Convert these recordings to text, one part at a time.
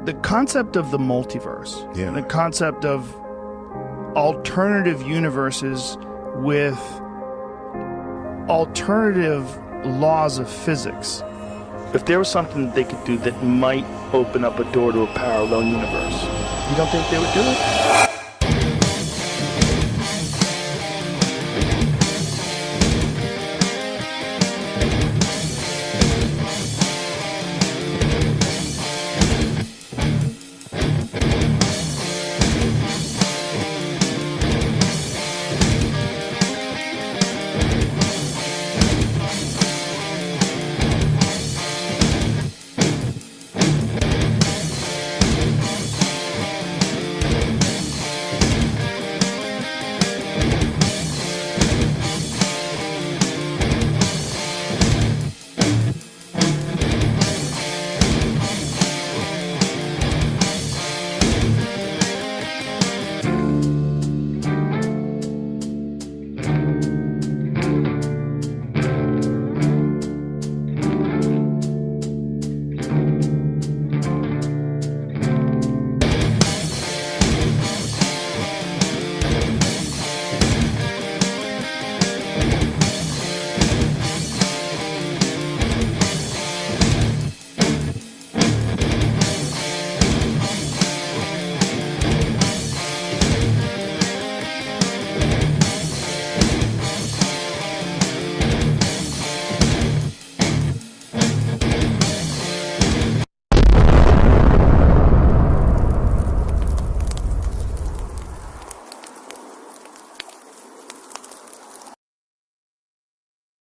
the concept of the multiverse, the concept of alternative universes with alternative laws of physics. If there was something that they could do that might open up a door to a parallel universe, you don't think they would do it?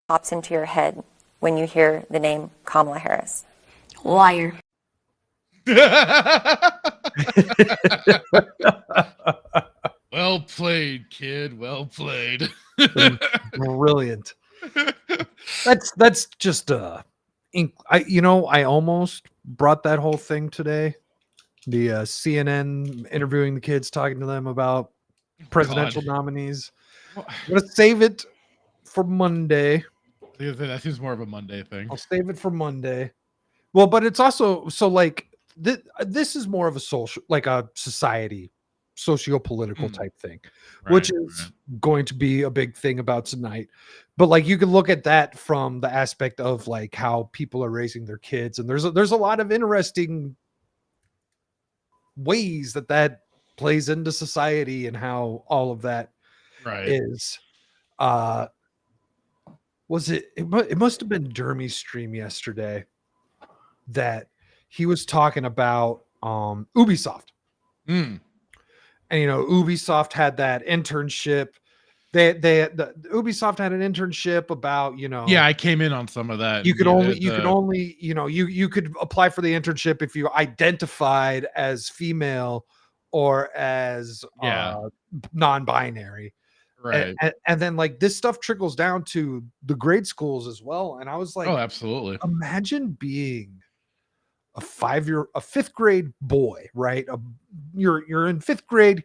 Pops into your head when you hear the name Kamala Harris? Liar. Well played, kid. Well played. Brilliant. That's just I almost brought that whole thing today. The CNN interviewing the kids, talking to them about presidential nominees. I'm gonna save it for Monday. That seems more of a Monday thing. I'll save it for Monday. Well, but it's also this is more of a social, like a society, socio-political type thing, which is going to be a big thing about tonight. But like you can look at that from the aspect of like how people are raising their kids, and there's a lot of interesting ways that plays into society and how all of that is. It must have been Dermy's stream yesterday that he was talking about Ubisoft. And Ubisoft had that internship. The Ubisoft had an internship about, I came in on some of that. You could only you could apply for the internship if you identified as female or as non-binary. Right. And then like this stuff trickles down to the grade schools as well. And I was like, oh, absolutely. Imagine being a fifth grade boy, right? You're in fifth grade.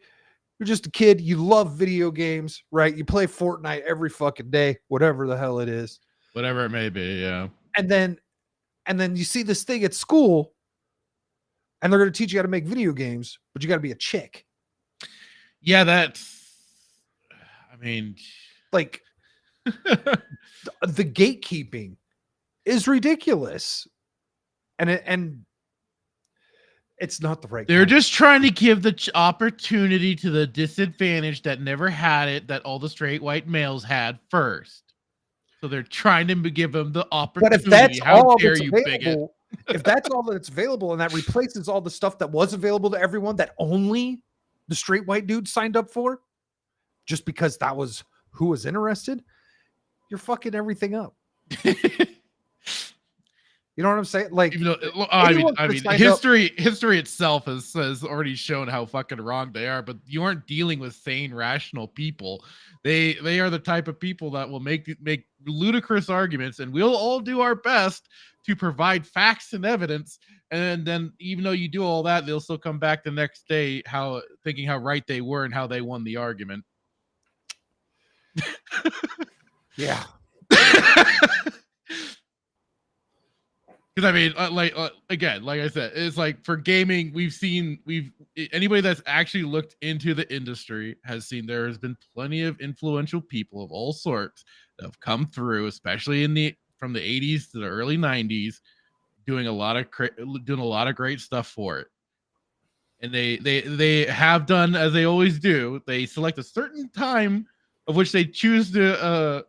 You're just a kid. You love video games, right? You play Fortnite every fucking day, whatever the hell it is. Whatever it may be, yeah. And then you see this thing at school and they're going to teach you how to make video games, but you got to be a chick. Yeah, like the gatekeeping is ridiculous. And it's not the right. They're just trying to give the opportunity to the disadvantaged that never had it, that all the straight white males had first. So they're trying to give them the opportunity. But if that's how all dare that's you, available, bigot? if that's all that's available and that replaces all the stuff that was available to everyone that only the straight white dude signed up for, just because that was who was interested, you're fucking everything up. You know what I'm saying? Like, even though, I mean, history itself has already shown how fucking wrong they are. But you aren't dealing with sane, rational people. They are the type of people that will make ludicrous arguments, and we'll all do our best to provide facts and evidence. And then, even though you do all that, they'll still come back the next day thinking how right they were and how they won the argument. Yeah. Because I mean, again, like I said, it's like for gaming, anybody that's actually looked into the industry has seen there has been plenty of influential people of all sorts that have come through, especially from the 80s to the early 90s, doing a lot of great stuff for it. And they have done as they always do. They select a certain time of which they choose to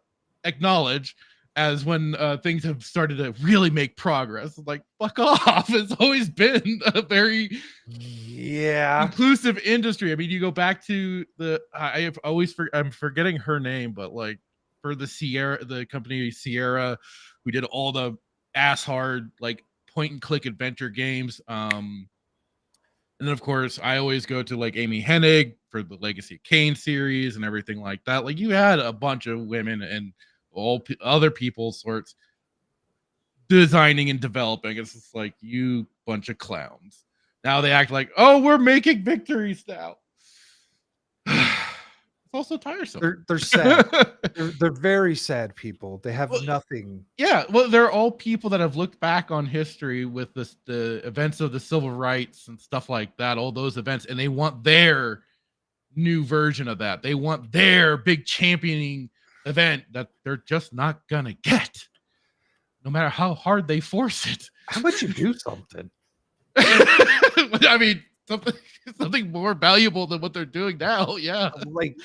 acknowledge as when things have started to really make progress. Like, fuck off. It's always been a very inclusive industry. I mean, you go back to I'm forgetting her name, but like for the company Sierra, who did all the ass hard like point and click adventure games. And then of course I always go to like Amy Hennig for the Legacy of Kain series and everything like that. Like you had a bunch of women and all other people sorts designing and developing. It's just like, you bunch of clowns. Now they act like, oh, we're making victories now. It's also tiresome. They're sad. they're very sad people. They have nothing. Yeah, well, they're all people that have looked back on history with the events of the civil rights and stuff like that, all those events, and they want their new version of that. They want their big championing event that they're just not gonna get, no matter how hard they force it. How about you do something? I mean, something more valuable than what they're doing now. Yeah, like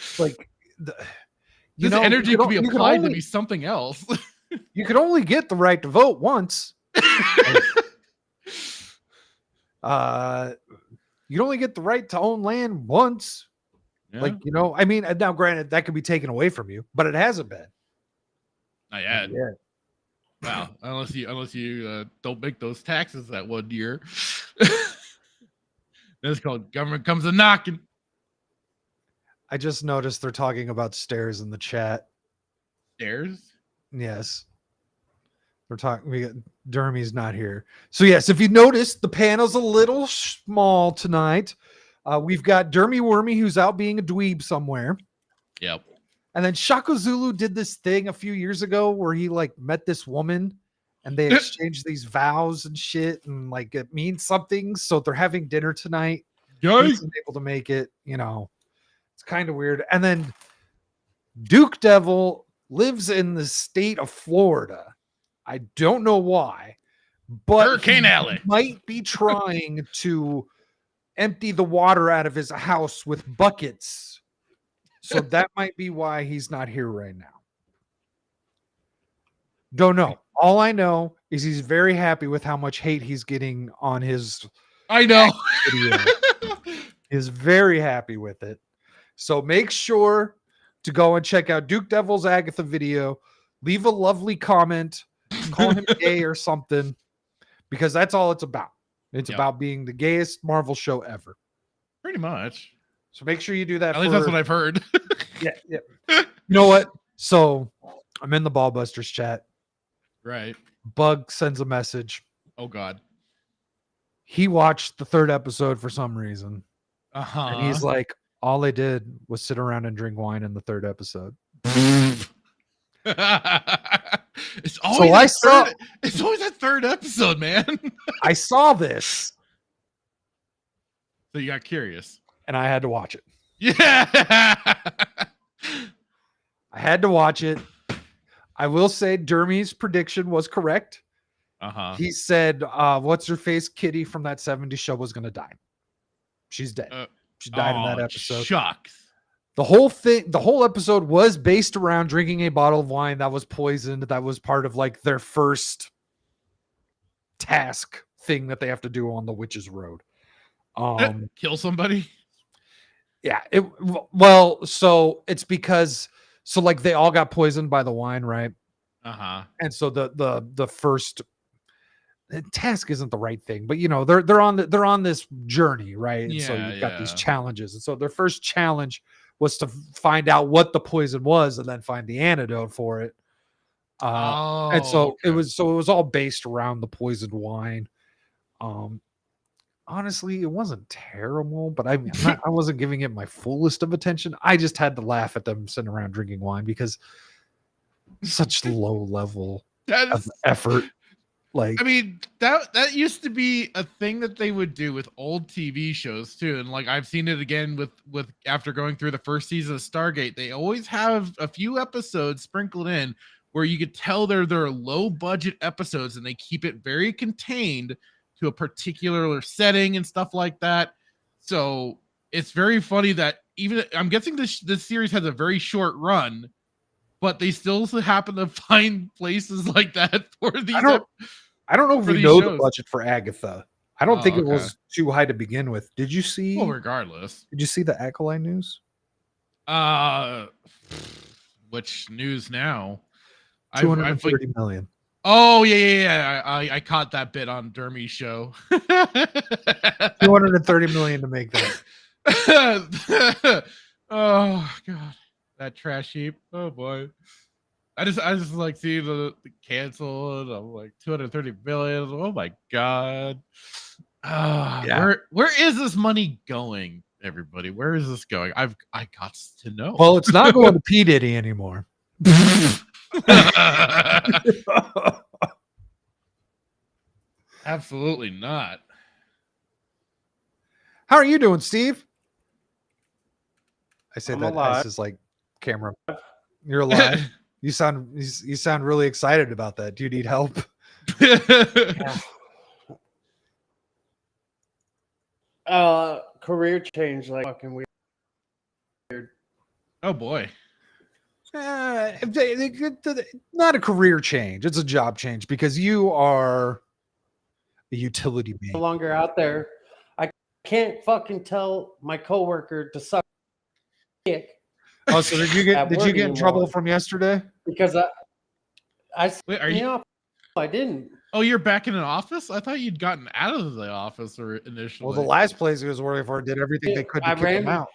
this energy could be applied to be something else. You could only get the right to vote once. You only get the right to own land once. Yeah. Like, I mean, now granted that could be taken away from you, but it hasn't been. Not yet. Wow, unless you don't make those taxes that 1 year. That's called government comes a knocking. I just noticed they're talking about stairs in the chat. Stairs? Yes. They're talking. Dermy's not here. So yes, if you notice, the panel's a little small tonight. We've got Dermy Wormy, who's out being a dweeb somewhere. Yep. And then Shaka Zulu did this thing a few years ago where he like met this woman and they exchanged these vows and shit, and like it means something. So they're having dinner tonight. He wasn't able to make it, It's kind of weird. And then Duke Devil lives in the state of Florida. I don't know why, but Hurricane Alley might be trying to empty the water out of his house with buckets. So that might be why he's not here right now. Don't know. All I know is he's very happy with how much hate he's getting on his video. He's very happy with it. So make sure to go and check out Duke Devil's Agatha video. Leave a lovely comment. Call him gay or something, because that's all it's about. It's about being the gayest Marvel show ever. Pretty much. So make sure you do that. At least that's what I've heard. Yeah. You know what? So I'm in the Ballbusters chat. Right. Bug sends a message. Oh God. He watched the 3rd episode for some reason. And he's like, all they did was sit around and drink wine in the 3rd episode. It's always that 3rd episode, man. I saw this. So you got curious. And I had to watch it. Yeah. I had to watch it. I will say Dermy's prediction was correct. He said, what's her face? Kitty from that 70s show was going to die. She's dead. She died in that episode. Shucks. The whole episode was based around drinking a bottle of wine that was poisoned. That was part of like their first task thing that they have to do on the Witch's Road. Kill somebody. Yeah. So it's because, like they all got poisoned by the wine, right? And so the first task isn't the right thing, but they're on this journey, right? And so you've got these challenges, and so their first challenge was to find out what the poison was and then find the antidote for it. And so it was all based around the poisoned wine. Honestly, it wasn't terrible, but I wasn't giving it my fullest of attention. I just had to laugh at them sitting around drinking wine because such low level of effort. Like, I mean, that used to be a thing that they would do with old TV shows too, and like I've seen it again with after going through the first season of Stargate. They always have a few episodes sprinkled in where you could tell they're low budget episodes, and they keep it very contained to a particular setting and stuff like that. So it's very funny that even I'm guessing this series has a very short run, but they still happen to find places like that for these. I don't know if we know the budget for Agatha. I don't think it was too high to begin with. Did you see? Well, regardless. Did you see the Acolyte news? Which news now? 230 million. Oh yeah. I caught that bit on Dermy's show. 230 million to make that. Oh god, that trash heap. Oh boy. I just like see the canceled. I'm like 230 million. Oh my god. Yeah. Where is this money going, everybody? Where is this going? I got to know. Well, it's not going to P. Diddy anymore. Absolutely not. How are you doing, Steve? I said I'm that alive. Ice is like camera. You're alive. You sound really excited about that. Do you need help? Career change, like fucking weird. Oh boy. Not a career change. It's a job change because you are a utility man. No longer out there. I can't fucking tell my coworker to suck dick. Oh, so did you get in trouble from yesterday? Because Wait, are you? I didn't. Oh, you're back in an office? I thought you'd gotten out of the office or initially. Well, the last place he was working for did everything they could to kick him out,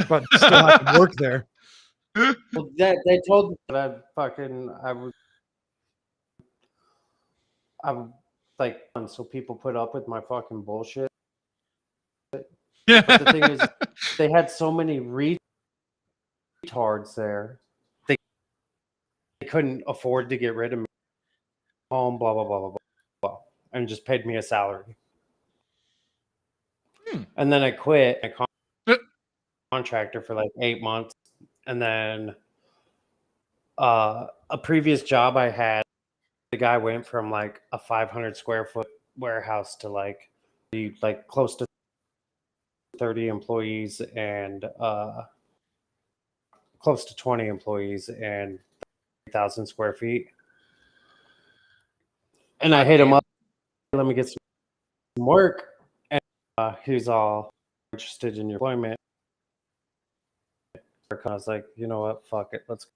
but still had to work there. Well, they told me that I would like, so people put up with my fucking bullshit. But the thing is, they had so many retards there. They couldn't afford to get rid of me. Home, blah blah blah blah blah, and just paid me a salary. And then I quit a contractor for like 8 months, and then a previous job I had, the guy went from like a 500 square foot warehouse to like close to 30 employees and close to 20 employees and 3,000 square feet. And I hit him up, let me get some work. And he's all interested in your employment. I was like, you know what? Fuck it. Let's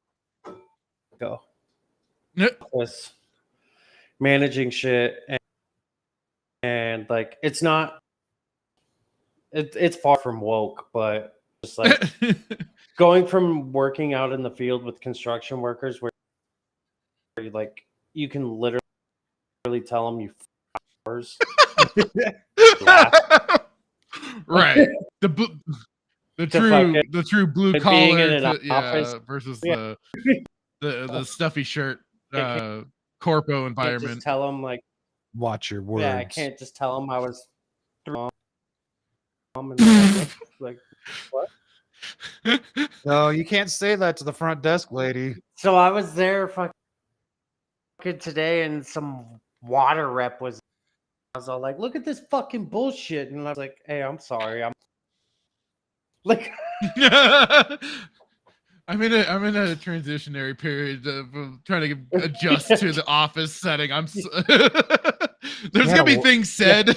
go. Was managing shit. And like, it's not, it's far from woke, but just like going from working out in the field with construction workers where you can literally tell them you f***ers. Right. The true blue collar versus the stuffy shirt corpo environment. Just tell them like, watch your words. Yeah, I can't just tell them I was and like what? No, you can't say that to the front desk lady. So I was there fucking today, and some water rep I was all like, look at this fucking bullshit. And I was like, hey, I'm sorry. I'm like, I'm in a transitionary period of trying to adjust to the office setting. There's gonna be things said.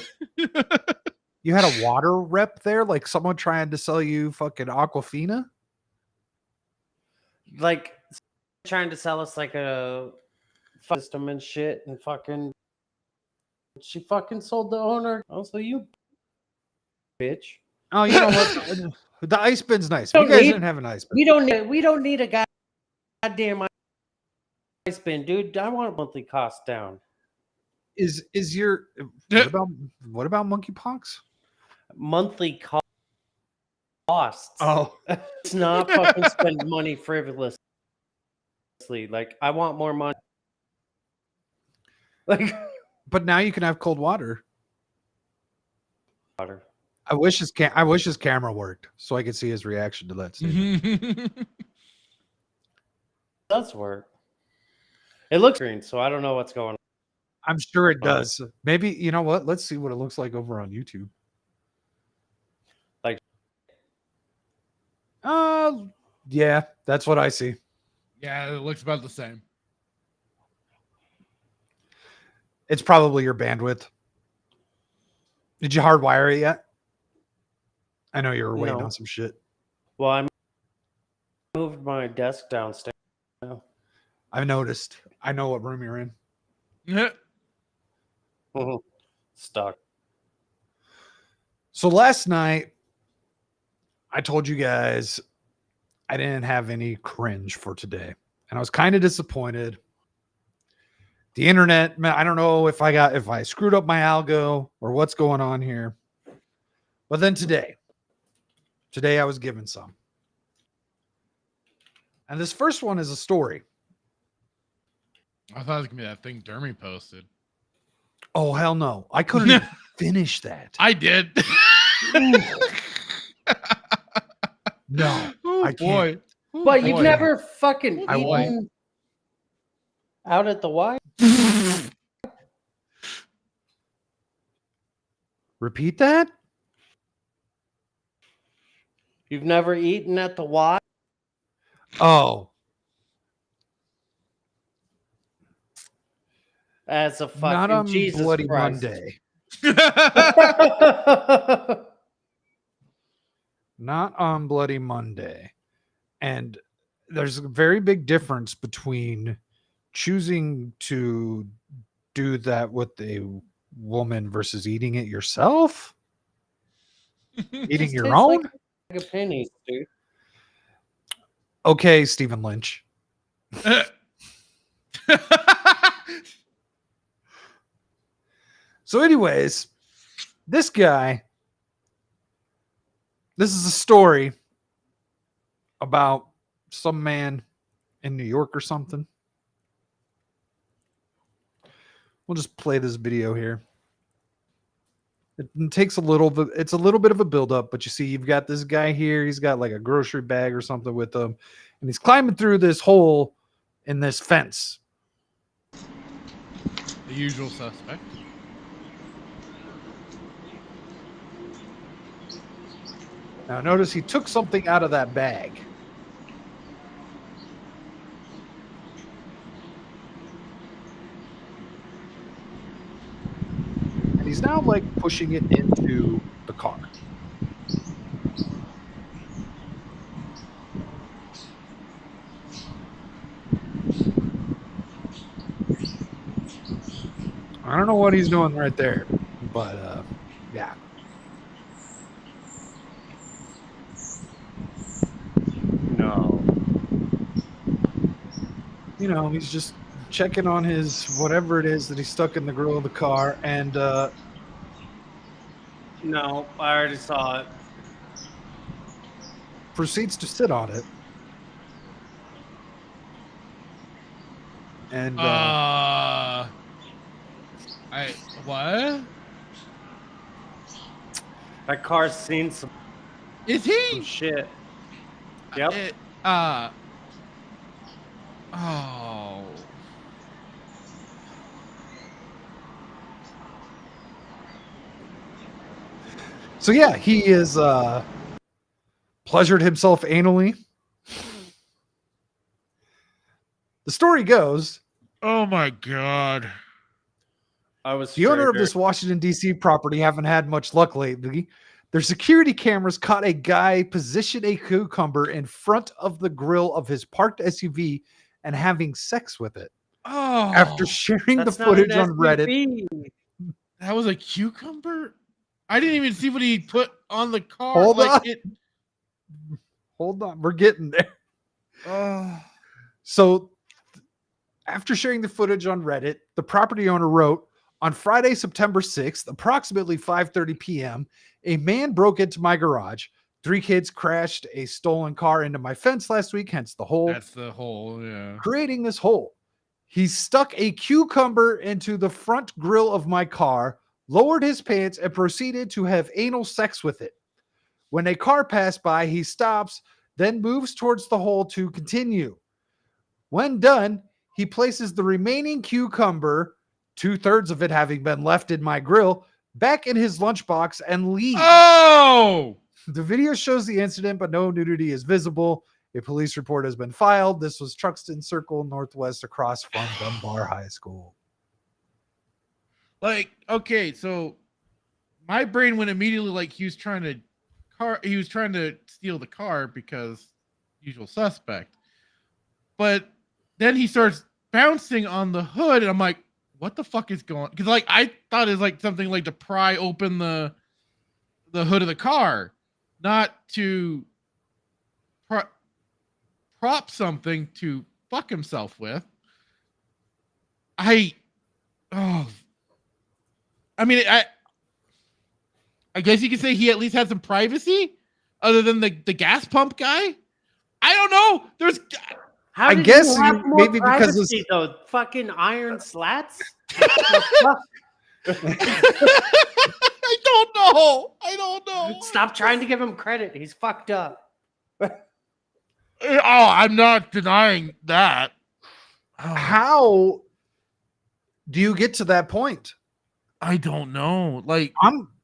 You had a water rep there, like someone trying to sell you fucking Aquafina? Like trying to sell us like a system and shit, and fucking she fucking sold the owner. Also, you bitch. Oh, you know what? The ice bin's nice. You guys didn't have an ice bin. We don't need a goddamn ice bin, dude. I want monthly cost down. Is your what about monkeypox? Monthly costs. Oh, it's not fucking spend money frivolously. Like, I want more money. Like, But now you can have cold water. Water. I wish his camera worked so I could see his reaction to that statement. Does work. It looks green, so I don't know what's going on. I'm sure it does. Maybe, you know what? Let's see what it looks like over on YouTube. Like, yeah, that's what I see. Yeah, it looks about the same. It's probably your bandwidth. Did you hardwire it yet? I know you were waiting on some shit. Well, I moved my desk downstairs now. I've noticed. I know what room you're in. Stuck. So last night, I told you guys I didn't have any cringe for today. And I was kind of disappointed. The internet, man, I don't know if I screwed up my algo or what's going on here. But then today I was given some. And this first one is a story. I thought it was gonna be that thing Dermy posted. Oh, hell no. I couldn't even finish that. I did. No. Oh, I can't. boy. But you've never fucking I won't. eaten out at the Y? Repeat that? You've never eaten at the Y? Oh. As a fucking Not on Jesus Bloody Christ. Monday. Not on Bloody Monday. And there's a very big difference between choosing to do that with a woman versus eating it yourself. Eating Just your tastes own? like a bag of pennies, dude. Okay, Stephen Lynch. So anyways, this guy, this is a story about some man in New York or something. We'll just play this video here. It takes a little bit, it's a little bit of a buildup, but you see, you've got this guy here. He's got like a grocery bag or something with him, and he's climbing through this hole in this fence. The usual suspect. Now, notice he took something out of that bag. And he's now like pushing it into the car. I don't know what he's doing right there, but yeah. No. You know, he's just checking on his whatever it is that he stuck in the grill of the car, and No, I already saw it. proceeds to sit on it. And what? That car's seen some Is he? shit. Yep. Oh. so yeah, he is pleasured himself anally. The story goes, Oh my god. I was the owner of triggered. this Washington, D.C. property haven't had much luck lately. Their security cameras caught a guy position a cucumber in front of the grill of his parked SUV and having sex with it. Oh. After sharing the That's not footage an on Reddit. SUV. That was a cucumber? I didn't even see what he put on the car. Hold like on. Hold on. We're getting there. Oh. So after sharing the footage on Reddit, the property owner wrote, on Friday, September 6th, approximately 5:30 p.m., a man broke into my garage. 3 kids crashed a stolen car into my fence last week, hence the hole. That's the hole, yeah. Creating this hole. He stuck a cucumber into the front grill of my car, lowered his pants, and proceeded to have anal sex with it. When a car passed by, he stops, then moves towards the hole to continue. When done, he places the remaining cucumber, 2/3 of it having been left in my grill, back in his lunchbox and leaves. Oh! The video shows the incident, but no nudity is visible. A police report has been filed. This was Truxton Circle, Northwest, across from Dunbar High School. Like, okay, so my brain went immediately like he was trying to steal the car because usual suspect. But then he starts bouncing on the hood, and I'm like, what the fuck is going on? Because like I thought it was like something like to pry open the hood of the car, not to prop something to fuck himself with. I mean, I guess you could say he at least had some privacy other than the gas pump guy. I don't know. There's How I did guess you have you- more maybe because privacy, though? Fucking iron slats? I don't know. Stop trying to give him credit. He's fucked up. Oh, I'm not denying that. How do you get to that point? I don't know. Like,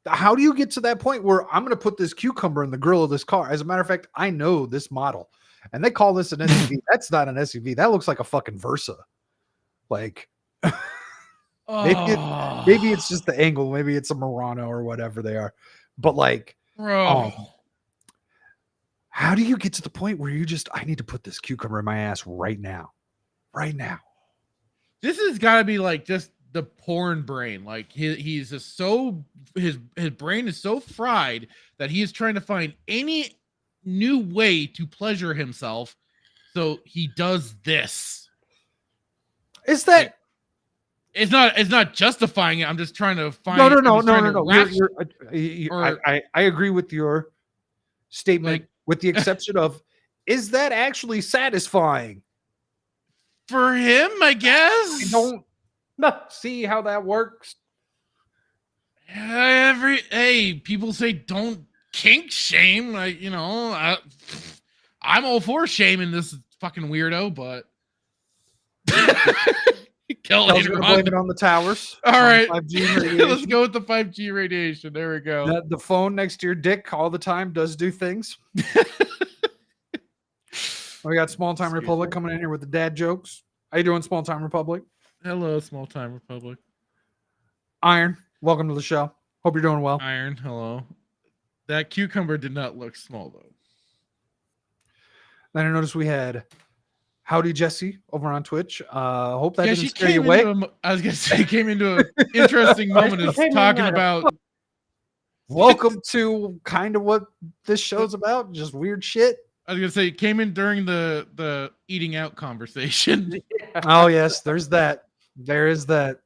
How do you get to that point where I'm going to put this cucumber in the grill of this car? As a matter of fact, I know this model, and they call this an SUV. That's not an SUV. That looks like a fucking Versa. Like, maybe it's just the angle. Maybe it's a Murano or whatever they are. But like, bro. How do you get to the point where I need to put this cucumber in my ass right now? Right now. This has got to be like just the porn brain. Like he's just so his brain is so fried that he is trying to find any new way to pleasure himself. So he does this. Is that like, it's not justifying it. I'm just trying to find no. I agree with your statement, like, with the exception of, is that actually satisfying? For him, I guess. I don't see how that works. People say don't kink shame. Like, you know, I'm all for shaming this fucking weirdo, but Blame it on the towers. All right, 5G radiation. Let's go with the 5G radiation. There we go. The phone next to your dick all the time does do things. We got Small Time Republic coming in here with the dad jokes. How you doing, Small Time Republic? Hello, Small Time Republic. Iron, welcome to the show. Hope you're doing well. Iron, hello. That cucumber did not look small though. Then I noticed we had Howdy Jesse over on Twitch. Hope that didn't scare you away. I was gonna say, came into an interesting moment is talking about. Welcome to kind of what this show's about, just weird shit. I was gonna say, it came in during the eating out conversation. Oh yes, there's that. There is that,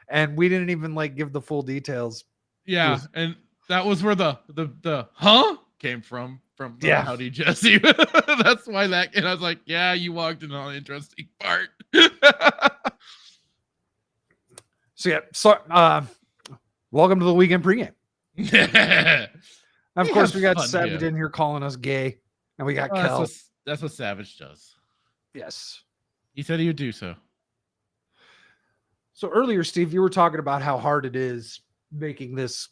and we didn't even like give the full details. Yeah, and that was where the huh came from yeah. Howdy Jesse. That's why that, and I was like, yeah, you walked in on an interesting part. Welcome to the Weekend PreGame. Of course, we got fun, Savage in here calling us gay, and we got Kel. That's what Savage does. Yes, he said he would do so. So earlier, Steve, you were talking about how hard it is making this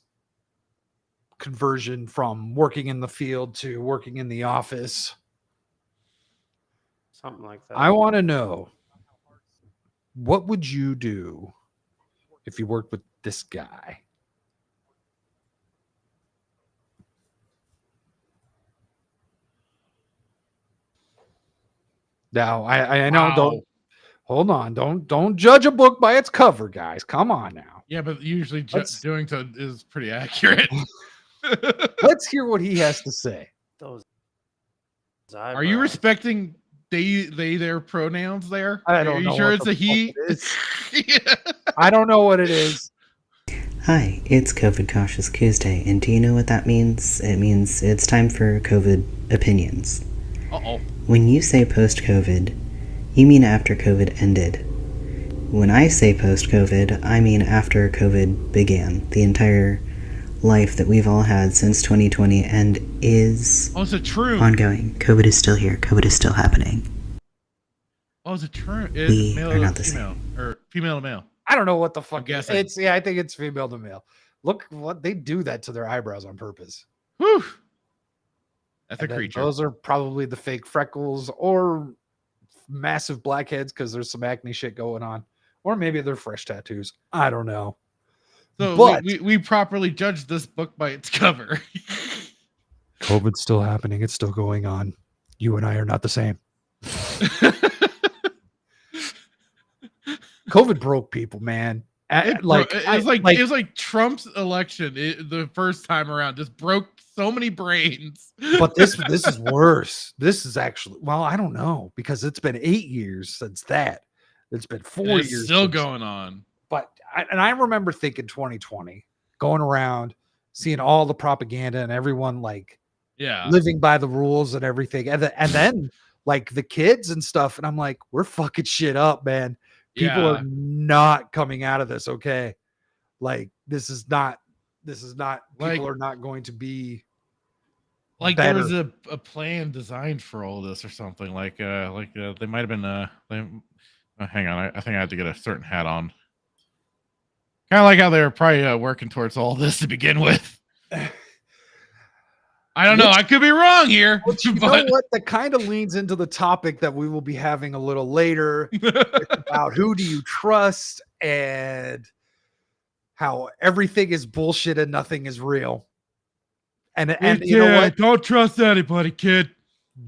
conversion from working in the field to working in the office. Something like that. I want to know, what would you do if you worked with this guy? Now, I know, don't hold on. Don't judge a book by its cover, guys. Come on now. Yeah, but usually doing so is pretty accurate. Let's hear what he has to say. Those Are you respecting their pronouns there? I don't know. Are you sure it's a he? I don't know what it is. Hi, it's COVID Cautious Tuesday, and do you know what that means? It means it's time for COVID opinions. Uh-oh. When you say post-COVID, you mean after COVID ended. when I say post-COVID, I mean after COVID began. The entire life that we've all had since 2020 and is is it true? Ongoing. COVID is still here. COVID is still happening. Is it true? We Male are not to the female, same. or female to male? I don't know what the fuck. I'm guessing. It's I think it's female to male. Look what they do that to their eyebrows on purpose. Whew. That's And a creature. Those are probably the fake freckles or massive blackheads because there's some acne shit going on, or maybe they're fresh tattoos. I don't know. So but we properly judged this book by its cover. COVID's still happening. It's still going on. You and I are not the same. COVID broke people, man. It was like Trump's election the first time around. Just broke so many brains. But this is worse. This is actually, well, I don't know, because it's been 8 years since that. It's been 4 years. Still going on. But I remember thinking 2020, going around, seeing all the propaganda and everyone like living by the rules and everything. And then like the kids and stuff. And I'm like, we're fucking shit up, man. People are not coming out of this okay. Like this is not people are not going to be like better. there was a plan designed for all this or something. Like they might have been hang on, I think I had to get a certain hat on. Kind of like how they were probably working towards all this to begin with. I don't know. I could be wrong here. You know what? That kind of leans into the topic that we will be having a little later about who do you trust and how everything is bullshit and nothing is real. And you know what? Don't trust anybody, kid.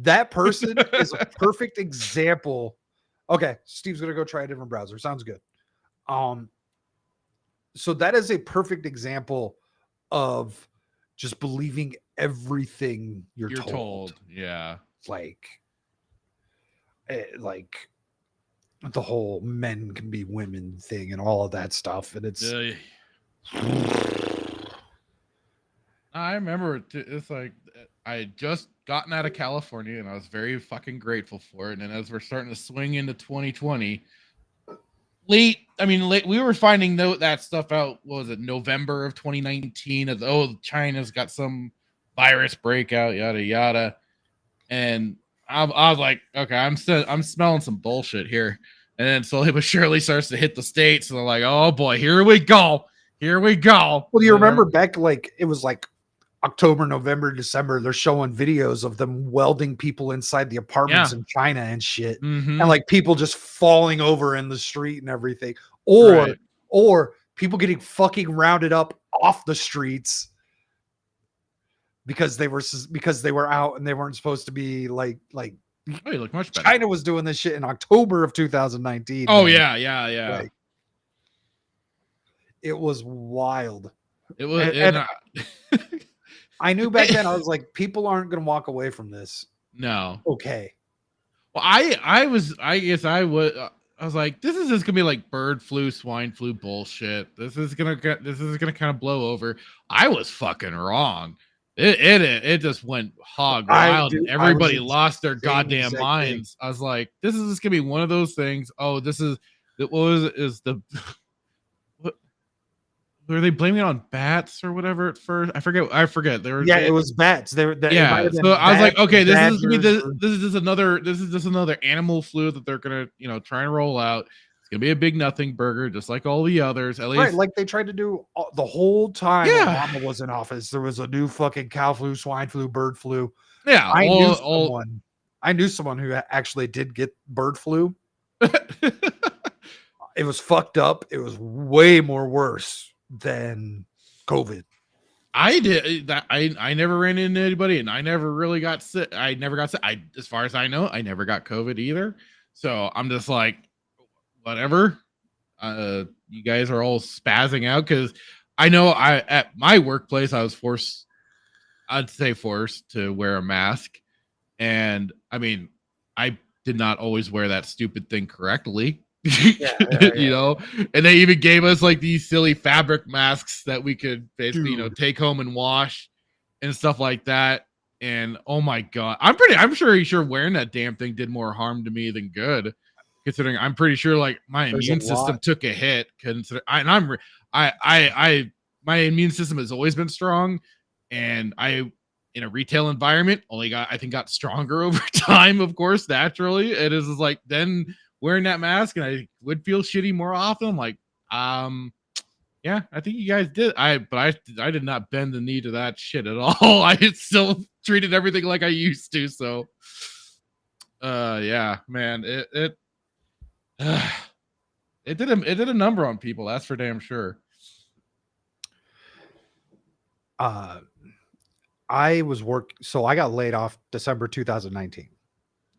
That person is a perfect example. Okay, Steve's gonna go try a different browser. Sounds good. So that is a perfect example of just believing everything you're told. Yeah. Like the whole men can be women thing and all of that stuff. And it's I remember it's like I had just gotten out of California and I was very fucking grateful for it. And as we're starting to swing into 2020, we were finding that stuff out. What was it, November of 2019? China's got some virus breakout, yada yada. And I was like, okay, I'm smelling some bullshit here. And then slowly but surely starts to hit the States, and they're like, oh boy, here we go. Well, do you remember back like it was like October, November, December, they're showing videos of them welding people inside the apartments in China and shit. Mm-hmm. And like people just falling over in the street and everything. Or people getting fucking rounded up off the streets because they were out and they weren't supposed to be like oh, you look much better. China was doing this shit in October of 2019. Oh, man. yeah. Like, it was wild. It was I knew back then, I was like, people aren't going to walk away from this. No. Okay. Well, I was like, this is just gonna be like bird flu, swine flu bullshit. This is gonna kind of blow over. I was fucking wrong. It just went hog wild. Everybody lost their goddamn minds. I was like, this is just gonna be one of those things. Oh, were they blaming it on bats or whatever at first? I forget. It was bats. So I was like, okay, this is just another animal flu that they're gonna try and roll out. It's gonna be a big nothing burger, just like all the others. At least, right? Like they tried to do the whole time Obama was in office. There was a new fucking cow flu, swine flu, bird flu. Yeah, I knew someone who actually did get bird flu. It was fucked up. It was way more worse than COVID. I did that. I never ran into anybody, and I never really got sick. As far as I know, I never got COVID either. So I'm just like, whatever. You guys are all spazzing out because I know at my workplace I was forced to wear a mask, and I mean I did not always wear that stupid thing correctly. And they even gave us like these silly fabric masks that we could basically take home and wash and stuff like that. And oh my god, I'm sure wearing that damn thing did more harm to me than good, considering I'm pretty sure like my immune system took a hit. My immune system has always been strong, and I in a retail environment only got stronger over time, of course, naturally. It is like then wearing that mask, and I would feel shitty more often. I'm like, yeah, I think you guys did. I did not bend the knee to that shit at all. I still treated everything like I used to. So, yeah, man, it did a number on people. That's for damn sure. I was so I got laid off December 2019.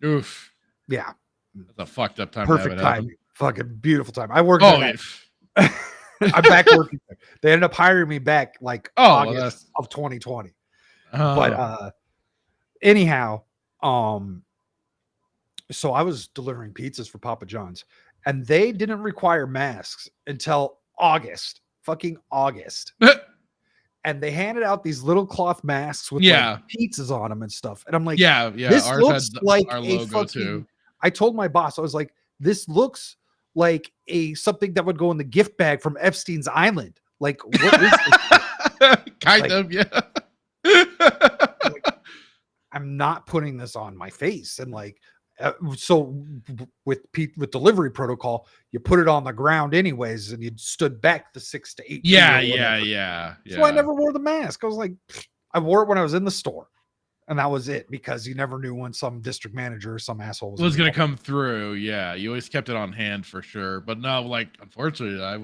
Oof. Yeah. That's a fucked up time. Perfect timing. Fucking beautiful time. I worked. Oh, I'm back working. They ended up hiring me back like August of 2020. But anyhow, so I was delivering pizzas for Papa John's, and they didn't require masks until August. Fucking August. And they handed out these little cloth masks with like pizzas on them and stuff. And I'm like, yeah. This Ours looks like our a logo fucking. Too. I told my boss, I was like, this looks like something that would go in the gift bag from Epstein's Island. Like, what is this? Kind of, yeah. Like, I'm not putting this on my face. And like, so with delivery protocol, you put it on the ground anyways, and you stood back the 6 to 8 feet. Yeah. So I never wore the mask. I was like, I wore it when I was in the store, and that was it, because you never knew when some district manager or some asshole was going to come through. Yeah, you always kept it on hand for sure. But no, like, unfortunately, I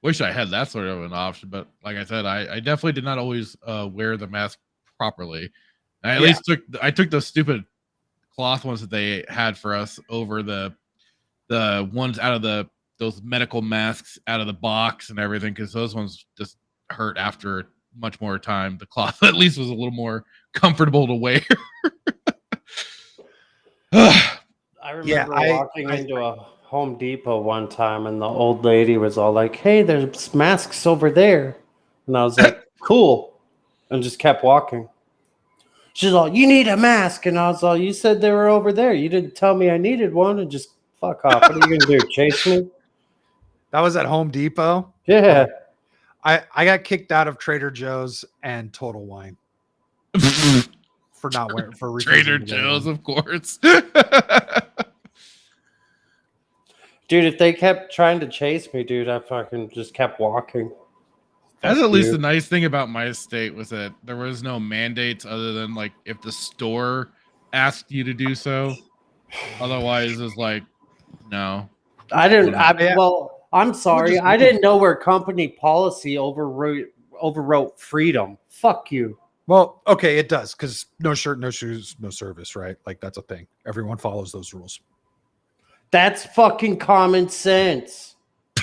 wish I had that sort of an option. But like I said, I definitely did not always wear the mask properly. I at least took those stupid cloth ones that they had for us over the ones out of those medical masks out of the box and everything, because those ones just hurt after much more time. The cloth at least was a little more comfortable to wear. I remember walking into a Home Depot one time, and the old lady was all like, "Hey, there's masks over there," and I was like, "Cool," and just kept walking. She's all, "You need a mask," and I was all, "You said they were over there. You didn't tell me I needed one," and just fuck off. What are you gonna do? Chase me? That was at Home Depot. Yeah. I got kicked out of Trader Joe's and Total Wine for not wearing for Trader Joe's, of course. Dude, if they kept trying to chase me, dude, I fucking just kept walking. That's at least the nice thing about my state was that there was no mandates other than like if the store asked you to do so. Otherwise, it's like, no. I didn't. Well, I'm sorry. I didn't know where company policy overwrote freedom. Fuck you. Well, okay, it does, because no shirt, no shoes, no service, right? Like, that's a thing. Everyone follows those rules. That's fucking common sense.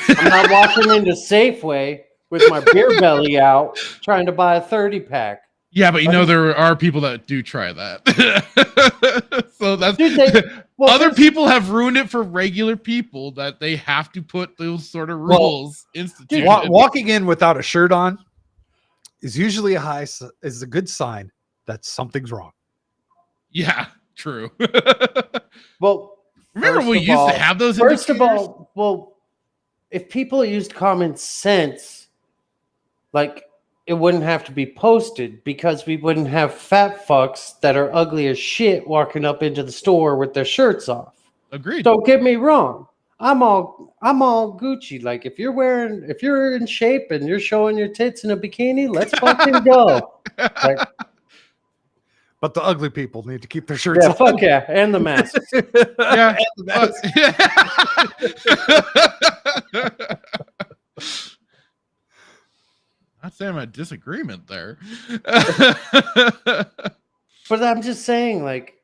I'm not walking into Safeway with my beer belly out trying to buy a 30-pack. Yeah, but you know there are people that do try that. So that's other people have ruined it for regular people that they have to put those sort of rules instituted. Walking in without a shirt on is usually is a good sign that something's wrong. Yeah, true. Well, remember we used to have those indicators? First of all, well, if people used common sense, like, it wouldn't have to be posted, because we wouldn't have fat fucks that are ugly as shit walking up into the store with their shirts off. Agreed. Don't get me wrong. I'm all Gucci. Like, if you're in shape and you're showing your tits in a bikini, let's fucking go. Like, but the ugly people need to keep their shirts on. Fuck yeah, and the masks. Yeah, and the masks. Not saying I'm a disagreement there. But I'm just saying, like,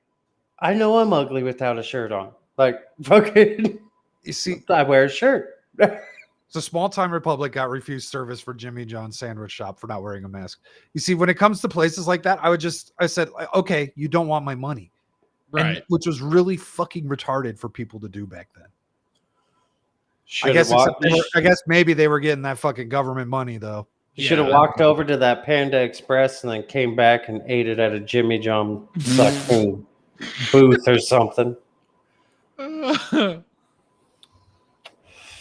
I know I'm ugly without a shirt on. Like, fucking, you see, I wear a shirt. It's a small-time republic got refused service for Jimmy John's sandwich shop for not wearing a mask. You see, when it comes to places like that, I said, okay, you don't want my money. Right. And, which was really fucking retarded for people to do back then. I guess maybe they were getting that fucking government money, though. You should have walked over to that Panda Express and then came back and ate it at a Jimmy John fucking booth or something.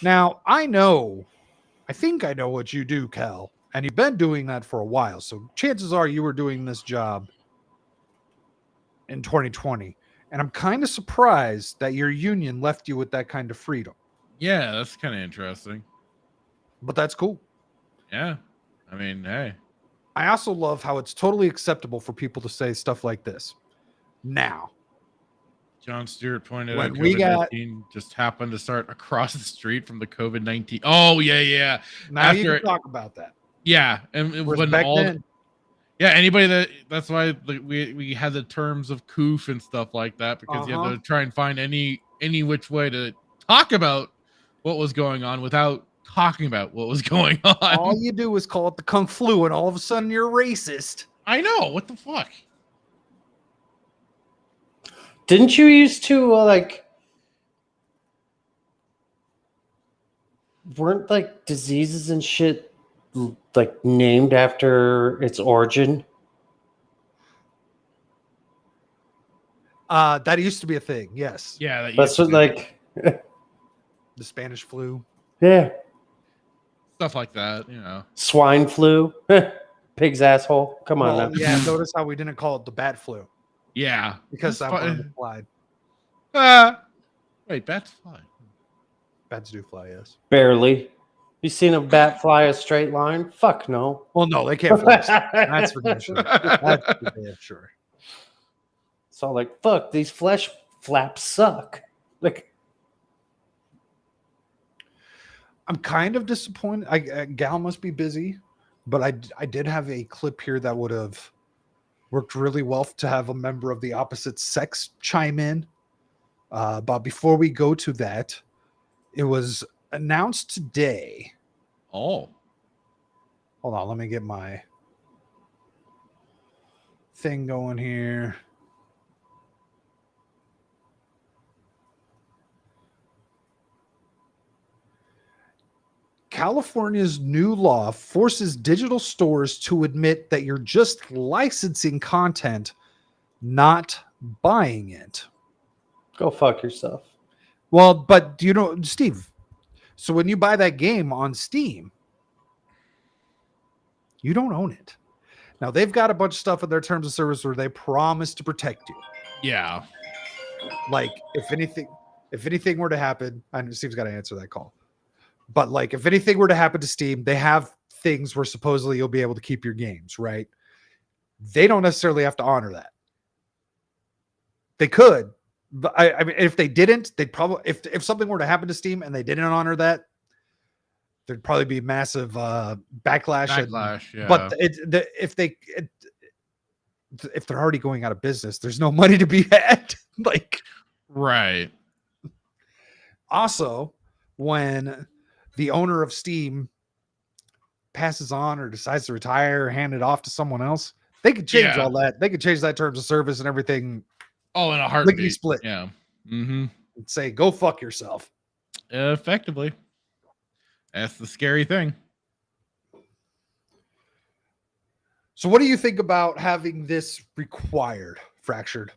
Now, I think I know what you do, Cal, and you've been doing that for a while. So chances are you were doing this job in 2020. And I'm kind of surprised that your union left you with that kind of freedom. Yeah, that's kind of interesting. But that's cool. Yeah. I mean, hey. I also love how it's totally acceptable for people to say stuff like this. Now, John Stewart pointed when out we COVID-19 just happened to start across the street from the COVID-19. Oh, yeah. Now you can talk about that. Yeah. And when back then, anybody that's why we had the terms of coof and stuff like that, because you had to try and find any which way to talk about what was going on without talking about what was going on. All you do is call it the Kung Flu, and all of a sudden you're racist. I know. What the fuck? Didn't you used to weren't like diseases and shit like named after its origin? That used to be a thing. Yes. Yeah, that's what the Spanish flu. Yeah. Stuff like that, you know. Swine flu. Pig's asshole. Come on now. Yeah, notice how we didn't call it the bat flu. Yeah. Because that one flied. Wait, bats fly. Bats do fly, yes. Barely. You seen a bat fly a straight line? Fuck no. Well, no, they can't fly. That's for damn sure. That's for damn sure. It's all like, fuck, these flesh flaps suck. Like, I'm kind of disappointed. Gal must be busy, but I did have a clip here that would have worked really well to have a member of the opposite sex chime in. But before we go to that, it was announced today. Oh. Hold on, let me get my thing going here. California's new law forces digital stores to admit that you're just licensing content, not buying it. go fuck yourself. Well, but you know, Steve, so when you buy that game on Steam, you don't own it. Now, they've got a bunch of stuff in their terms of service where they promise to protect you. Yeah. Like, if anything were to happen, I know Steve's got to answer that call. But like, if anything were to happen to Steam, they have things where supposedly you'll be able to keep your games, right? They don't necessarily have to honor that. They could, but I mean, if they didn't, they'd probably, if something were to happen to Steam and they didn't honor that, there'd probably be massive backlash. Yeah. But if they're already going out of business, there's no money to be had. Like, right. Also, when the owner of Steam passes on or decides to retire or hand it off to someone else, they could change all that. They could change that terms of service and everything. Oh, in a heartbeat. Lickety split. Yeah. Mm-hmm. And say, go fuck yourself. Effectively. That's the scary thing. So what do you think about having this required, Fractured?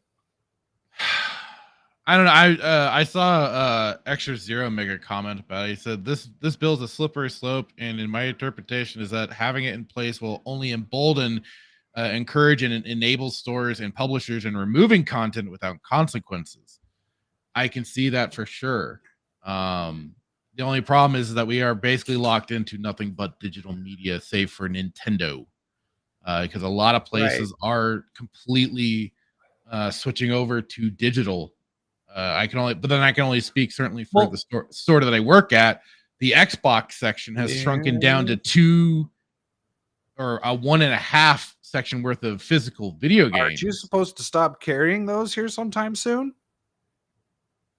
I don't know. I saw Extra Zero make a comment about it. He said this bill is a slippery slope, and in my interpretation is that having it in place will only embolden, encourage, and enable stores and publishers in removing content without consequences. I can see that for sure. The only problem is that we are basically locked into nothing but digital media, save for Nintendo, because a lot of places are completely switching over to digital. I can only speak certainly for the store that I work at. The Xbox section has shrunken down to 2 or a 1.5 section worth of physical video games. Aren't you supposed to stop carrying those here sometime soon?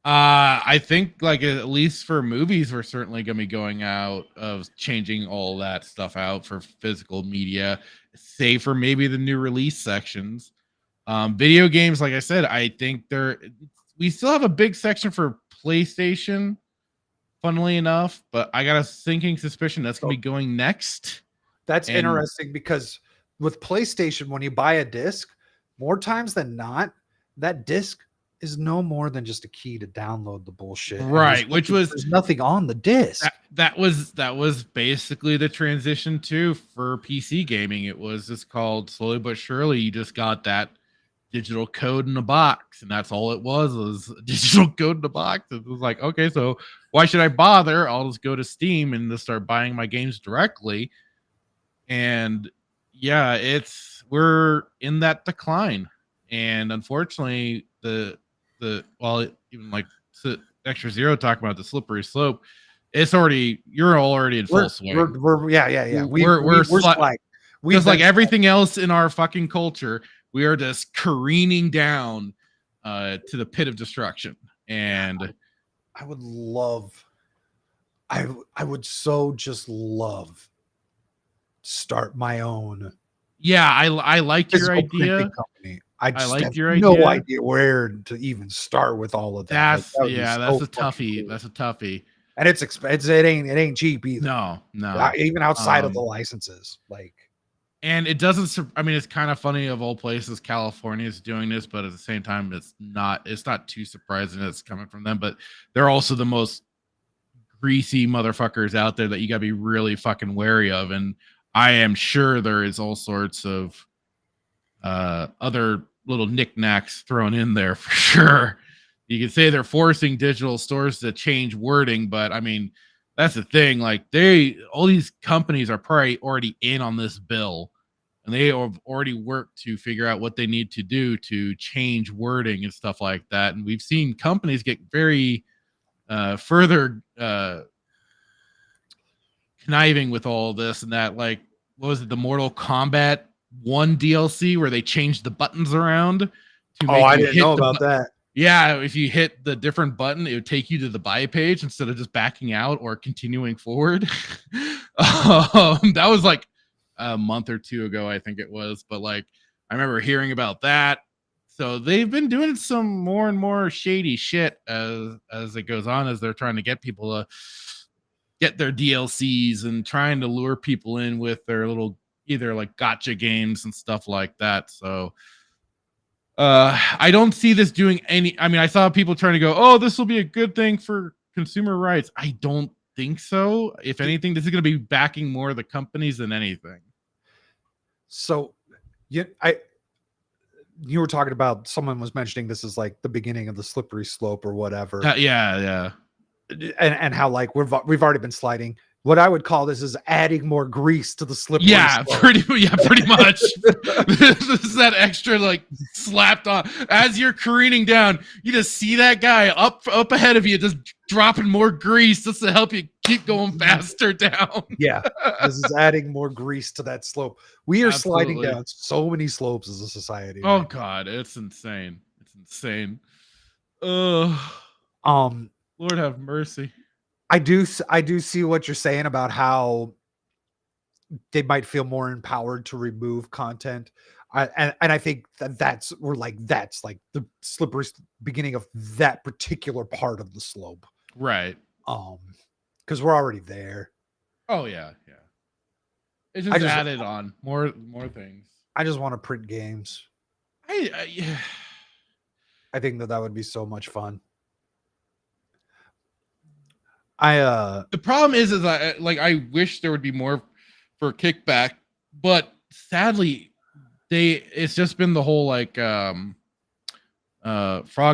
I think like at least for movies, we're certainly going to be going out of changing all that stuff out for physical media, save for maybe the new release sections. Video games, like I said, I think we still have a big section for PlayStation, funnily enough, but I got a sinking suspicion that's going to be going next. That's interesting because with PlayStation, when you buy a disc, more times than not, that disc is no more than just a key to download the bullshit. Right, which was there's nothing on the disc. That was basically the transition too for PC gaming. It was just called slowly but surely. You just got that digital code in a box, and that's all it was a digital code in a box. It was like, okay, so why should I bother? I'll just go to Steam and just start buying my games directly. And yeah, we're in that decline, and unfortunately, even like Extra Zero talking about the slippery slope, you're already in full swing. We're sliding. Just like everything else in our fucking culture, we are just careening down to the pit of destruction. And I would love, I would so just love start my own. Yeah, I liked your idea. Company. I liked have your no idea where to even start with all of that. That's a toughie. Cool. That's a toughie. And it's expensive. It ain't cheap either. No. Even outside of the licenses, like. And it doesn't. I mean, it's kind of funny. Of all places, California is doing this, but at the same time, it's not too surprising that it's coming from them. But they're also the most greasy motherfuckers out there that you gotta be really fucking wary of. And I am sure there is all sorts of other little knickknacks thrown in there for sure. You could say they're forcing digital stores to change wording, but I mean, that's the thing. Like all these companies are probably already in on this bill, and they have already worked to figure out what they need to do to change wording and stuff like that. And we've seen companies get very further conniving with all this and that. Like, what was it, the Mortal Kombat 1 DLC where they changed the buttons around to make I didn't know about that. Yeah, if you hit the different button, it would take you to the buy page instead of just backing out or continuing forward. That was like a month or two ago, I think it was. But like, I remember hearing about that. So they've been doing some more and more shady shit as it goes on, as they're trying to get people to get their DLCs and trying to lure people in with their little either like gotcha games and stuff like that. So I don't see this doing any. I mean, I saw people trying to go, oh, this will be a good thing for consumer rights. I don't think so. If anything, this is going to be backing more of the companies than anything. So, you were talking about, someone was mentioning this is like the beginning of the slippery slope or whatever. Yeah. And how like we've already been sliding. What I would call this is adding more grease to the slippery slope. Pretty much. This is that extra like slapped on as you're careening down. You just see that guy up ahead of you, just dropping more grease just to help you keep going faster down. Yeah, this is adding more grease to that slope. We are sliding down so many slopes as a society. Oh God, it's insane. It's insane. Lord have mercy. I do see what you're saying about how they might feel more empowered to remove content. And I think that's like the slippery beginning of that particular part of the slope. Right. Because we're already there. Oh yeah. It's just added on more things. I just want to print games. I think that would be so much fun. The problem is I wish there would be more for kickback, but sadly it's just been the whole like frog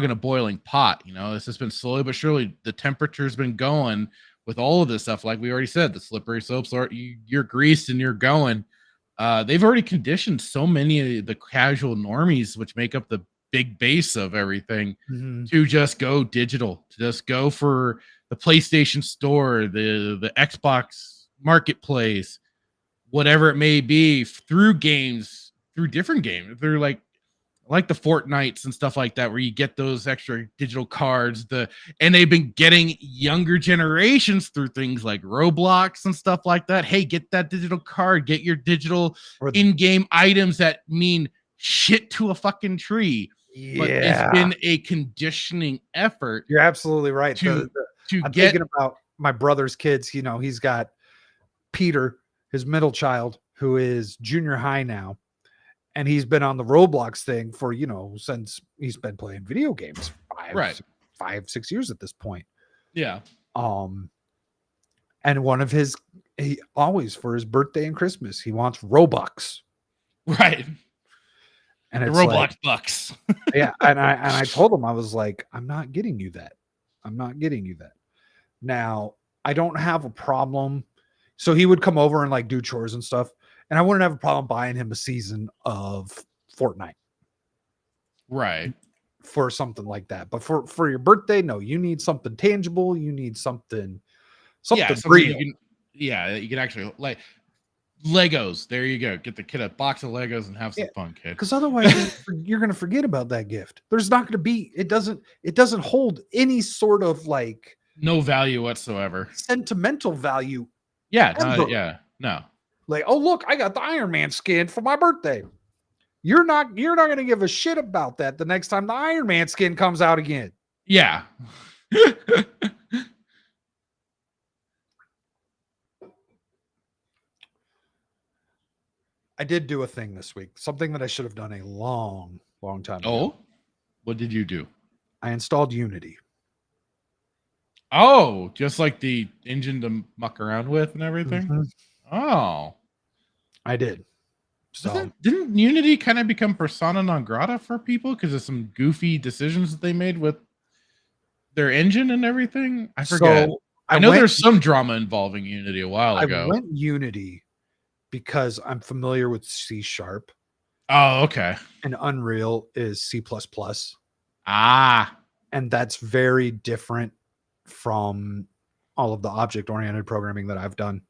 in a boiling pot, it's just been slowly but surely the temperature's been going with all of this stuff. Like we already said, the slippery slopes you're greased and you're going. They've already conditioned so many of the casual normies, which make up the big base of everything, to just go digital, to just go for the PlayStation Store, the Xbox Marketplace, whatever it may be, through different games, through like the Fortnites and stuff like that, where you get those extra digital cards. And they've been getting younger generations through things like Roblox and stuff like that. Hey, get that digital card, get your digital in-game items that mean shit to a fucking tree. Yeah. But it's been a conditioning effort. You're absolutely right. I'm thinking about my brother's kids. He's got Peter, his middle child, who is junior high now, and he's been on the Roblox thing for since he's been playing video games. five, 6 years at this point. Yeah. And one of his, he always for his birthday and Christmas, he wants Robux. Right. And the it's Roblox like, bucks. yeah. And I told him, I was like, I'm not getting you that. I'm not getting you that. Now, I don't have a problem. So he would come over and like do chores and stuff. And I wouldn't have a problem buying him a season of Fortnite. Right. For something like that. But for your birthday, no, you need something tangible. You need something real. You can actually like Legos. There you go. Get the kid a box of Legos and have some fun, kid. Because otherwise you're going to forget about that gift. There's not going to be, it doesn't hold any sort of like no value whatsoever. Sentimental value. Yeah. No. Like, oh look, I got the Iron Man skin for my birthday. You're not going to give a shit about that the next time the Iron Man skin comes out again. Yeah. I did do a thing this week, something that I should have done a long time ago. Oh, what did you do? I installed Unity. Oh, just like the engine to muck around with and everything. Mm-hmm. Oh, I did. So didn't Unity kind of become persona non grata for people because of some goofy decisions that they made with their engine and everything? I forget. So I know there's some drama involving Unity a while ago. I went Unity because I'm familiar with C#. Oh, okay. And Unreal is C++. Ah. And that's very different from all of the object-oriented programming that I've done.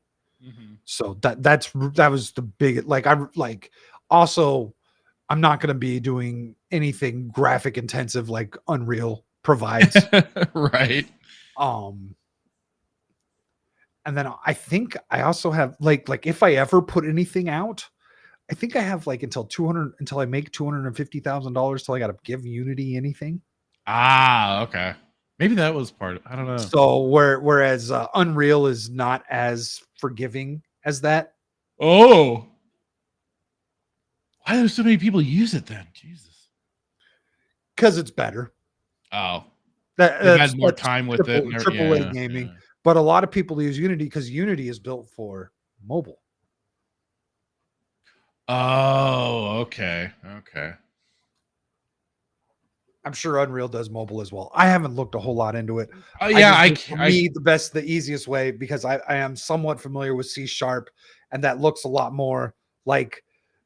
Mm-hmm. So that was the big, like, also I'm not going to be doing anything graphic intensive like Unreal provides. Right. And then I think I also have like if I ever put anything out, I think I have like until I make $250,000 till I got to give Unity anything. Ah, okay. Maybe that was part of, I don't know. So whereas Unreal is not as forgiving as that. Oh. Why do so many people use it then? Jesus. Because it's better. Oh. They've had more time with it. AAA gaming. Yeah. But a lot of people use Unity because Unity is built for mobile. Oh, okay. Okay. I'm sure Unreal does mobile as well. I haven't looked a whole lot into it. The easiest way, because I am somewhat familiar with C#, and that looks a lot more like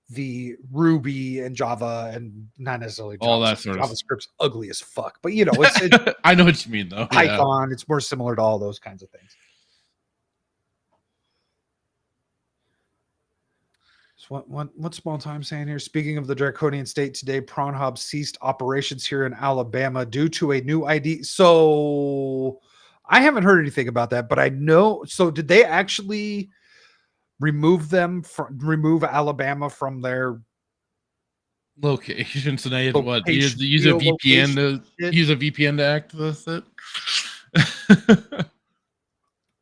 the Ruby and Java, and not necessarily Java. All that sort of JavaScript's ugly as fuck, but you know, it's I know what you mean though. Python, it's more similar to all those kinds of things. So what small time saying here? Speaking of the draconian state today, Pornhub ceased operations here in Alabama due to a new ID. So I haven't heard anything about that, but I know. So did they actually remove Alabama from their location? So they had what? Use a VPN use a VPN to access it.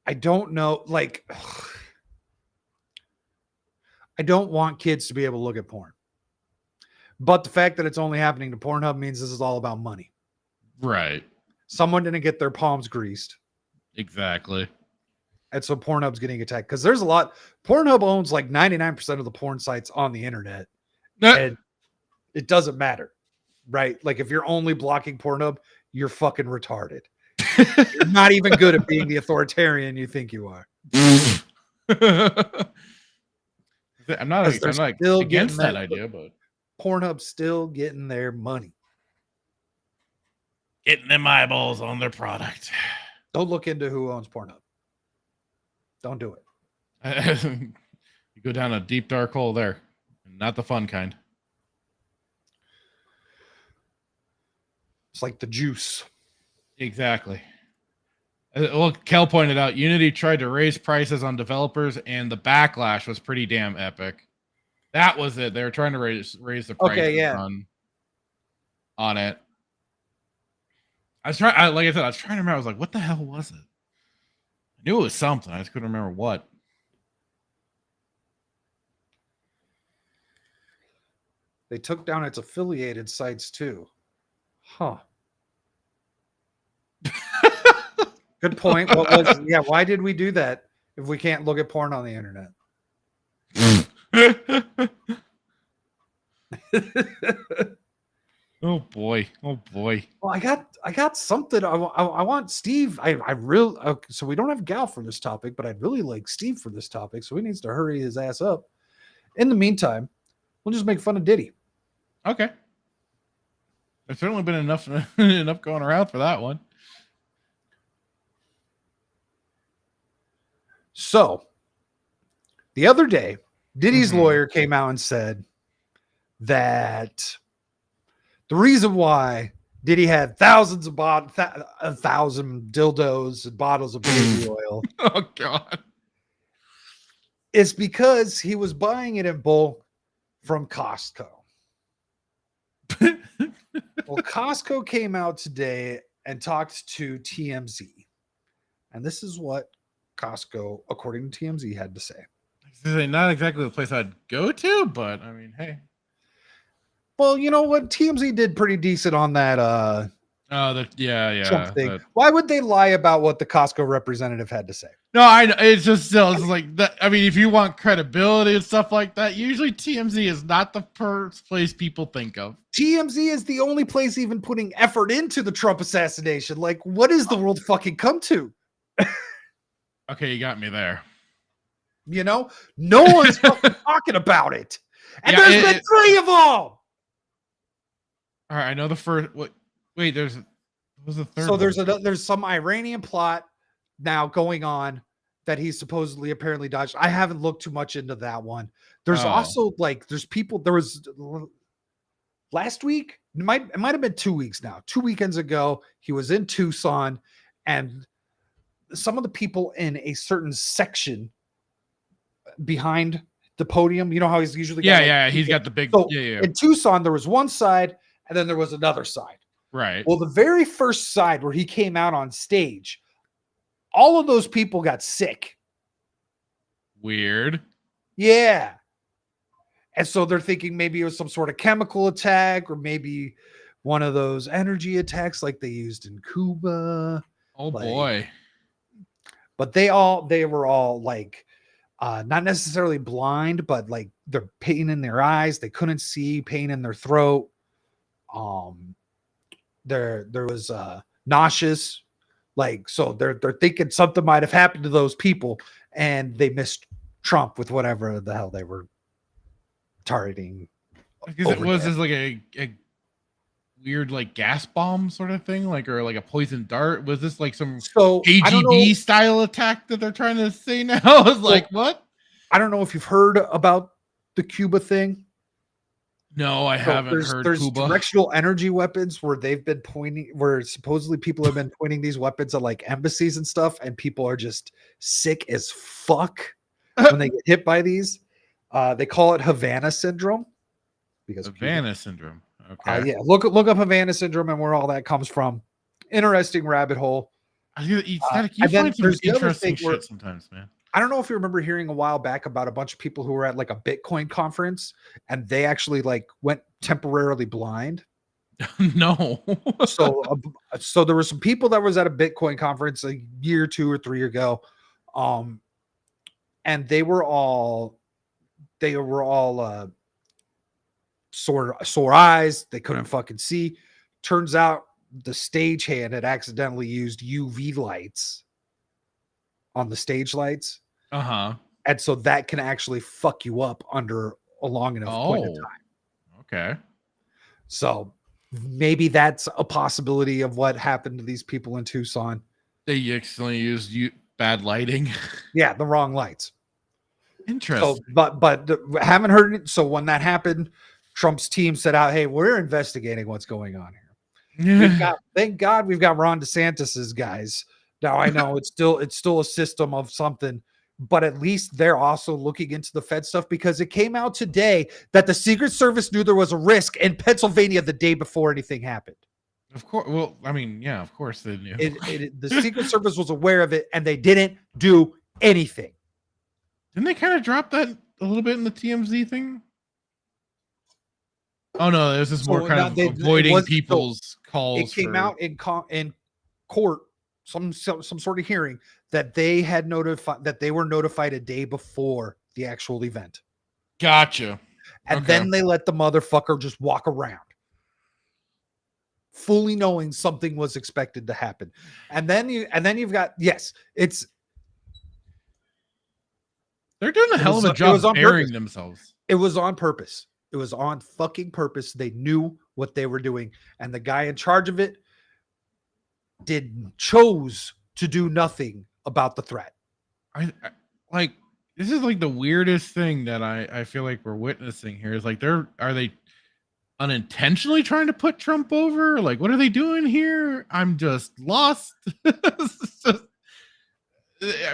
I don't know. Like, I don't want kids to be able to look at porn. But the fact that it's only happening to Pornhub means this is all about money. Right. Someone didn't get their palms greased. Exactly. And so Pornhub's getting attacked because there's a lot. Pornhub owns like 99% of the porn sites on the internet. And it doesn't matter. Right? Like if you're only blocking Pornhub, you're fucking retarded. You're not even good at being the authoritarian you think you are. I'm not against that idea, but Pornhub's still getting their money. Getting them eyeballs on their product. Don't look into who owns Pornhub. Don't do it. You go down a deep, dark hole there. Not the fun kind. It's like the juice. Exactly. Well, Kel pointed out Unity tried to raise prices on developers, and the backlash was pretty damn epic. That was it. They were trying to raise the prices on it. I was trying. Like I said, I was trying to remember. I was like, "What the hell was it?" I knew it was something. I just couldn't remember what. They took down its affiliated sites too. Huh. Good point. What was? Yeah, why did we do that if we can't look at porn on the internet? Oh boy! Oh boy! Well, I got something. I want Steve. I really so we don't have Gal for this topic, but I'd really like Steve for this topic. So he needs to hurry his ass up. In the meantime, we'll just make fun of Diddy. Okay. There's certainly been enough going around for that one. So the other day, Diddy's lawyer came out and said that the reason why Diddy had thousands of 1,000 dildos and bottles of baby oil, Oh God, is because he was buying it in bulk from Costco. Well, Costco came out today and talked to TMZ, and this is what Costco, according to TMZ, had to say. Not exactly the place I'd go to, but I mean, hey. Well, you know what? TMZ did pretty decent on that. Something. Why would they lie about what the Costco representative had to say? No, I know. It's just still, it's like that. I mean, if you want credibility and stuff like that, usually TMZ is not the first place people think of. TMZ is the only place even putting effort into the Trump assassination. Like, what is the world fucking come to? Okay, you got me there. You know, no one's fucking talking about it, and there's been 3 of them. All right, I know the first. Wait, there's. What was the third? So there's some Iranian plot now going on that he's supposedly apparently dodged. I haven't looked too much into that one. There's also there's people. There was last week. It might have been 2 weeks now. 2 weekends ago, he was in Tucson, and some of the people in a certain section behind the podium, you know how he's usually he's got the big. In Tucson, there was one side, and then there was another side. Right. Well, the very first side where he came out on stage, all of those people got sick. Weird. Yeah. And so they're thinking maybe it was some sort of chemical attack or maybe one of those energy attacks like they used in Cuba. Oh boy. But they were all like not necessarily blind, but like they're pain in their eyes. They couldn't see, pain in their throat. There was nauseous, like, so they're thinking something might have happened to those people, and they missed Trump with whatever the hell they were targeting. Was this like a weird like gas bomb sort of thing, like, or like a poison dart? Was this like some KGB style attack that they're trying to say now? I was like, what? I don't know if you've heard about the Cuba thing. No, I haven't heard. There's Cuba. directional energy weapons where they've been pointing, where supposedly people have been pointing these weapons at like embassies and stuff, and people are just sick as fuck when they get hit by these. They call it Havana syndrome. Because Havana syndrome. Okay. Yeah, look up Havana syndrome and where all that comes from. Interesting rabbit hole. You find some interesting shit sometimes, man. I don't know if you remember hearing a while back about a bunch of people who were at like a Bitcoin conference and they actually like went temporarily blind. No. So there were some people that was at a Bitcoin conference a year, 2 or 3 ago. And they were all sore eyes. They couldn't fucking see. Turns out the stagehand had accidentally used UV lights on the stage lights. And so that can actually fuck you up under a long enough point of time. Okay. So maybe that's a possibility of what happened to these people in Tucson. They accidentally used bad lighting. Yeah, the wrong lights. Interesting. So, but haven't heard it. So when that happened, Trump's team said out, "Hey, we're investigating what's going on here." Thank God we've got Ron DeSantis's guys. Now I know it's still a system of something, but at least they're also looking into the Fed stuff, because it came out today that the Secret Service knew there was a risk in Pennsylvania the day before anything happened. Of course. Well, I mean, yeah, of course they knew. The Secret Service was aware of it, and they didn't do anything. Didn't they kind of drop that a little bit in the TMZ thing? Oh no, there's this more kind of avoiding people's calls. It came out in court some sort of hearing that they had notified that they were notified a day before the actual event. Gotcha. And then they let the motherfucker just walk around, fully knowing something was expected to happen. And then you've got, yes, they're doing a hell of a job burying themselves. It was on purpose. It was on fucking purpose. They knew what they were doing. And the guy in charge of it chose to do nothing about the threat. I like, this is like the weirdest thing that I feel like we're witnessing here is like, are they unintentionally trying to put Trump over? Like, what are they doing here? I'm just lost. I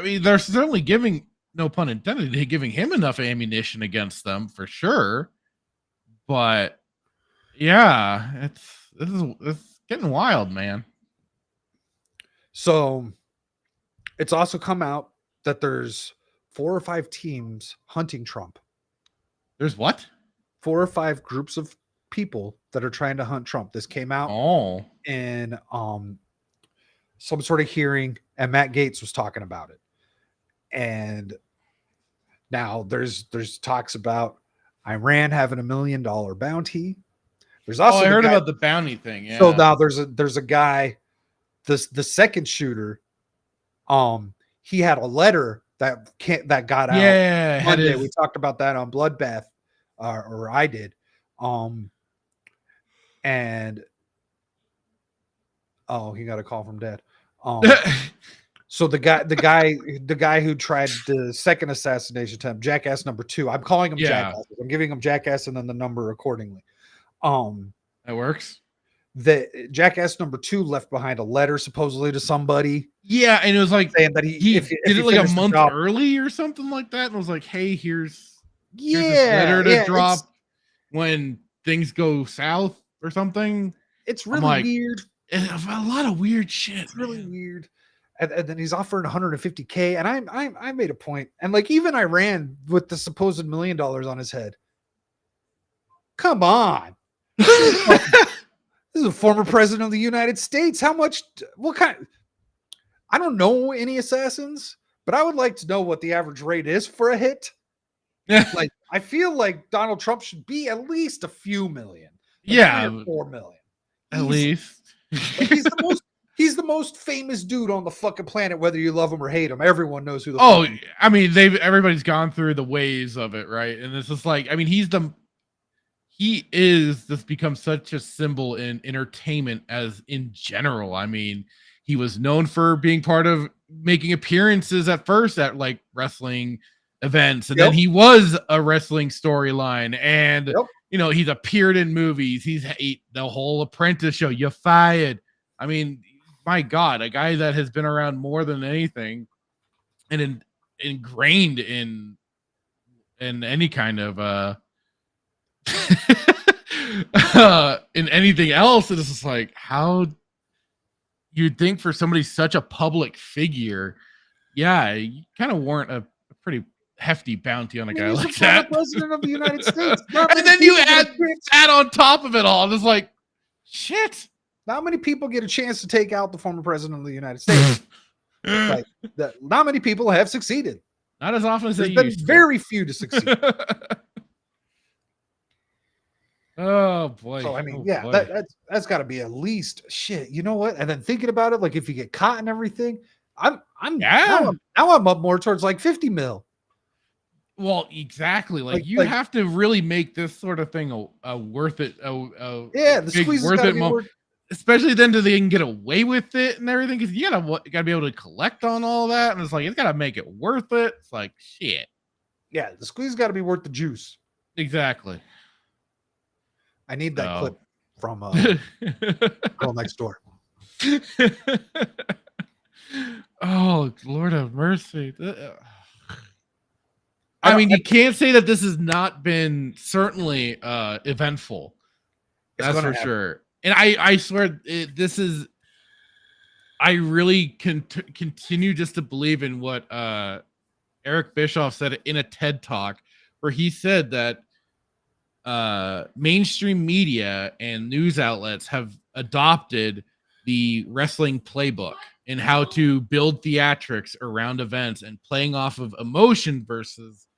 mean, they're certainly giving, no pun intended, they're giving him enough ammunition against them for sure. But yeah, it's getting wild, man. So it's also come out that there's 4 or 5 teams hunting Trump. There's what? 4 or 5 groups of people that are trying to hunt Trump. This came out in some sort of hearing, and Matt Gaetz was talking about it. And now there's talks about Iran having $1 million bounty. There's also I heard about the bounty thing. Yeah. So now there's a guy, the second shooter, he had a letter that got out. Yeah, Monday. We talked about that on Bloodbath, or I did. And he got a call from Dad. So the guy who tried the second assassination attempt, Jackass number 2. I'm calling him Jackass. I'm giving him Jackass and then the number accordingly. That works. The Jackass number 2 left behind a letter supposedly to somebody. Yeah, and it was like saying that he did it like a month early or something like that, and was like, "Hey, here's this letter to drop when things go south or something." It's really weird. A lot of weird shit. It's really weird. And then he's offering $150K, and I made a point, and like even Iran with the supposed $1 million on his head. Come on. This is a former president of the United States. How much? What kind? I don't know any assassins, but I would like to know what the average rate is for a hit. Like, I feel like Donald Trump should be at least a few million. Like 3 or 4 million. At least. Like he's the most famous dude on the fucking planet, whether you love him or hate him. Everyone knows who the fuck he is. I mean, everybody's gone through the waves of it, right? And it's just like, I mean, he is just become such a symbol in entertainment as in general. I mean, he was known for being part of making appearances at first at like wrestling events, and then he was a wrestling storyline, and you know, he's appeared in movies. He's the whole Apprentice show. You're fired. I mean, my God, a guy that has been around more than anything, and ingrained in any kind of in anything else. It's just like, how you'd think for somebody such a public figure, you kind of warrant a pretty hefty bounty on a guy like that. President of the United States. And then you add on top of it all, and it's like, shit. Not many people get a chance to take out the former president of the United States. Like, not many people have succeeded. Not as often as there's been very few to succeed. Oh boy. So I mean, that's got to be at least shit. You know what? And then thinking about it, like if you get caught and everything, now I'm up more towards like 50 mil. Well, exactly. Like you have to really make this sort of thing a worth it. The squeeze worth it. Especially then, do they can get away with it and everything? Because you gotta be able to collect on all that, and it's like it's gotta make it worth it. It's like shit. Yeah, the squeeze got to be worth the juice. Exactly. I need that clip from Girl Next Door. Oh, Lord have mercy. I mean, you can't say that this has not been certainly eventful. That's for sure. And I swear, I really continue just to believe in what Eric Bischoff said in a TED Talk, where he said that mainstream media and news outlets have adopted the wrestling playbook and how to build theatrics around events and playing off of emotion versus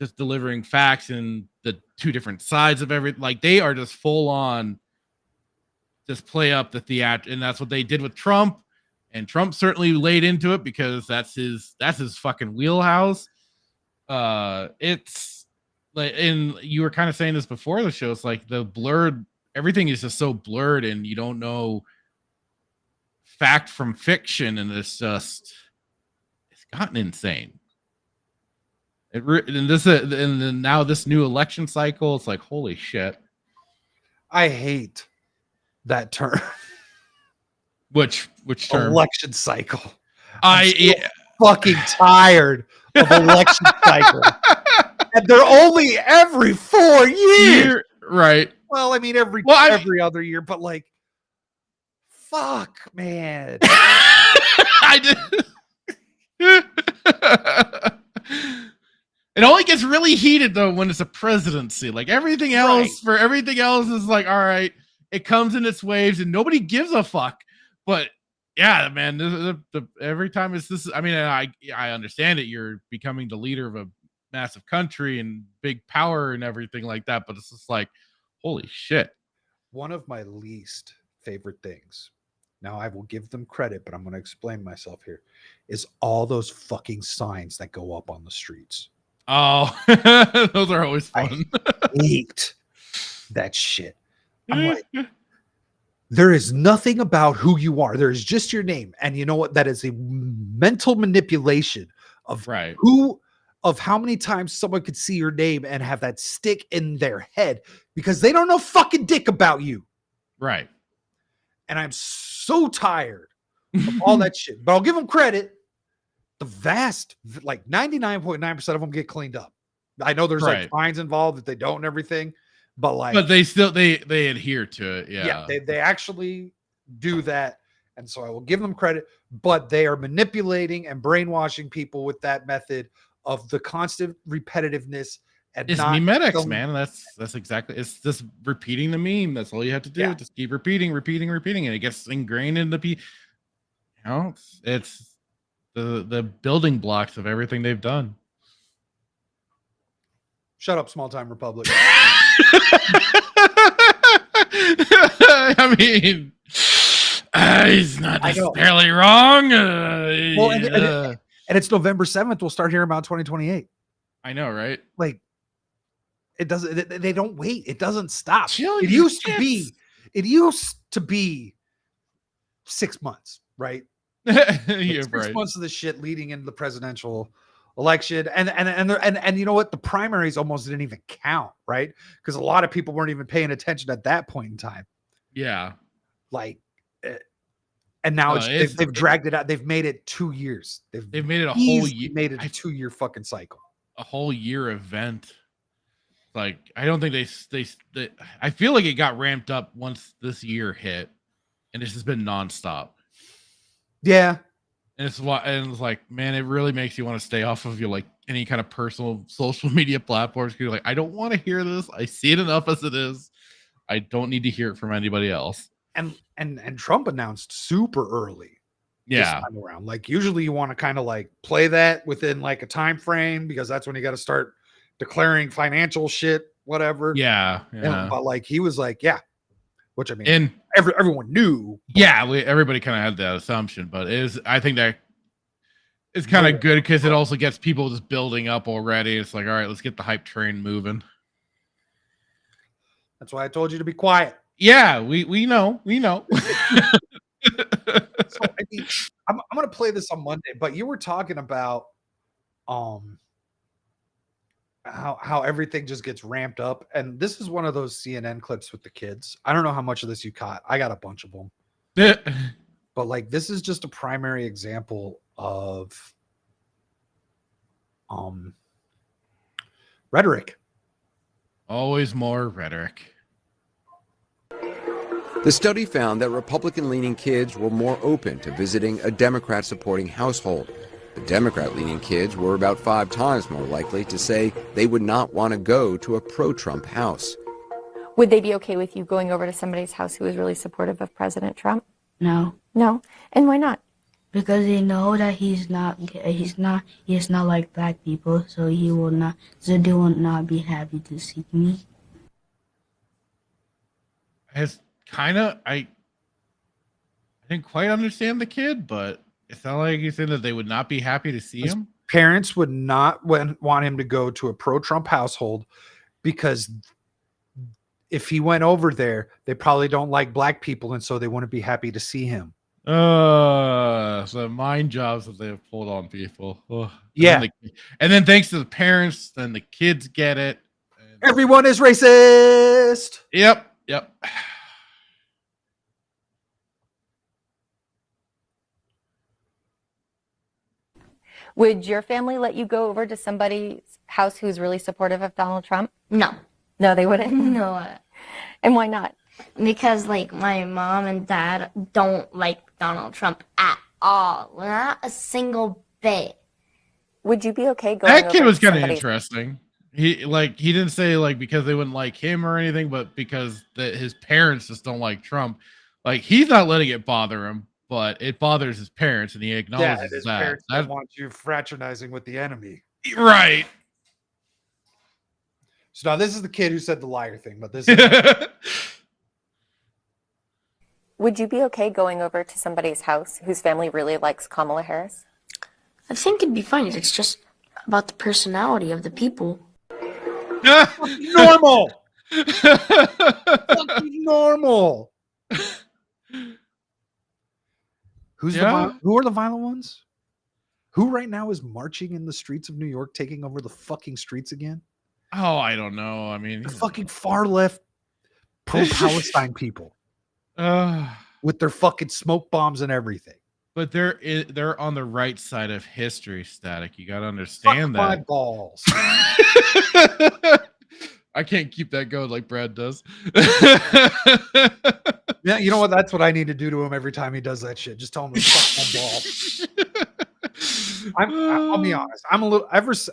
just delivering facts and the two different sides of everything. Like they are just full on just play up the theater, and that's what they did with Trump. And Trump certainly laid into it because that's his fucking wheelhouse. It's like, and you were kind of saying this before the show. It's like the blurred, everything is just so blurred, and you don't know fact from fiction, and it's gotten insane. And then now this new election cycle, it's like holy shit. I hate that term. Which term? Election cycle. Fucking tired of election cycle. And they're only every 4 years. Right. Well, I mean every other year, but like fuck, man. I did. It only gets really heated though when it's a presidency. Like everything else, for everything else is like, all right, it comes in its waves and nobody gives a fuck. But yeah, man, every time it's this. I mean, I understand it. You're becoming the leader of a massive country and big power and everything like that. But it's just like, holy shit. One of my least favorite things, now I will give them credit, but I'm going to explain myself here, is all those fucking signs that go up on the streets. Oh, those are always fun. I hate that shit. I'm like, there is nothing about who you are. There is just your name. And you know what? That is a mental manipulation of of how many times someone could see your name and have that stick in their head because they don't know fucking dick about you. Right. And I'm so tired of all that shit. But I'll give them credit. The vast, like 99.9% of them get cleaned up. I know there's like fines involved that they don't and everything. But they still they adhere to it. Yeah. They actually do that. And so I will give them credit, but they are manipulating and brainwashing people with that method of the constant repetitiveness. And it's memetics, man. That's exactly, it's just repeating the meme. That's all you have to do. Just keep repeating, and it gets ingrained in the people. You know, it's the building blocks of everything they've done. Shut up, small time republic. I mean, he's not necessarily wrong. Well, and it's November 7th. We'll start hearing about 2028. I know, right? Like, it doesn't. They don't wait. It doesn't stop. It used to be 6 months, right? You're 6 right. months of this shit leading into the presidential election, and you know what? The primaries almost didn't even count, right? Because a lot of people weren't even paying attention at that point in time. Yeah, like, and now they've dragged it out. They've made it 2 years. They've made it a whole year. Made it a 2-year fucking cycle. A whole year event. Like, I don't think they I feel like it got ramped up once this year hit, and it's just been nonstop. Yeah. And it's like, man, it really makes you want to stay off of your like any kind of personal social media platforms. Because you're like, I don't want to hear this. I see it enough as it is. I don't need to hear it from anybody else. And Trump announced super early. Yeah. This time around. Like usually you want to kind of like play that within like a time frame because that's when you got to start declaring financial shit, whatever. Yeah. But like he was like, yeah. Which I mean, and everyone knew. Yeah, everybody kind of had that assumption, but I think that it's kind of good because it also gets people just building up already. It's like, all right, let's get the hype train moving. That's why I told you to be quiet. Yeah, we know. So I mean, I'm gonna play this on Monday, but you were talking about how everything just gets ramped up, and this is one of those CNN clips with the kids. I don't know how much of this you caught. I got a bunch of them. But like this is just a primary example of rhetoric. Always more rhetoric. The study found that Republican-leaning kids were more open to visiting a Democrat-supporting household. The Democrat-leaning kids were about 5 times more likely to say they would not want to go to a pro-Trump house. Would they be okay with you going over to somebody's house who was really supportive of President Trump? No. No. And why not? Because they know that he's not like black people, so they will not be happy to see me. It's kind of I didn't quite understand the kid, but it sounded like he said that they would not be happy to see him. Parents would not want him to go to a pro-Trump household because if he went over there, they probably don't like black people, and so they wouldn't be happy to see him. So mind jobs that they have pulled on people. Ugh. Yeah. And then thanks to the parents, then the kids get it. Everyone is racist. Yep. Would your family let you go over to somebody's house who's really supportive of Donald Trump? No. No, they wouldn't? No. And why not? Because, like, my mom and dad don't like Donald Trump at all. Not a single bit. Would you be okay going That kid over was to kind of somebody's- interesting. He didn't say like because they wouldn't like him or anything, but because his parents just don't like Trump. Like he's not letting it bother him, but it bothers his parents, and he acknowledges his that. parents don't want you fraternizing with the enemy. Right. So now this is the kid who said the liar thing, but this Would you be okay going over to somebody's house whose family really likes Kamala Harris? I think it'd be fine. It's just about the personality of the people. normal. Fucking normal. Who are the violent ones? Who right now is marching in the streets of New York, taking over the fucking streets again? Oh, I don't know. I mean, the fucking far left pro-Palestine people with their fucking smoke bombs and everything. But they're on the right side of history, Static. You got to understand Fuck that. my balls. I can't keep that going like Brad does. Yeah, you know what? That's what I need to do to him every time he does that shit. Just tell him to fuck my balls. I'll be honest.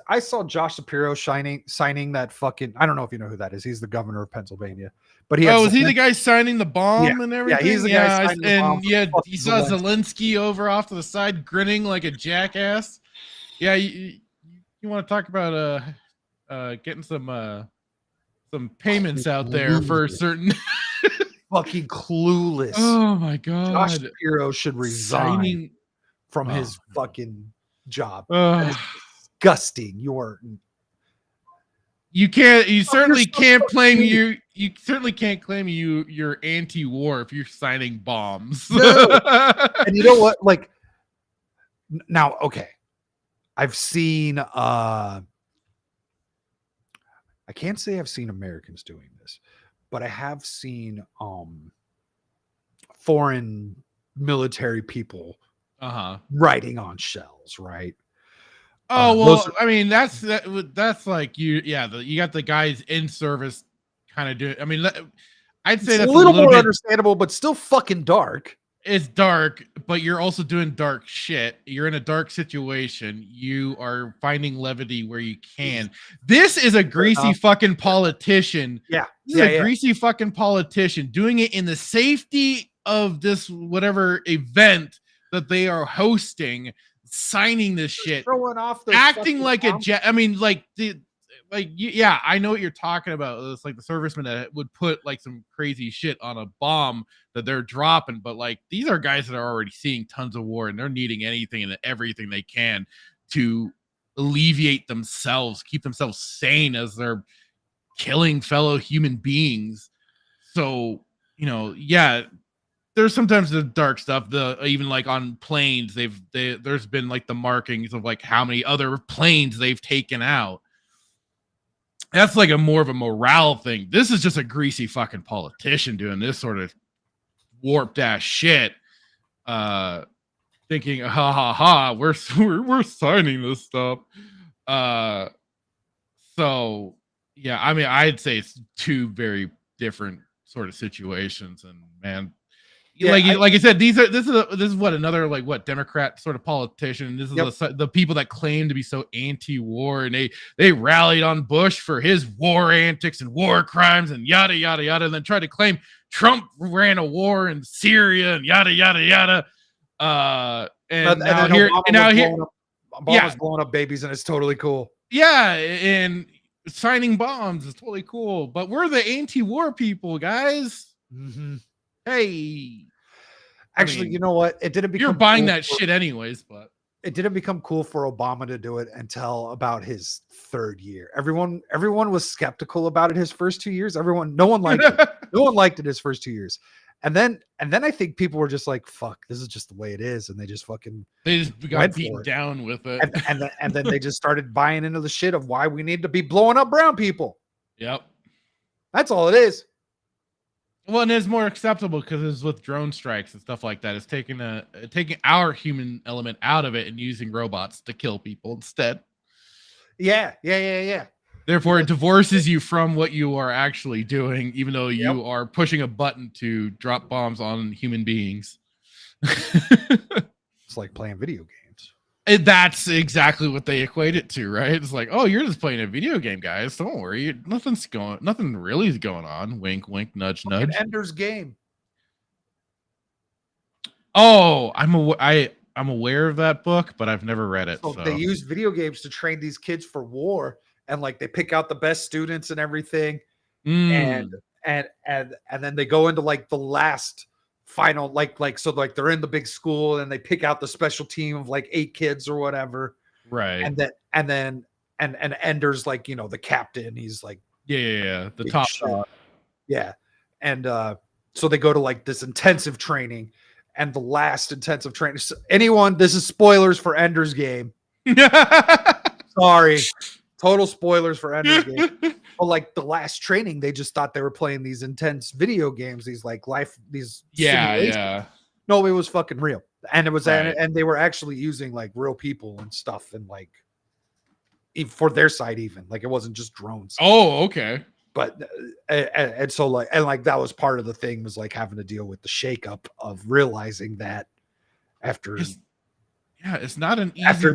I saw Josh Shapiro signing that fucking. I don't know if you know who that is. He's the governor of Pennsylvania. But is he the guy signing the bomb and everything? Yeah, he's the guy signing the bomb. And he saw Zelensky over off to the side grinning like a jackass. Yeah, you want to talk about getting some payments out there for certain. Fucking clueless. Oh my god. Josh Shapiro should resign from his fucking job. That is disgusting. You certainly can't claim you're anti-war if you're signing bombs. No. And you know what? Like now, okay. I've seen I can't say I've seen Americans doing this, but I have seen foreign military people writing on shells, right? I mean that's like you got the guys in service kind of doing. I mean, I'd say that's a little more understandable, but still fucking dark. It's dark, but you're also doing dark shit. You're in a dark situation. You are finding levity where you can. This is a greasy fucking politician. Yeah. This is a greasy fucking politician doing it in the safety of this whatever event that they are hosting, signing this shit, throwing off acting like a jet. I mean, yeah, I know what you're talking about. It's like the servicemen that would put like some crazy shit on a bomb that they're dropping, but like these are guys that are already seeing tons of war and they're needing anything and everything they can to alleviate themselves, keep themselves sane as they're killing fellow human beings. So, yeah, there's sometimes the dark stuff. Even like on planes, there's been like the markings of like how many other planes they've taken out. That's like more of a morale thing. This is just a greasy fucking politician doing this sort of warped ass shit. Thinking, we're signing this stuff. So yeah, I mean, I'd say it's two very different sort of situations, and man. Yeah, like I said, this is what another Democrat sort of politician. This is the people that claim to be so anti-war, and they rallied on Bush for his war antics and war crimes and yada yada yada, and then try to claim Trump ran a war in Syria and yada yada yada. And now here, Obama's blowing up babies, and it's totally cool. Yeah, and signing bombs is totally cool. But we're the anti-war people, guys. Mm-hmm. Hey, actually, you know what? It didn't become you're buying that shit anyways, but it didn't become cool for Obama to do it until about his third year. Everyone was skeptical about it his first 2 years. No one liked it. No one liked it his first 2 years. And then I think people were just like, fuck, this is just the way it is. And they just got beaten down with it. And then they just started buying into the shit of why we need to be blowing up brown people. Yep. That's all it is. Well, and it's more acceptable because it's with drone strikes and stuff like that. It's taking our human element out of it and using robots to kill people instead. Yeah. Therefore, it divorces you from what you are actually doing, even though you are pushing a button to drop bombs on human beings. It's like playing video games. And that's exactly what they equate it to, right? It's like, oh, you're just playing a video game, guys. Don't worry. Nothing really is going on. Wink, wink, nudge, nudge. Ender's Game. Oh, I'm aware of that book, but I've never read it. So they use video games to train these kids for war. And like they pick out the best students and everything, and then they go into like the last final so they're in the big school and they pick out the special team of like 8 kids or whatever, right? And then Ender's like the captain. He's like the top shot, and so they go to like this intensive training, and the last intensive training. So this is spoilers for Ender's Game. Sorry. Total spoilers for Ender's Game. But like the last training, they just thought they were playing these intense video games, these simulations. No, it was fucking real, and it was and they were actually using like real people and stuff, and like for their side even like it wasn't just drones. Oh, okay. But so that was part of the thing, was like having to deal with the shakeup of realizing that after. It's not an easy after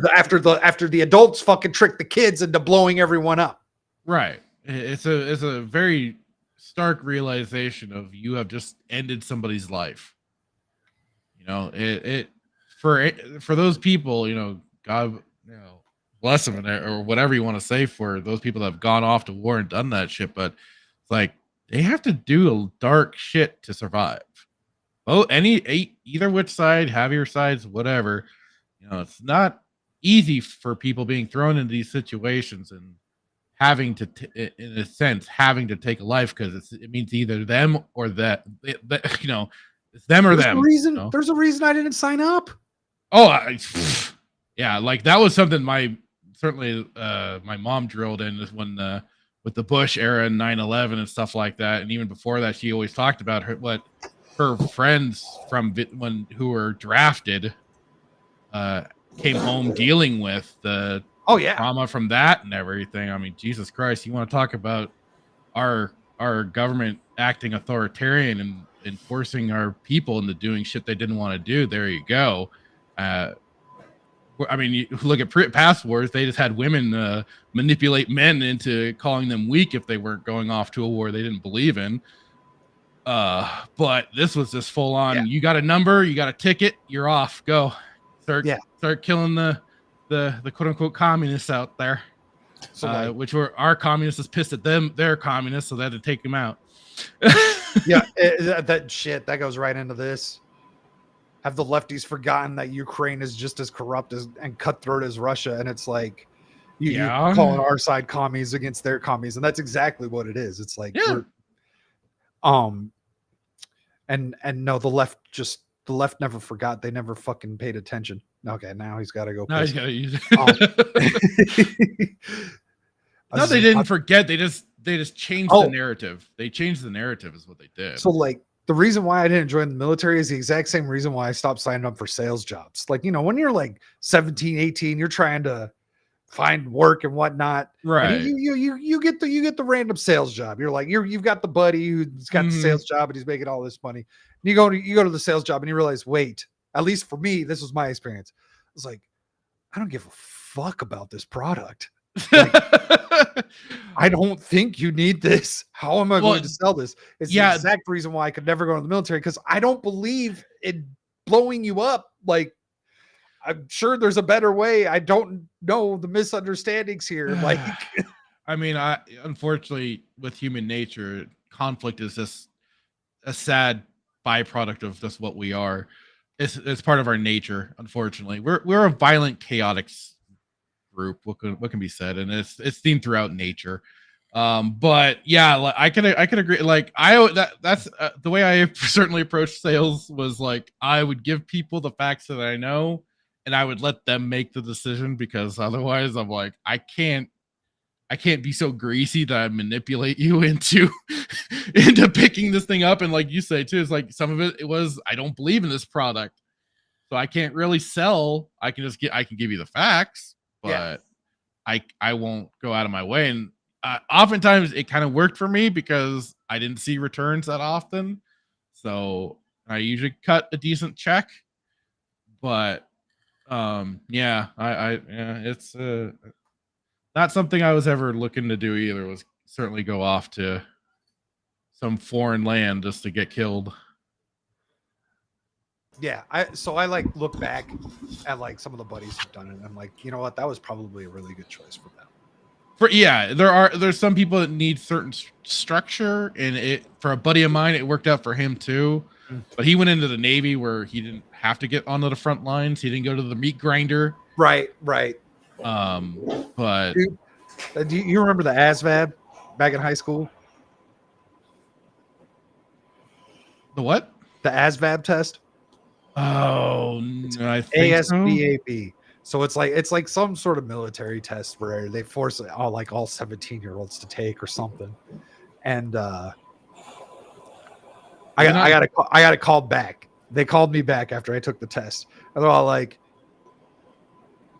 the adults fucking trick the kids into blowing everyone up. Right. It's a very stark realization of you have just ended somebody's life. For those people, God, bless them, or whatever you want to say for those people that have gone off to war and done that shit. But it's like they have to do a dark shit to survive. Oh, either which side, have your sides, whatever. It's not easy for people being thrown into these situations and having to, in a sense, having to take a life, because it means either them or that. It's them or them. There's a reason I didn't sign up. Oh, yeah, like that was something my mom drilled in when with the Bush era and 9/11 and stuff like that, and even before that, she always talked about what her friends who were drafted. Came home dealing with the trauma from that and everything. I mean, Jesus Christ, you want to talk about our government acting authoritarian and forcing our people into doing shit they didn't want to do. There you go. I mean, you look at past wars, they just had women manipulate men into calling them weak if they weren't going off to a war they didn't believe in. But this was just full on. You got a number, you got a ticket, you're off. Go. Start killing the quote unquote communists out there, which were our communists is pissed at them. They're communists, so they had to take them out. That goes right into this. Have the lefties forgotten that Ukraine is just as corrupt and cutthroat as Russia? And it's like you're calling our side commies against their commies, and that's exactly what it is. It's like and no, the left never forgot. They never fucking paid attention. Okay, now he's got to go. No, he's got to use it. No, they didn't forget. They just changed the narrative. They changed the narrative is what they did. So like the reason why I didn't join the military is the exact same reason why I stopped signing up for sales jobs. Like, when you're like 17, 18, you're trying to find work and whatnot. Right. And you get the random sales job. You're like, you've got the buddy who's got the sales job and he's making all this money. And you go to the sales job and you realize, wait, at least for me, this was my experience. I was like, I don't give a fuck about this product. Like, I don't think you need this. How am I going to sell this? It's the exact reason why I could never go to the military, because I don't believe in blowing you up. Like, I'm sure there's a better way. I don't know the misunderstandings here. Like, I mean, unfortunately, with human nature, conflict is just a sad byproduct of just what we are. It's part of our nature. Unfortunately, we're a violent, chaotic group. What can be said, and it's seen throughout nature. But yeah, like, I could agree. Like, that's the way I certainly approached sales was like, I would give people the facts that I know, and I would let them make the decision, because otherwise I'm like, I can't be so greasy that I manipulate you into picking this thing up. And like you say too, it's like some of it was, I don't believe in this product, so I can't really sell. I can give you the facts, but I won't go out of my way. And oftentimes it kind of worked for me because I didn't see returns that often, so I usually cut a decent check. But it's not something I was ever looking to do either. Was certainly go off to some foreign land just to get killed. Yeah, I like look back at like some of the buddies who've done it, and I'm like, you know what, that was probably a really good choice for them. There's some people that need certain structure, and for a buddy of mine, it worked out for him too. But he went into the Navy where he didn't have to get onto the front lines. He didn't go to the meat grinder. Right. But do you remember the ASVAB back in high school? The what? The ASVAB test. Oh, I think ASVAB. So it's like some sort of military test where they force all 17-year-olds to take or something. And I got called back. They called me back after I took the test. And they're all like,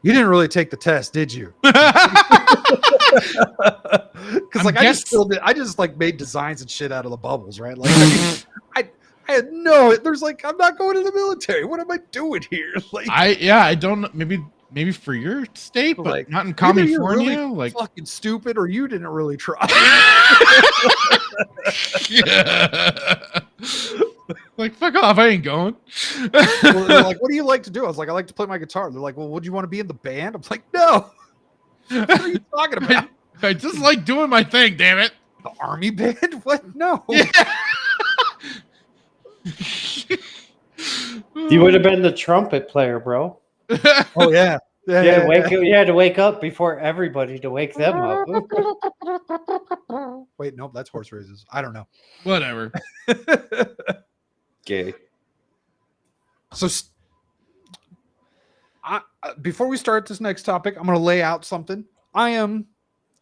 "You didn't really take the test, did you?" Because I just made designs and shit out of the bubbles, right? Like, I had there's like, I'm not going to the military. What am I doing here? Like, I don't know. Maybe for your state, but like, not in California. Really like, fucking stupid, or you didn't really try. Like, fuck off, I ain't going. Well, they're like, "What do you like to do?" I was like, "I like to play my guitar." They're like, "Well, would you want to be in the band?" I'm like, "No." What are you talking about? I just like doing my thing, damn it. The army band? What? No. Yeah. You would have been the trumpet player, bro. Oh yeah. You had to wake up before everybody to wake them up. Wait, nope, that's horse races. I don't know. Whatever. Gay. So, before we start this next topic, I'm going to lay out something. I am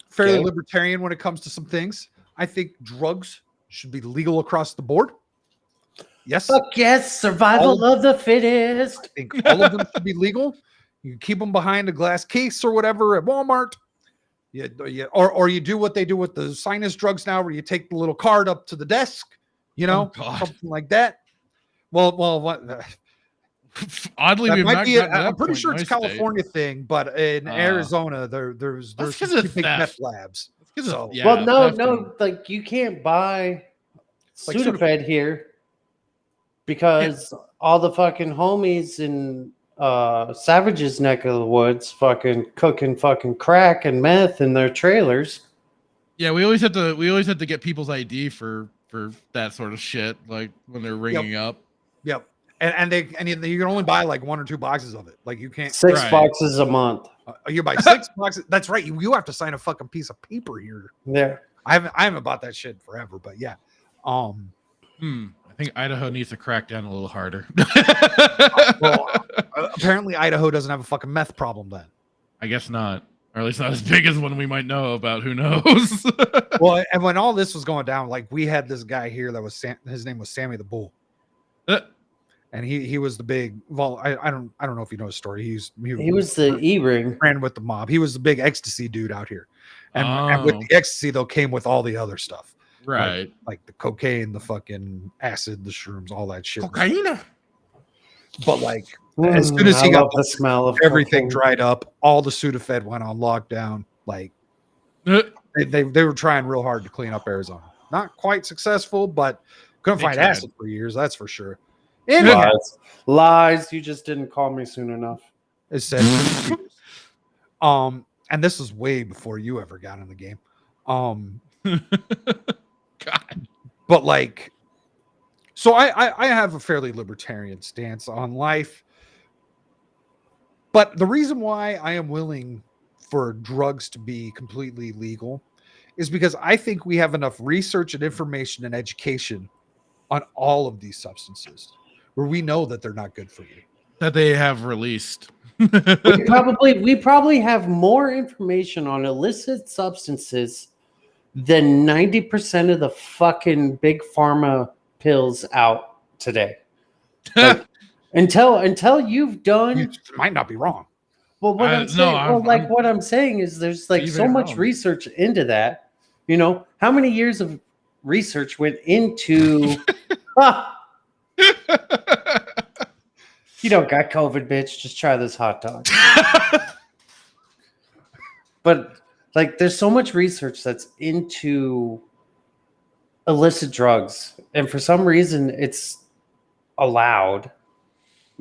fairly libertarian when it comes to some things. I think drugs should be legal across the board. Yes. Fuck yes. Survival of the fittest. I think all of them should be legal. You keep them behind a glass case or whatever at Walmart. Or you do what they do with the sinus drugs now, where you take the little card up to the desk, something like that. Well, what? Oddly, I'm pretty sure it's a California thing, but in Arizona, there's big meth labs. No, like you can't buy Sudafed here because all the fucking homies in Savage's neck of the woods fucking cooking fucking crack and meth in their trailers. Yeah, we always have to get people's ID for that sort of shit, like when they're ringing up. Yep. And you can only buy like 1 or 2 boxes of it. Like you can't 6 boxes a month. You buy 6 boxes. That's right. You have to sign a fucking piece of paper here. Yeah. I haven't bought that shit forever, but yeah. I think Idaho needs to crack down a little harder. Well, apparently Idaho doesn't have a fucking meth problem then. I guess not. Or at least not as big as one we might know about. Who knows? Well, and when all this was going down, like we had this guy here that was his name was Sammy the Bull. And he was the big. Well, I don't know if you know his story. He was the E-ring, ran with the mob. He was the big ecstasy dude out here, and with the ecstasy though came with all the other stuff, right? Like the cocaine, the fucking acid, the shrooms, all that shit. Cocaine. But as soon as he got the smell of everything cocaine. dried up, all the Sudafed went on lockdown. Like they were trying real hard to clean up Arizona. Not quite successful, but couldn't find acid for years. That's for sure. Anyhow, lies. You just didn't call me soon enough. It said and this was way before you ever got in the game. God. But like, so I have a fairly libertarian stance on life. But the reason why I am willing for drugs to be completely legal is because I think we have enough research and information and education on all of these substances where we know that they're not good for you. That they have released. we probably have more information on illicit substances than 90% of the fucking big pharma pills out today. Like, until you've done, you might not be wrong. Well, what I'm saying, what I'm saying is there's like so much research into that. You know, how many years of research went into you don't got COVID, bitch. Just try this hot dog. But like, there's so much research that's into illicit drugs, and for some reason, it's allowed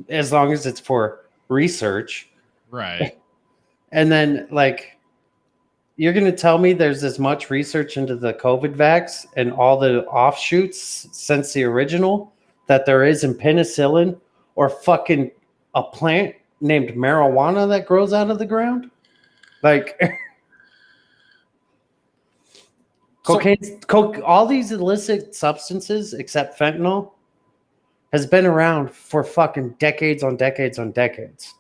as long as it's for research, right? And then, like, you're going to tell me there's as much research into the COVID vax and all the offshoots since the original that there is in penicillin or fucking a plant named marijuana that grows out of the ground? Like, cocaine, all these illicit substances except fentanyl has been around for fucking decades on decades on decades.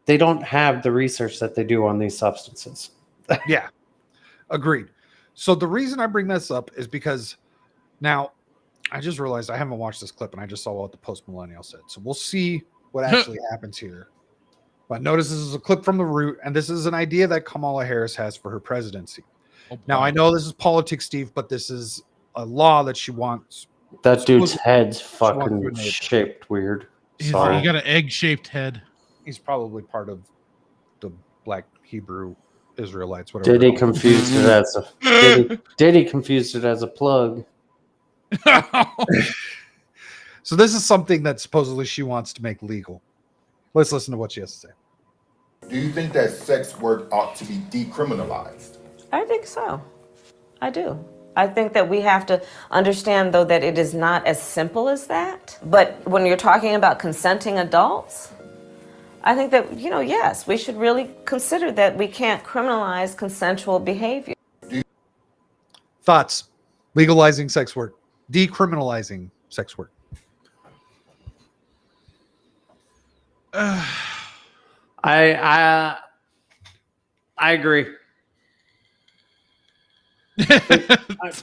They don't have the research that they do on these substances. Yeah, agreed. So the reason I bring this up is because now I just realized I haven't watched this clip and I just saw what the post millennial said. So we'll see what actually happens here. But notice this is a clip from The Root, and this is an idea that Kamala Harris has for her presidency. Now, I know this is politics, Steve, but this is a law that she wants. That dude's head's fucking shaped weird. Sorry. He got an egg-shaped head. He's probably part of the Black Hebrew Israelites. Whatever. Diddy confused it as a Diddy confused it as a plug. So this is something that supposedly she wants to make legal. Let's listen to what she has to say. Do you think that sex work ought to be decriminalized? I think so. I do. I think that we have to understand, though, that it is not as simple as that. But when you're talking about consenting adults, I think that, yes, we should really consider that we can't criminalize consensual behavior. Thoughts? Legalizing sex work, decriminalizing sex work. I agree.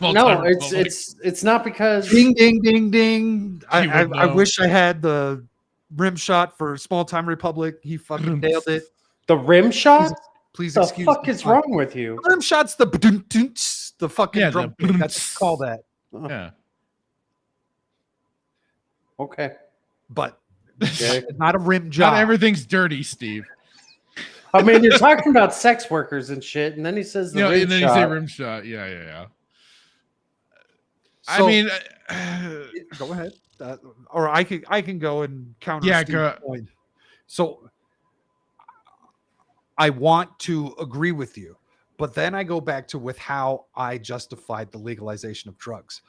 No, it's not because ding ding ding ding. I wish I had the rim shot for Small Time Republic. He fucking nailed it. The rim shot? Please excuse me. What the fuck is wrong with you? The rim shot's the fucking drum. That's call that. Yeah. Okay. But not a rim job. Not everything's dirty, Steve. I mean, you're talking about sex workers and shit, and then he says the rim and then shot. you say rim shot. Yeah. So, I mean, go ahead. Or I can go and counter. Yeah, Steve's point. So I want to agree with you, but then I go back to with how I justified the legalization of drugs.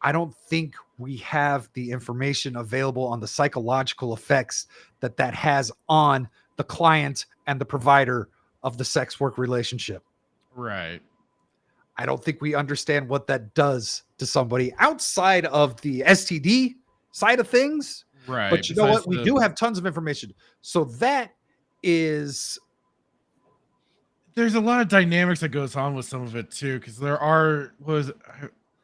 I don't think we have the information available on the psychological effects that has on the client and the provider of the sex work relationship. Right. I don't think we understand what that does to somebody outside of the STD side of things. Right. But you know what? We do have tons of information. So that is... There's a lot of dynamics that goes on with some of it too, because there are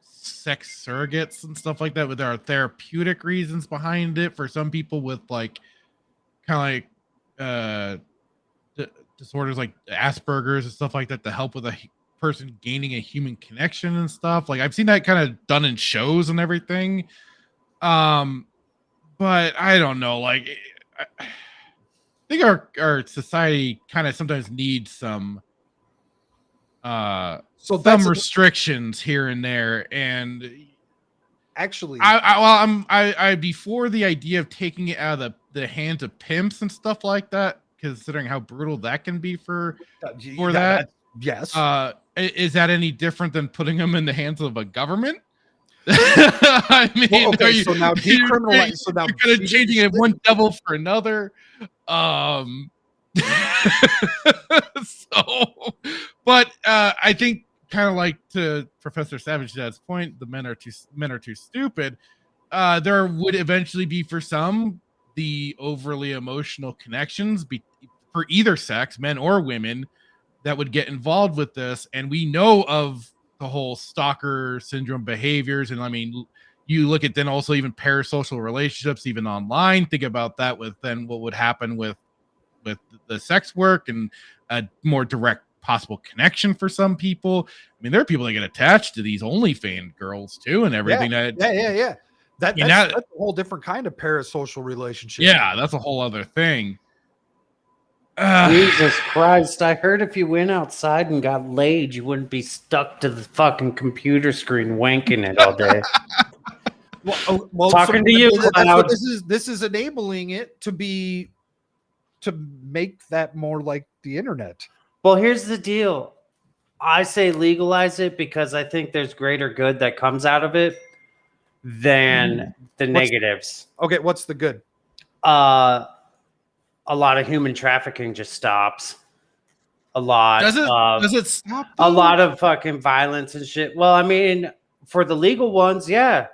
sex surrogates and stuff like that, but there are therapeutic reasons behind it for some people with like kind of like disorders like Asperger's and stuff like that to help with a person gaining a human connection and stuff. Like I've seen that kind of done in shows and everything. But I don't know. Like I think our society kind of sometimes needs some So some restrictions here and there, and actually, I before the idea of taking it out of the hands of pimps and stuff like that, considering how brutal that can be for that. Yes. Is that any different than putting them in the hands of a government? I mean, well, okay, so now decriminalize. So now you're kind of changing it one devil for another. But I think, kind of like to Professor Savage's point, the men are too stupid. There would eventually be, for some, the overly emotional connections for either sex, men or women, that would get involved with this. And we know of the whole stalker syndrome behaviors. And I mean, you look at then also even parasocial relationships, even online. Think about that with then what would happen with the sex work and a more direct possible connection for some people. I mean, there are people that get attached to these OnlyFans girls too, and everything. Yeah. That's a whole different kind of parasocial relationship. Yeah, that's a whole other thing. Jesus Christ. I heard if you went outside and got laid, you wouldn't be stuck to the fucking computer screen wanking it all day. Talking to you, Cloud. This is enabling it to make that more like the internet. Well, here's the deal. I say legalize it because I think there's greater good that comes out of it than the negatives. Okay, what's the good? A lot of human trafficking just stops. A lot. Does it stop? A lot of fucking violence and shit. Well, I mean, for the legal ones, yeah.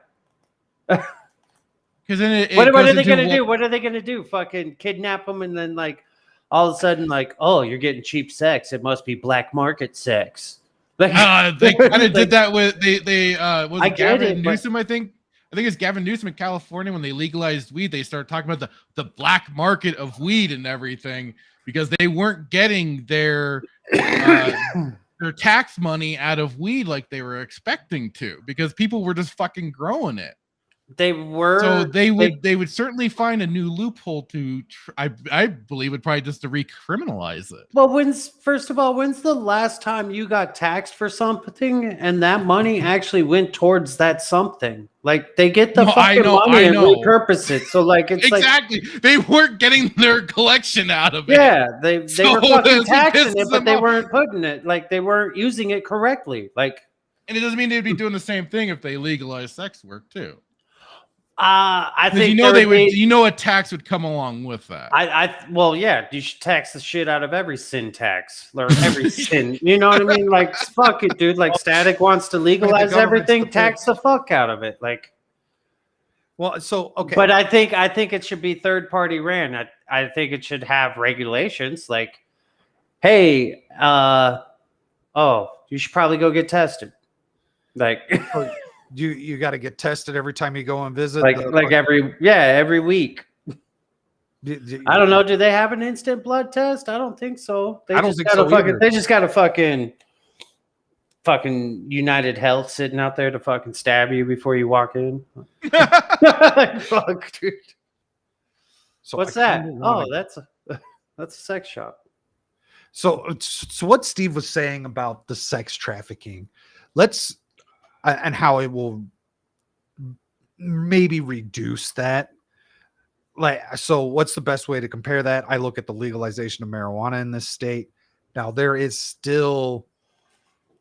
Because then what are they going to do? What are they going to do? Fucking kidnap them and then like all of a sudden like, oh, you're getting cheap sex. It must be black market sex. Like, they kind of did that with Gavin Newsom, I think it's Gavin Newsom in California when they legalized weed. They started talking about the black market of weed and everything because they weren't getting their tax money out of weed like they were expecting to, because people were just fucking growing it. They were. So they would certainly find a new loophole to. I believe would probably just to recriminalize it. Well, first of all, when's the last time you got taxed for something and that money actually went towards that something? Like they get the fucking money and repurpose it. So like it's exactly they weren't getting their collection out of it. Yeah, they were fucking taxing it, but they weren't putting it. Like they weren't using it correctly. Like, and it doesn't mean they'd be doing the same thing if they legalized sex work too. I think a tax would come along with that. Well, yeah, you should tax the shit out of every sin tax or every sin. You know what I mean? Like, fuck it, dude. Like, Static wants to legalize everything, tax the fuck out of it. Like, well, so okay, but I think it should be third party ran. I think it should have regulations like, hey, you should probably go get tested. Like. You got to get tested every time you go and visit. Every week. I don't know. Do they have an instant blood test? I don't think so. They just got a fucking United Health sitting out there to fucking stab you before you walk in. Fuck, dude. So what's that? Oh, that's a sex shop. So what Steve was saying about the sex trafficking, and how it will maybe reduce that. So what's the best way to compare that? I look at the legalization of marijuana in this state. Now there is still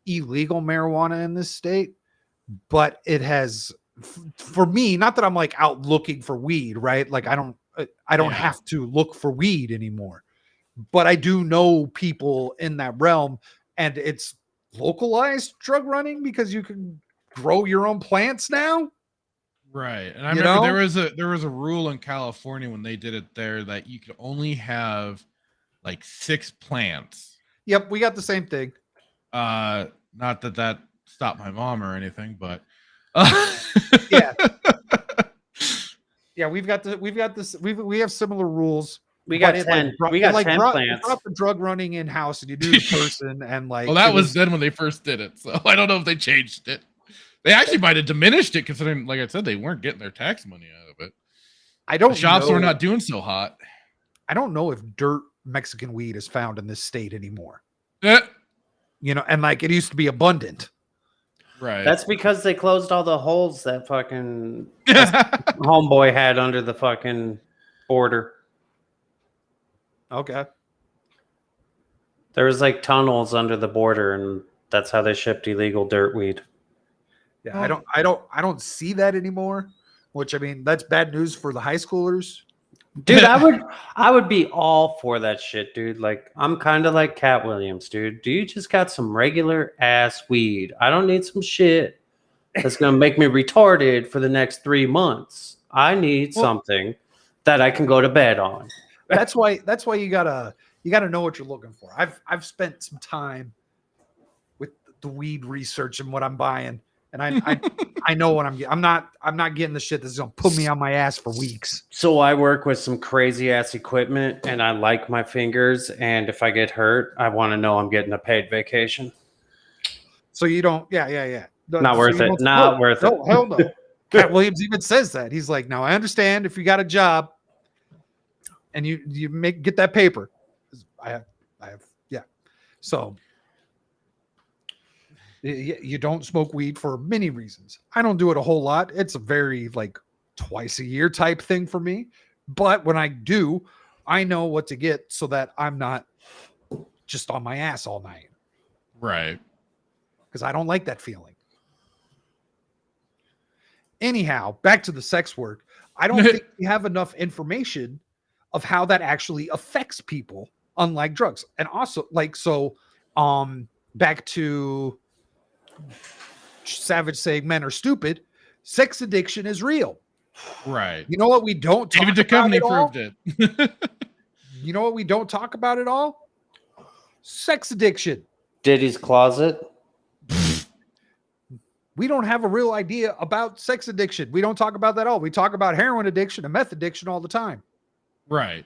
illegal marijuana in this state, but it has, for me, not that I'm like out looking for weed, right? Like I don't have to look for weed anymore, but I do know people in that realm, and it's localized drug running because you can grow your own plants now, right? And I remember there was a rule in California when they did it there that you could only have like 6 plants. Yep, we got the same thing. Not that stopped my mom or anything, but yeah, we have similar rules. We got 10. We got 10 plants. Drop the drug running in house, and you do the person, and like. Well, that was then when they first did it, so I don't know if they changed it. They actually might have diminished it, considering, like I said, they weren't getting their tax money out of it. The shops were not doing so hot. I don't know if dirt Mexican weed is found in this state anymore. You know, and like it used to be abundant. Right. That's because they closed all the holes that fucking homeboy had under the fucking border. Okay. There was like tunnels under the border, and that's how they shipped illegal dirt weed. Yeah, I don't see that anymore. Which I mean, that's bad news for the high schoolers. Dude, I would be all for that shit, dude. Like, I'm kind of like Cat Williams, dude. Do you just got some regular ass weed? I don't need some shit that's gonna make me retarded for the next 3 months. I need something that I can go to bed on. That's why you gotta know what you're looking for. I've spent some time with the weed research and what I'm buying, and I know what I'm getting. I'm not getting the shit that's gonna put me on my ass for weeks. So I work with some crazy ass equipment, and I like my fingers. And if I get hurt, I want to know I'm getting a paid vacation. So you don't, yeah. Not worth it. Not worth it. No, hell no. Cat Williams even says that. He's like, now I understand if you got a job and you get that paper. I have, yeah. So you don't smoke weed for many reasons. I don't do it a whole lot. It's a very like twice a year type thing for me. But when I do, I know what to get so that I'm not just on my ass all night. Right. Because I don't like that feeling. Anyhow, back to the sex work. I don't think we have enough information of how that actually affects people, unlike drugs. And also, like, so back to Savage saying men are stupid. Sex addiction is real. Right. You know what we don't talk David about Duchovny at all? proved it. You know what we don't talk about at all? Sex addiction. Diddy's Closet. We don't have a real idea about sex addiction. We don't talk about that at all. We talk about heroin addiction and meth addiction all the time. Right.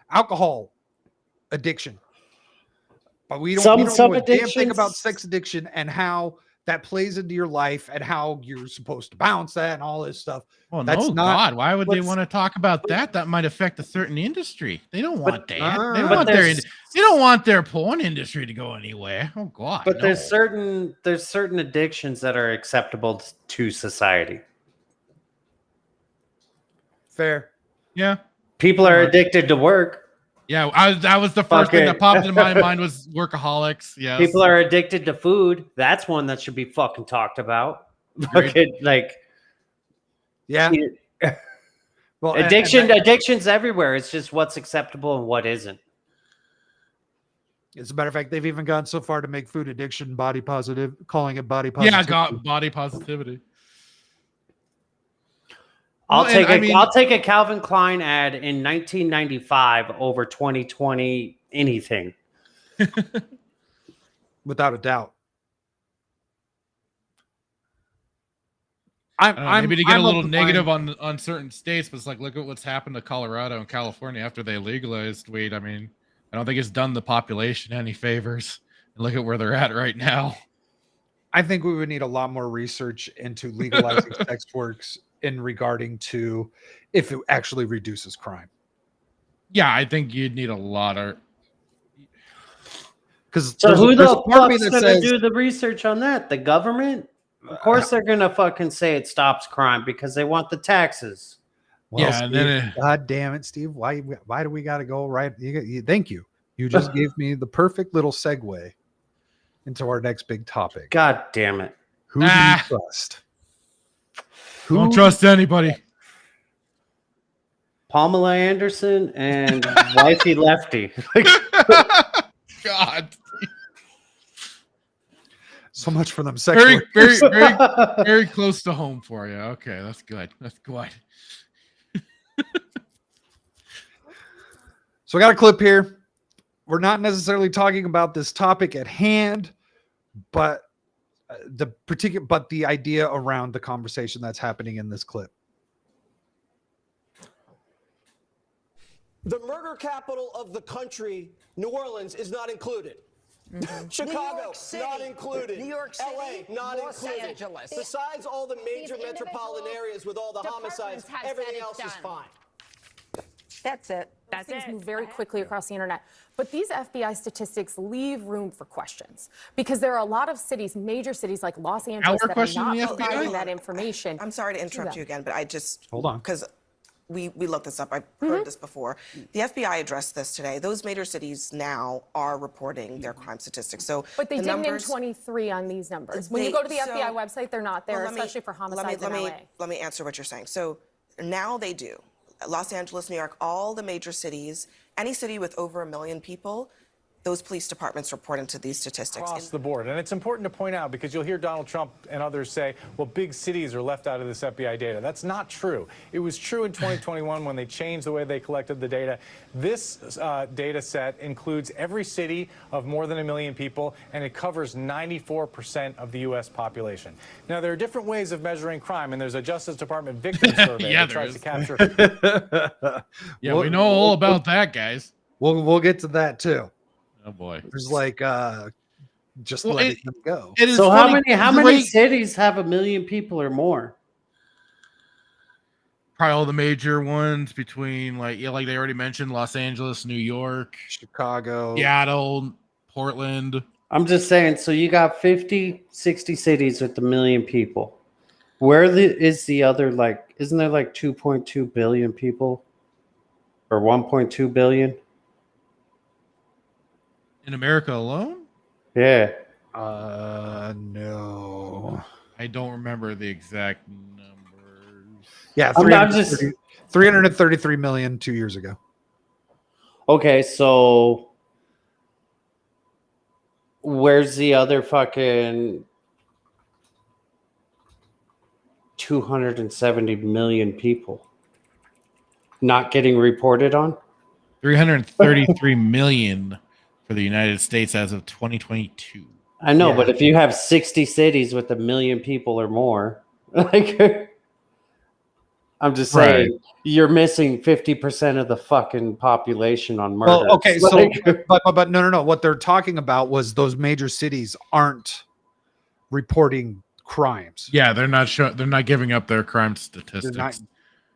Alcohol addiction. But we don't know a damn thing about sex addiction and how that plays into your life and how you're supposed to balance that and all this stuff. Well, That's no, not, God, why would they want to talk about that? That might affect a certain industry. They don't want that. They don't want their porn industry to go anywhere. Oh God. But no. there's certain addictions that are acceptable to society. Fair. Yeah. People are addicted to work. Yeah, that was the first thing that popped into my mind was workaholics. Yeah. People are addicted to food. That's one that should be fucking talked about. Fucking like, yeah. Well, addictions everywhere. It's just what's acceptable and what isn't. As a matter of fact, they've even gone so far to make food addiction body positive, calling it body positivity. Yeah, got body positivity. I'll take a Calvin Klein ad in 1995 over 2020 anything. Without a doubt. Maybe to get a little negative on certain states, but it's like, look at what's happened to Colorado and California after they legalized weed. I mean, I don't think it's done the population any favors. And look at where they're at right now. I think we would need a lot more research into legalizing sex works in regarding to if it actually reduces crime. Yeah, I think you'd need a lot of. Because so who the fuck's gonna do the research on that? The government? Of course, they're gonna fucking say it stops crime because they want the taxes. Well, yeah, Steve, and then God damn it, Steve! Why do we got to go right? Thank you. You just gave me the perfect little segue into our next big topic. God damn it! Who do you trust? Don't trust anybody. Pamela Anderson and Wifey Lefty. God. So much for them sex work. Very close to home for you. Okay, that's good. That's good. So I got a clip here. We're not necessarily talking about this topic at hand, but the idea around the conversation that's happening in this clip. The murder capital of the country, New Orleans, is not included. Mm-hmm. Chicago, not included. New York City, LA, not Los included. Angeles. Besides all the major metropolitan areas with all the homicides, everything else is fine. That's it. Those things move very quickly across the internet. But these FBI statistics leave room for questions because there are a lot of cities, major cities like Los Angeles, that are not providing that information. I'm sorry to interrupt you again, but I just hold on because we looked this up. I've heard this before. The FBI addressed this today. Those major cities now are reporting their crime statistics. So, but they didn't in 23 on these numbers. When you go to the FBI website, they're not there, especially for homicides in LA. Let me answer what you're saying. So now they do. Los Angeles, New York, all the major cities, any city with over 1 million people, those police departments report into these statistics. Across the board. And it's important to point out because you'll hear Donald Trump and others say, well, big cities are left out of this FBI data. That's not true. It was true in 2021 when they changed the way they collected the data. This data set includes every city of more than 1 million people, and it covers 94% of the U.S. population. Now, there are different ways of measuring crime, and there's a Justice Department victim survey that tries to capture. Yeah, we know all about that, guys. We'll get to that too. Oh boy, there's like just letting them go. It is so funny. How many cities have 1 million people or more? Probably all the major ones between like they already mentioned, Los Angeles, New York, Chicago, Seattle, Portland. I'm just saying, so you got 50, 60 cities with 1 million people. Where is the other, like, isn't there like 2.2 billion people or 1.2 billion? In America alone? Yeah. No. I don't remember the exact numbers. Yeah, 333 million 2 years ago. Okay, so where's the other fucking 270 million people not getting reported on? 333 million for the United States as of 2022. I know, but if you have 60 cities with 1 million people or more, like, I'm just saying, you're missing 50% of the fucking population on murder. Well, okay, so but no. What they're talking about was those major cities aren't reporting crimes. Yeah, they're not giving up their crime statistics. They're not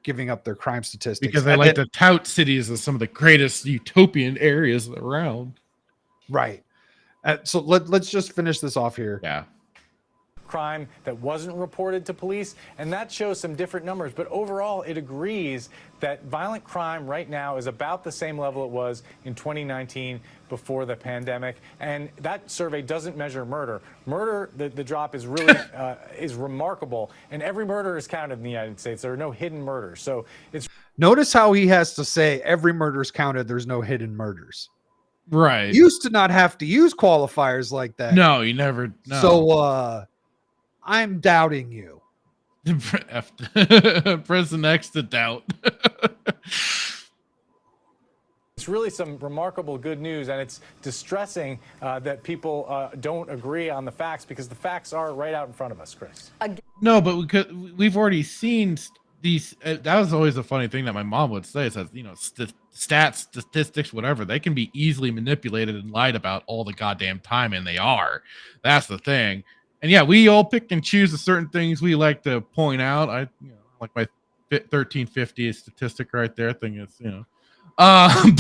giving up their crime statistics because they like to tout cities as some of the greatest utopian areas around. Right. So let's just finish this off here. Yeah. Crime that wasn't reported to police, and that shows some different numbers. But overall, it agrees that violent crime right now is about the same level it was in 2019 before the pandemic. And that survey doesn't measure murder. Murder, the drop is really is remarkable. And every murder is counted in the United States. There are no hidden murders. So it's notice how he has to say every murder is counted. There's no hidden murders. Right. You used to not have to use qualifiers like that. No, you never. No. So I'm doubting you. Press the next to doubt. It's really some remarkable good news, and it's distressing that people don't agree on the facts because the facts are right out in front of us, Chris. No, but we've already seen these. That was always a funny thing that my mom would say. Is that stats, statistics, whatever, they can be easily manipulated and lied about all the goddamn time, and they are. That's the thing. And yeah, we all pick and choose the certain things we like to point out. Like my 1350 statistic right there. I think it's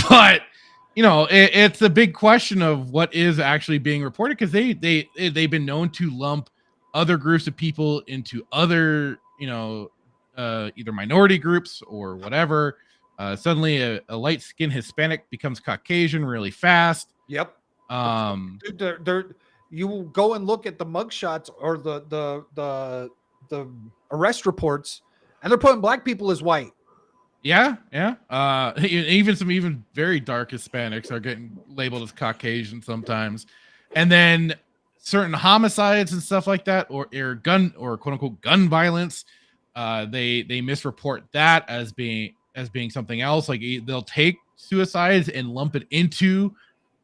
but it's a big question of what is actually being reported because they've been known to lump other groups of people into other either minority groups or whatever. Suddenly a light-skinned Hispanic becomes Caucasian really fast. Yep. Dude, you will go and look at the mugshots or the arrest reports, and they're putting black people as white. Yeah. Even some very dark Hispanics are getting labeled as Caucasian sometimes, and then certain homicides and stuff like that, or gun or quote unquote gun violence, they misreport that as being something else. Like they'll take suicides and lump it into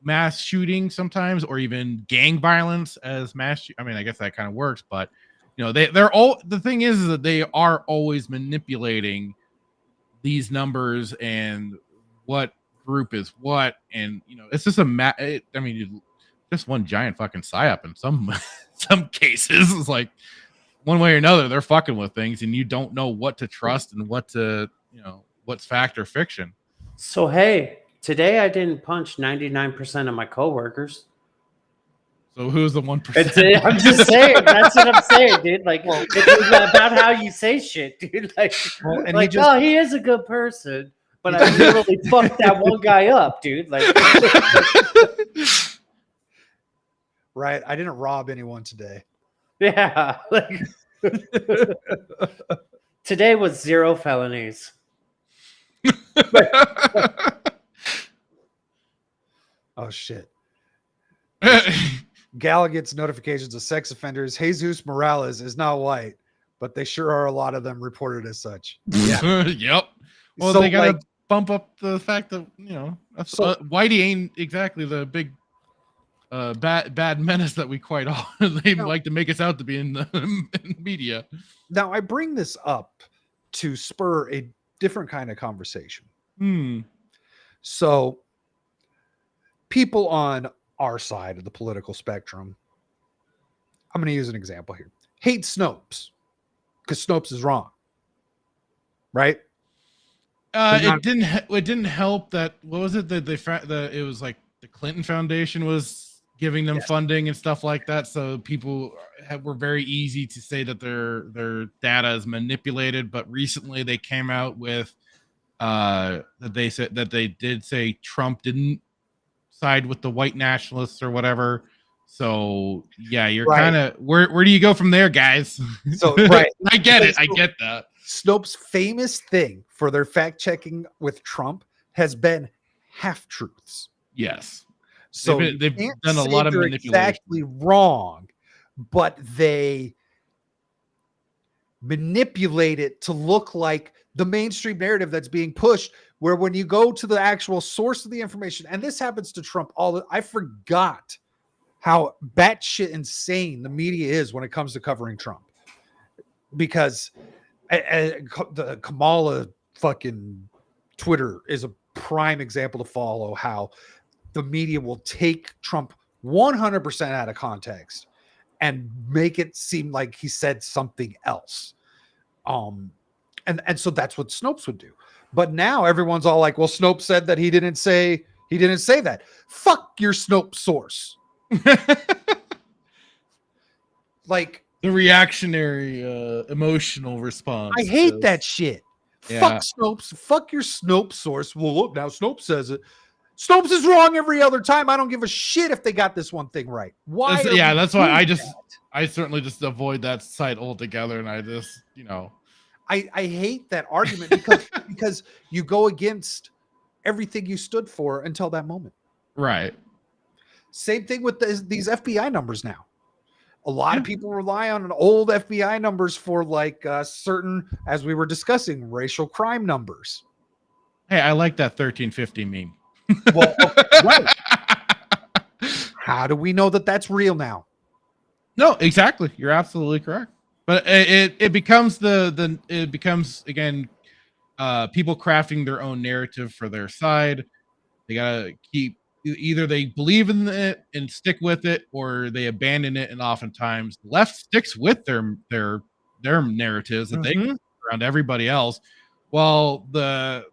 mass shooting sometimes, or even gang violence as mass. I mean, I guess that kind of works, but they're all. The thing is that they are always manipulating these numbers and what group is what, and it's just just one giant fucking psyop in some cases. It's like one way or another they're fucking with things, and you don't know what to trust and what to what's fact or fiction. So hey, today I didn't punch 99% of my coworkers. So who's the 1%? I'm just saying. That's what I'm saying, dude. Like, it's about how you say shit, dude. Like, and like he is a good person, but I literally fucked that one guy up, dude. Like, right? I didn't rob anyone today. Yeah. Like, today was 0 felonies. Oh shit. Gala gets notifications of sex offenders. Jesus Morales is not white, but they sure are a lot of them reported as such. Yeah. Yep. Well, So, they gotta like, bump up the fact that Whitey ain't exactly the big bad menace that we quite often they like to make us out to be in the media. Now I bring this up to spur a different kind of conversation. So people on our side of the political spectrum, I'm going to use an example here, hate Snopes because Snopes is wrong, right? It didn't help that, what was it that it was like the Clinton Foundation was giving them funding and stuff like that, so people were very easy to say that their data is manipulated. But recently they came out with that they said that they did say Trump didn't side with the white nationalists or whatever. So yeah, you're kind of where do you go from there, guys? So right, I get it. I get that. Snopes' famous thing for their fact checking with Trump has been half truths. Yes. So they've done a lot of manipulation. Exactly wrong, but they manipulate it to look like the mainstream narrative that's being pushed, where when you go to the actual source of the information, and this happens to Trump I forgot how batshit insane the media is when it comes to covering Trump. Because the Kamala fucking Twitter is a prime example to follow, how the media will take Trump 100% out of context and make it seem like he said something else. And so that's what Snopes would do. But now everyone's all like, well, Snopes said that he didn't say that. Fuck your Snopes source. Like the reactionary emotional response. I hate that shit. Yeah. Fuck Snopes. Fuck your Snopes source. Well, look, now Snopes says it. Snopes is wrong every other time. I don't give a shit if they got this one thing right. Why? That's why I certainly just avoid that site altogether. And I just, I hate that argument because you go against everything you stood for until that moment. Right. Same thing with these FBI numbers now. A lot of people rely on old FBI numbers for like certain, as we were discussing, racial crime numbers. Hey, I like that 1350 meme. Well, right. How do we know that that's real now? No, exactly. You're absolutely correct. But it becomes it becomes again people crafting their own narrative for their side. They gotta keep, either they believe in it and stick with it, or they abandon it. And oftentimes the left sticks with their narratives that they around everybody else, while the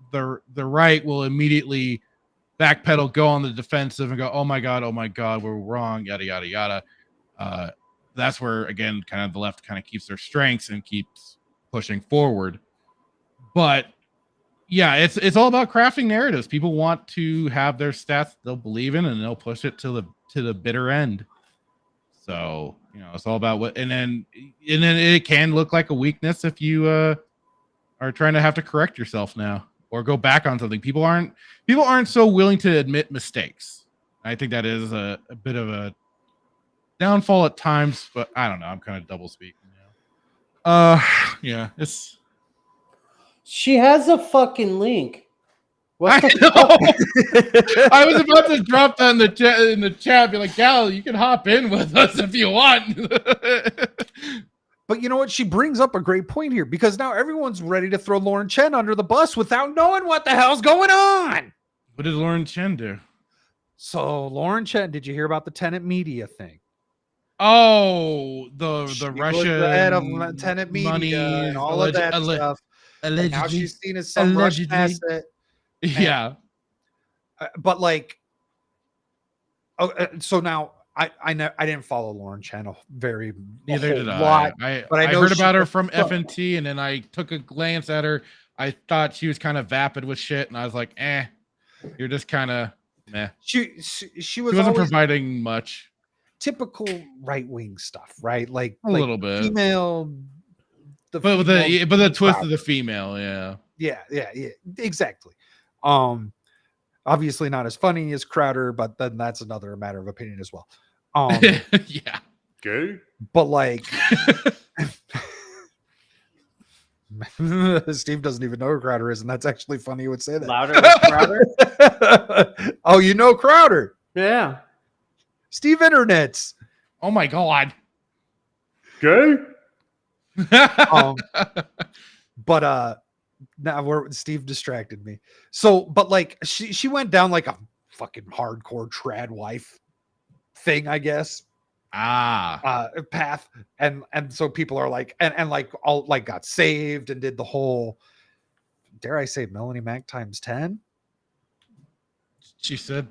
right will immediately backpedal, go on the defensive, and go, oh my god, we're wrong, yada yada yada. That's where again kind of the left kind of keeps their strengths and keeps pushing forward. But yeah, it's all about crafting narratives. People want to have their stats they'll believe in, and they'll push it to the bitter end. So it's all about what, and then it can look like a weakness if you are trying to have to correct yourself now or go back on something. People aren't so willing to admit mistakes. I think that is a bit of a downfall at times, but I don't know. I'm kind of double speaking now. Yeah, it's. She has a fucking link. What I was about to drop that in the chat. Be like, Gal, you can hop in with us if you want. But you know what? She brings up a great point here, because now everyone's ready to throw Lauren Chen under the bus without knowing what the hell's going on. What did Lauren Chen do? So Lauren Chen, did you hear about the Tenet Media thing? Oh, the Russia, the head of Tenet Media and all of that stuff. Allegedly. And now she's seen as some Russian asset Yeah. But like, so now I didn't follow Lauren channel Neither did lot, but I know heard she about her does from stuff. FNT, and then I took a glance at her. I thought she was kind of vapid with shit, and I was like, you're just kind of meh. She was wasn't always providing much. typical right wing stuff, right? Like A little bit. Female. But the twist of the female, yeah, exactly. Obviously not as funny as Crowder, but then that's another matter of opinion as well. Yeah. Gay? But like Steve doesn't even know who Crowder is, and that's actually funny you would say that. Louder than Crowder? Oh, you know Crowder. Yeah. Steve Internets. Oh my god. Gay? But now Steve distracted me. So, but like she went down like a fucking hardcore trad wife thing, I guess. Path. And so people are like, and like all like got saved and did the whole, dare I say, Melanie Mac times 10. She said,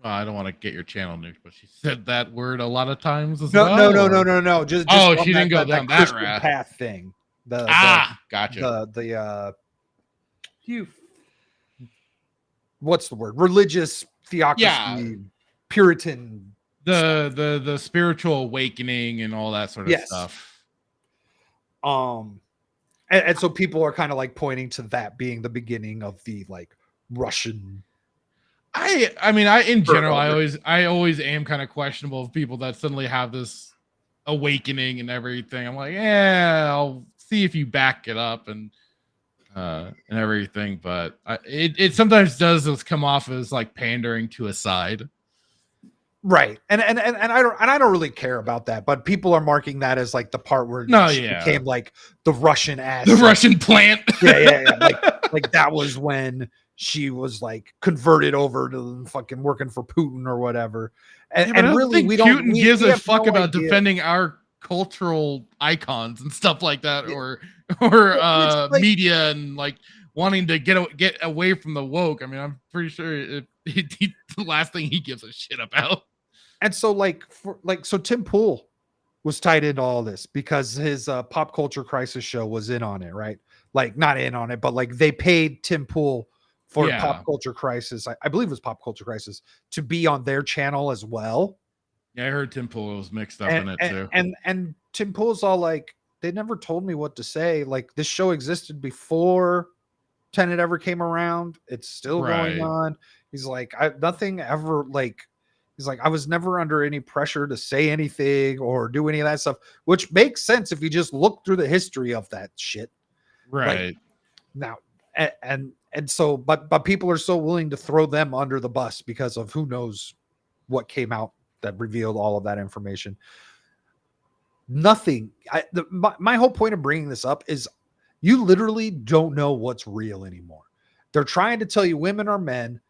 I don't want to get your channel news, but she said that word a lot of times as well. No. Just she didn't go down that route. Path thing. Gotcha. What's the word? Religious theocracy, Puritan. The spiritual awakening and all that sort of stuff. And so people are kind of like pointing to that being the beginning of the like Russian. I mean, in general, I always am kind of questionable of people that suddenly have this awakening and everything. I'm like, I'll see if you back it up and everything, but it sometimes does come off as like pandering to a side. Right. And I don't really care about that, but people are marking that as like the part where she became like the Russian ass. The Russian plant. Yeah. Like that was when she was like converted over to fucking working for Putin or whatever. And really Putin gives a fuck about defending our cultural icons and stuff like that, or like, media and like wanting to get away from the woke. I mean, I'm pretty sure the last thing he gives a shit about. And so so Tim Pool was tied into all this because his Pop Culture Crisis show was in on it, right? Like not in on it, but like they paid Tim Pool for Pop Culture Crisis. I believe it was Pop Culture Crisis to be on their channel as well. Yeah, I heard Tim Pool was mixed up in it too. And Tim Pool's all like, they never told me what to say. Like this show existed before Tenet ever came around. It's still going on. He's like, nothing ever like. He's like, I was never under any pressure to say anything or do any of that stuff, which makes sense if you just look through the history of that shit. Right. Like, now, and so, but people are so willing to throw them under the bus because of who knows what came out that revealed all of that information. Nothing. My whole point of bringing this up is you literally don't know what's real anymore. They're trying to tell you women are men.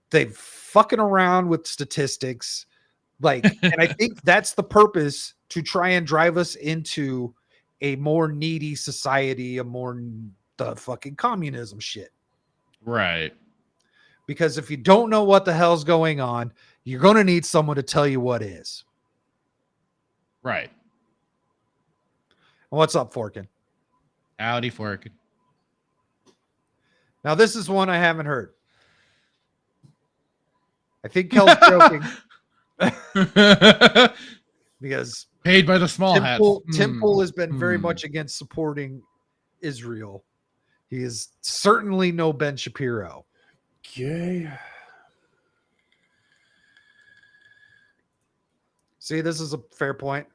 They've fucking around with statistics. Like, and I think that's the purpose, to try and drive us into a more needy society, the fucking communism shit. Right. Because if you don't know what the hell's going on, you're going to need someone to tell you what is. Right. What's up, Forkin? Howdy, Forkin. Now, this is one I haven't heard. I think Kel's joking. Because paid by the small hats. Tim Pool has been very much against supporting Israel. He is certainly no Ben Shapiro. Okay. See, this is a fair point.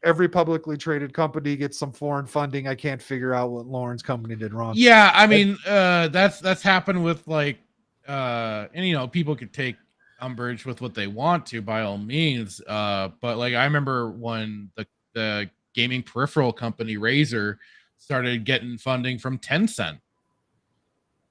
Every publicly traded company gets some foreign funding. I can't figure out what Lauren's company did wrong. Yeah, I mean, that's happened with like, and people could take umbrage with what they want to by all means. But like, I remember when the gaming peripheral company Razer started getting funding from Tencent.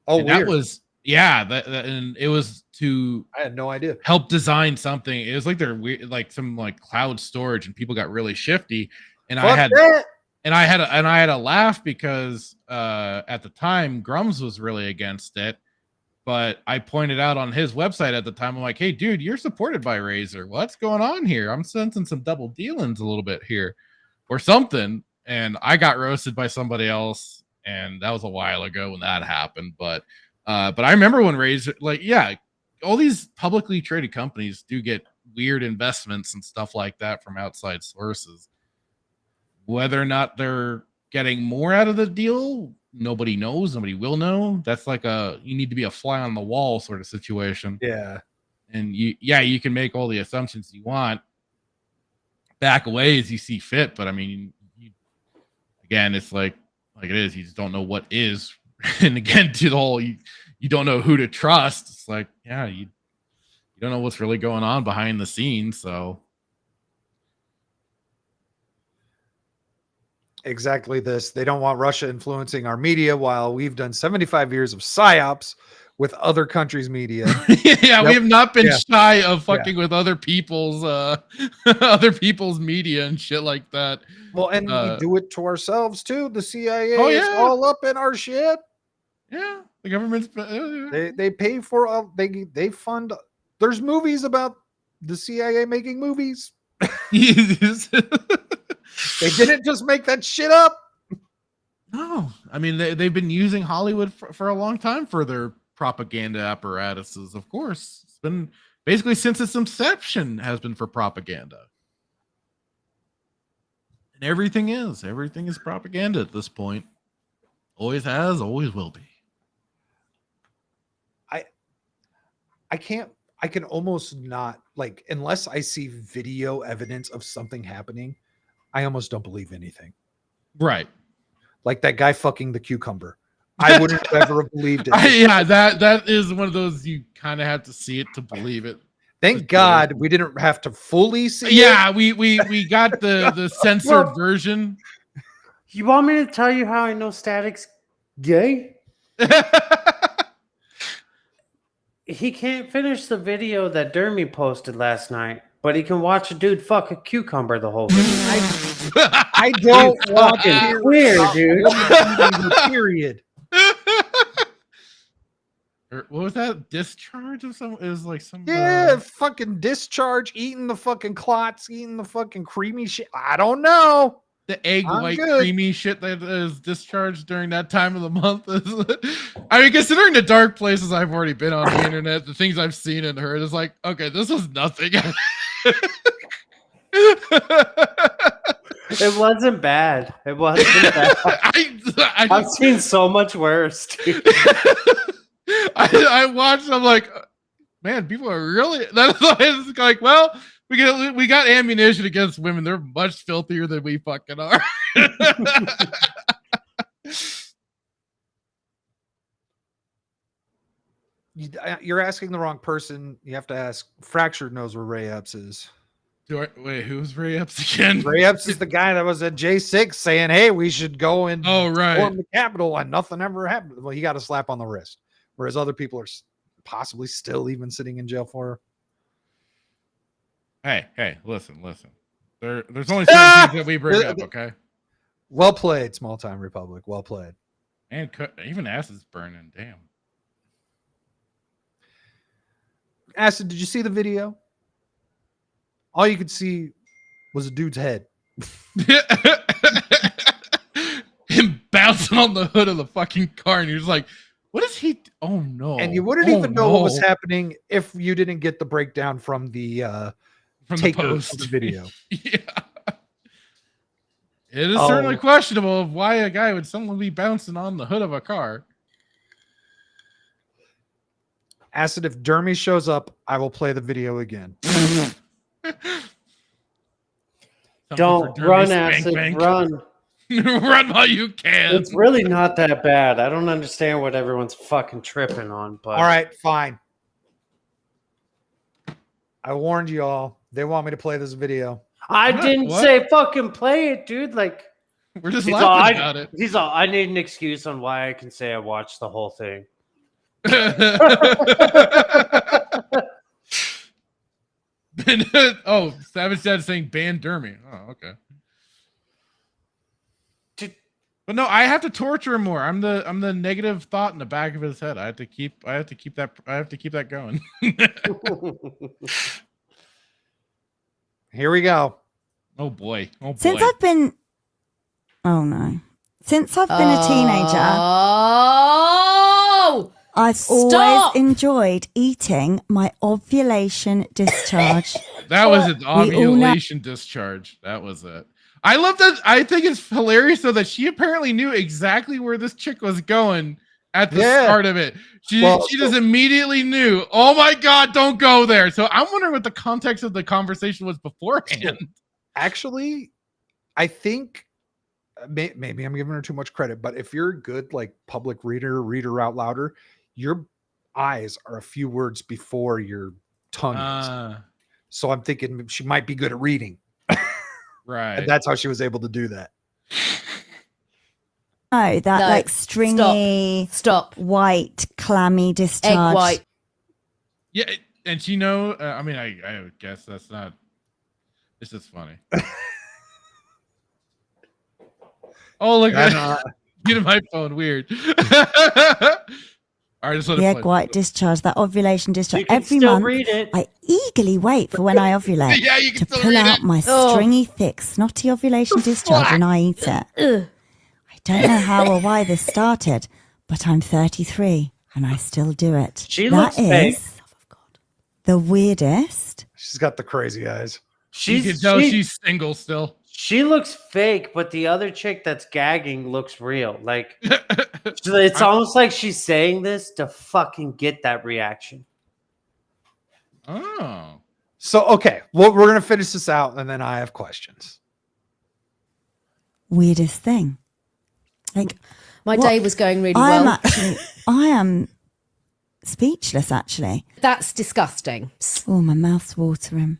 Oh, and that was and it was to, I had no idea, help design something. It was like like some like cloud storage, and people got really shifty. And I had a laugh because at the time Grums was really against it, But I pointed out on his website at the time, I'm like, hey, dude, you're supported by Razer. What's going on here? I'm sensing some double dealings a little bit here or something. And I got roasted by somebody else. And that was a while ago when that happened. But I remember when Razer, like, yeah, all these publicly traded companies do get weird investments and stuff like that from outside sources. Whether or not they're getting more out of the deal, nobody knows. Nobody will know. That's like you need to be a fly on the wall sort of situation. Yeah. And you can make all the assumptions you want, back away as you see fit. But I mean, again, it's like it is. You just don't know what is. And again, to the whole, you don't know who to trust. It's like, yeah, you don't know what's really going on behind the scenes. So exactly this. They don't want Russia influencing our media while we've done 75 years of psyops with other countries' media. Yeah, we have not been shy of fucking with other people's media and shit like that. Well, and we do it to ourselves too. The CIA is all up in our shit. Yeah, the government's they pay for they fund. There's movies about the CIA making movies. They didn't just make that shit up. No, I mean they've been using Hollywood for a long time for their propaganda apparatuses. Of course, it's been basically since its inception has been for propaganda, and everything is propaganda at this point. Always has, always will be. I can almost not, like, unless I see video evidence of something happening, I almost don't believe anything. Right. Like that guy fucking the cucumber. I wouldn't have ever believed it. Yeah, that is one of those you kind of have to see it to believe it. Thank God we didn't have to fully see it. Yeah, we got the censored version. You want me to tell you how I know Static's gay? He can't finish the video that Dermy posted last night, but he can watch a dude fuck a cucumber the whole video. I don't want fucking to queer, dude. Period. What was that? Discharge of some? It was like some. Fucking discharge, eating the fucking clots, eating the fucking creamy shit. I don't know. The egg white creamy shit that is discharged during that time of the month. I mean, considering the dark places I've already been on the internet, the things I've seen and heard, it's like, okay, this was nothing. It wasn't bad. It wasn't bad. I've seen so much worse, dude. I watched. I'm like, man, people are really. That's like, well, we got ammunition against women. They're much filthier than we fucking are. You're asking the wrong person. You have to ask. Fractured knows where Ray Epps is. Wait, who's Ray Epps again? Ray Epps is the guy that was at J6 saying, "Hey, we should go and storm the Capitol," and nothing ever happened. Well, he got a slap on the wrist, whereas other people are possibly still even sitting in jail for. Hey, listen. There's only certain things that we bring up, okay? Well played, Small Time Republic. Well played. And even Acid's burning. Damn. Acid, did you see the video? All you could see was a dude's head. Him bouncing on the hood of the fucking car, and you're just like, what is he? Oh no. And you wouldn't even know what was happening if you didn't get the breakdown from the taker of the video. Yeah. It is certainly questionable of why a guy would someone be bouncing on the hood of a car. Acid, if Dermy shows up, I will play the video again. Don't run, Acid, run. Run while you can. It's really not that bad. I don't understand what everyone's fucking tripping on. But all right, fine. I warned you all. They want me to play this video. I didn't say fucking play it, dude. Like, we're just laughing about it. He's all, I need an excuse on why I can say I watched the whole thing. Savage Dad saying ban Dermy. Oh, okay. But no, I have to torture him more. I'm the negative thought in the back of his head. I have to keep that going. Here we go. Oh boy. Since I've been a teenager, I've always enjoyed eating my ovulation discharge. That was an ovulation discharge. That was it. I love that. I think it's hilarious though that she apparently knew exactly where this chick was going at the start of it. She just immediately knew, oh my God, don't go there. So I'm wondering what the context of the conversation was beforehand. Actually, I think maybe I'm giving her too much credit, but if you're a good like public reader out louder, your eyes are a few words before your tongue is. So I'm thinking she might be good at reading. Right. And that's how she was able to do that. No, like stringy, white, clammy discharge. Egg white. Yeah, and she know. I mean, I guess that's not. This is funny. Oh, look at get my phone. Weird. All right, just let the it egg play. white discharge, that ovulation discharge. You can Every still month, read it. I eagerly wait for when I ovulate Yeah, you can to still pull read out it. my stringy, thick, snotty ovulation discharge, and I eat it. I don't know how or why this started, but I'm 33 and I still do it. She That looks fake. is the weirdest. She's got the crazy eyes. You can tell she's single still. She looks fake, but the other chick that's gagging looks real. Like it's almost like she's saying this to fucking get that reaction. Oh. So okay, well, we're gonna finish this out, and then I have questions. Weirdest thing. Like My day was going really I well. am speechless, actually. That's disgusting. Oh, my mouth's watering.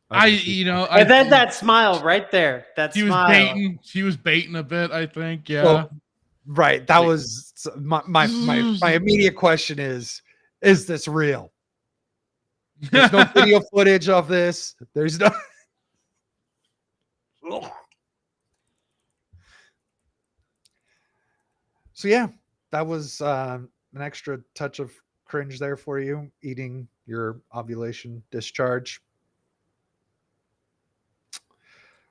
And then that smile right there. That She was smile. baiting. She was baiting a bit, I think. Yeah. Well, right. That was my immediate question is this real? There's no video footage of this. There's no. So yeah, that was an extra touch of cringe there for you, eating your ovulation discharge.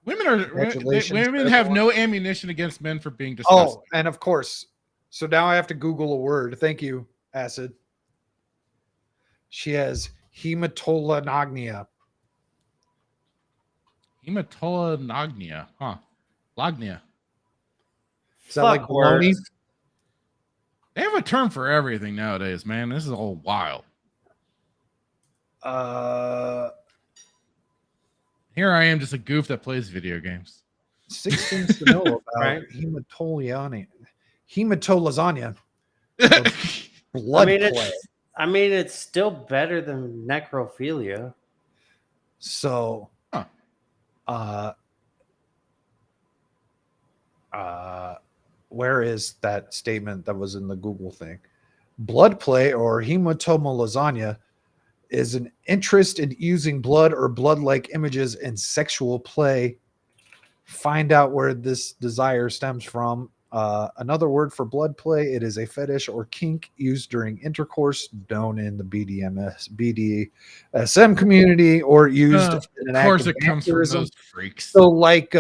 Women have no ammunition against men for being disgusting. Oh, and of course. So now I have to Google a word. Thank you, Acid. She has hematolognia. Hematolognia. Huh. Lognia. Is that like baloney? They have a term for everything nowadays, man. This is all wild. Here I am, just a goof that plays video games. 6 things to know about hematolognia. Hematolagnia. Blood play. I mean, it's still better than necrophilia. So, where is that statement that was in the Google thing? Blood play or hematolagnia is an interest in using blood or blood-like images in sexual play. Find out where this desire stems from. Another word for blood play, it is a fetish or kink used during intercourse, known in the BDSM community, or used in an of course act of it comes from vampirism. those freaks. So like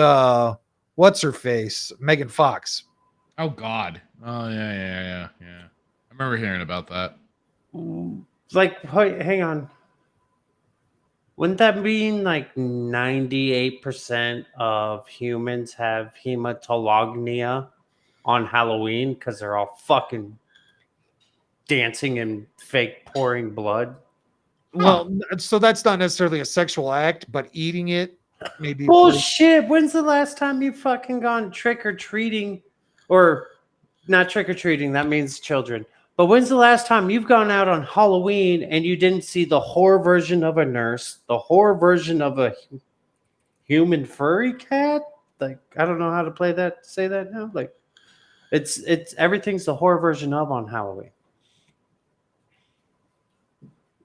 what's her face? Megan Fox. Oh God. Oh yeah. I remember hearing about that. Like, hang on. Wouldn't that mean like 98% of humans have hematolognia on Halloween because they're all fucking dancing and fake pouring blood? Well, so that's not necessarily a sexual act, but eating it maybe. Bullshit. When's the last time you fucking gone trick or treating? Or not trick or treating, that means children. But when's the last time you've gone out on Halloween and you didn't see the horror version of a nurse, the horror version of a human furry cat? Like, I don't know how to say that now. Like, it's everything's the horror version of on Halloween.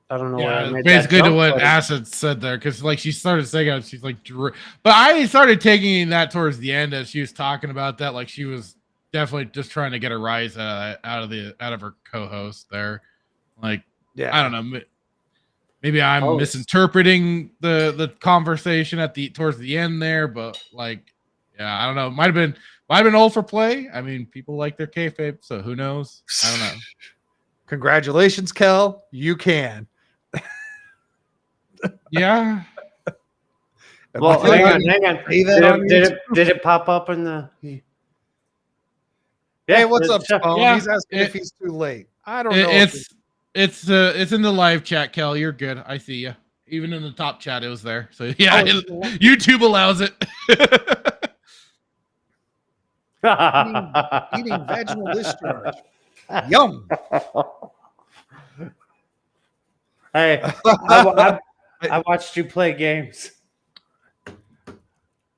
I don't know where I Yeah, made basically that to jump, what but- Acid said there, because like she started saying it, she's like, but I started taking that towards the end as she was talking about that, like she was definitely just trying to get a rise out of her co-host there. Like, Yeah, I don't know, maybe I'm misinterpreting the conversation towards the end there, but like, yeah, I don't know. Might have been all for play. I mean, people like their kayfabe, so who knows? I don't know. Congratulations, Kel. You can. Yeah. Well, hang on. Did it pop up in the? Hey, Yeah, what's up, it's- Stone? yeah, He's asking if he's too late. I don't know. It's in the live chat, Kel. You're good. I see you. Even in the top chat, it was there. So yeah, YouTube allows it. Eating vaginal discharge. Yum. Hey, I watched you play games.